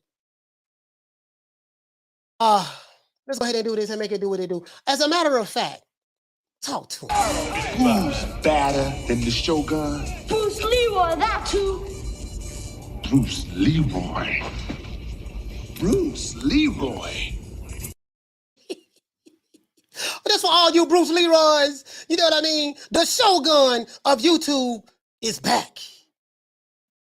let's go ahead and do this and make it do what it do. As a matter of fact, talk to him. Who's badder than the Shogun? Bruce Leroy, that too. Bruce Leroy. Bruce Leroy. That's for all you Bruce Leroys. You know what I mean? The Shogun of YouTube is back.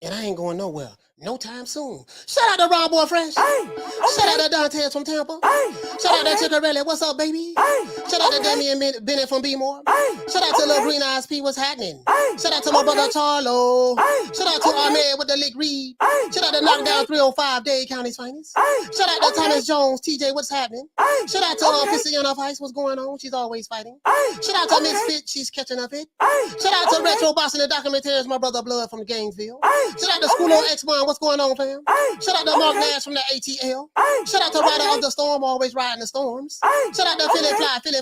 And I ain't going nowhere. No time soon. Shout out to Ron Boy Fresh. Hey, okay. Shout out to Dantes from Tampa. Hey, shout out to Chickarelli. What's up, baby? Hey, shout out to Damian Bennett from B-More. Hey, shout out to Lil Green Eyes P. What's happening? Hey, shout out to my brother Charlo. Hey, shout out to Ahmed with the lick read. Hey, shout out to Knockdown 305, Dade County's finest. Hey, shout out to Thomas Jones. TJ, what's happening? Hey, shout out to Pisciana Vice. What's going on? She's always fighting. Hey, shout out to Misfit. She's catching up it. Hey, shout out to Retro Boss and the Documentaries, my brother Blood from Gainesville. Hey, shout out to School on X1. What's going on, fam? Hey, shout out to Mark Nash from the ATL. Hey, shout out to Rider of the Storm, always riding the storms. Hey, shout out to Philly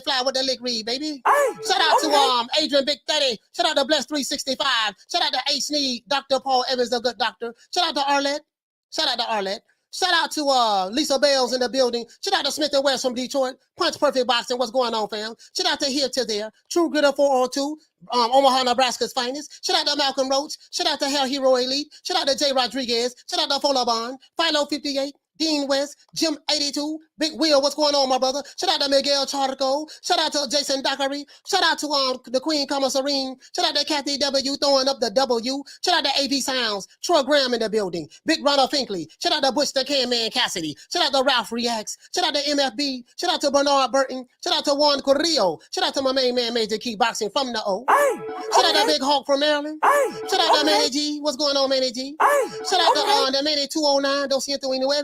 Fly with the lick read, baby. Hey, shout out to Adrian Big 30. Shout out to Bless 365. Shout out to A Sneed, Dr. Paul Evans, the good doctor. Shout out to Arlette. Shout out to Arlette. Shout out to Lisa Bales in the building. Shout out to Smith & West from Detroit. Punch Perfect Boxing. What's going on, fam? Shout out to Here to There. True Gritter 402. Omaha, Nebraska's finest. Shout out to Malcolm Roach. Shout out to Hell Hero Elite. Shout out to Jay Rodriguez. Shout out to Folabon. Philo 58. Dean West, Jim 82, Big Will, what's going on, my brother? Shout out to Miguel Charco. Shout out to Jason Dockery. Shout out to the Queen Commissarine. Shout out to Kathy W throwing up the W. Shout out to AV Sounds. Troy Graham in the building. Big Ronald Finkley. Shout out to Bush the Can-Man Cassidy. Shout out to Ralph Reacts. Shout out to MFB. Shout out to Bernard Burton. Shout out to Juan Corrillo. Shout out to my main man, Major Key Boxing from the O. Hey, shout out to Big Hawk from Maryland. Hey, shout out to Manny G. What's going on, Manny G? Hey, shout out to the Manny 209. Don't see it through anywhere.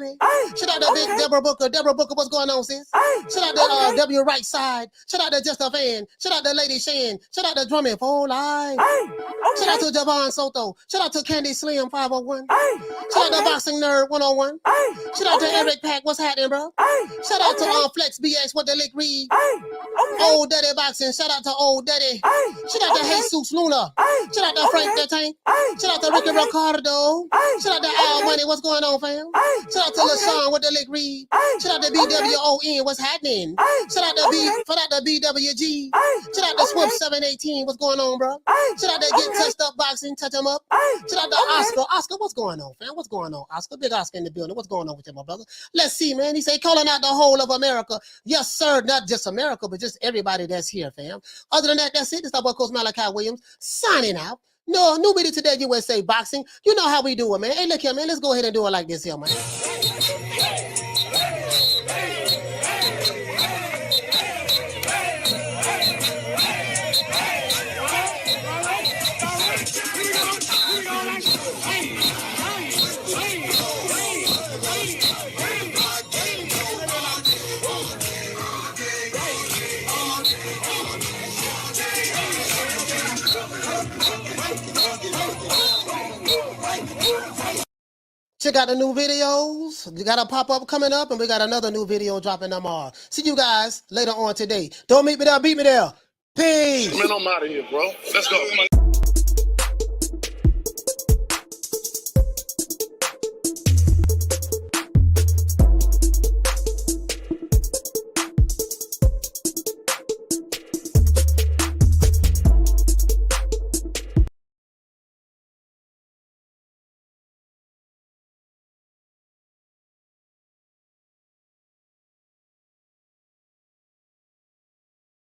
Shout out to Big Deborah Booker. Deborah Booker, what's going on, sis? Shout out to W Right Side. Shout out to Just a Fan. Shout out to Lady Shan. Shout out to Drummond for Life. Shout out to Javon Soto. Shout out to Candy Slim 501. Shout out to Boxing Nerd 101. Shout out to Eric Pack. What's happening, bro? Shout out to Flex BX, what the lick read. Old Daddy Boxing, shout out to Old Daddy. Shout out to Jesus Luna. Shout out to Frank the Tank. Shout out to Ricky Ricardo. Shout out to Al Money, what's going on, fam? Shout out to LaShawn, what the lick read. Shout out to BWON, what's happening? Shout out to BWG. Shout out to Swift 718, what's going on, bro? Shout out to Get Touched Up Boxing, touch him up. Shout out to Oscar. Oscar, what's going on, fam? What's going on, Oscar? Big Oscar in the building. What's going on with you, my brother? Let's see, man. He say calling out the whole of America. Yes, sir. Not just America, but just everybody that's here, fam. Other than that, that's it. This is our boy Coach Malachi Williams signing out. No, new video today, USA Boxing. You know how we do it, man. Hey, look here, man. Let's go ahead and do it like this here, man. Check out the new videos. We got a pop-up coming up, and we got another new video dropping tomorrow. See you guys later on today. Don't meet me there, beat me there. Peace. Man, I'm out of here, bro. Let's go.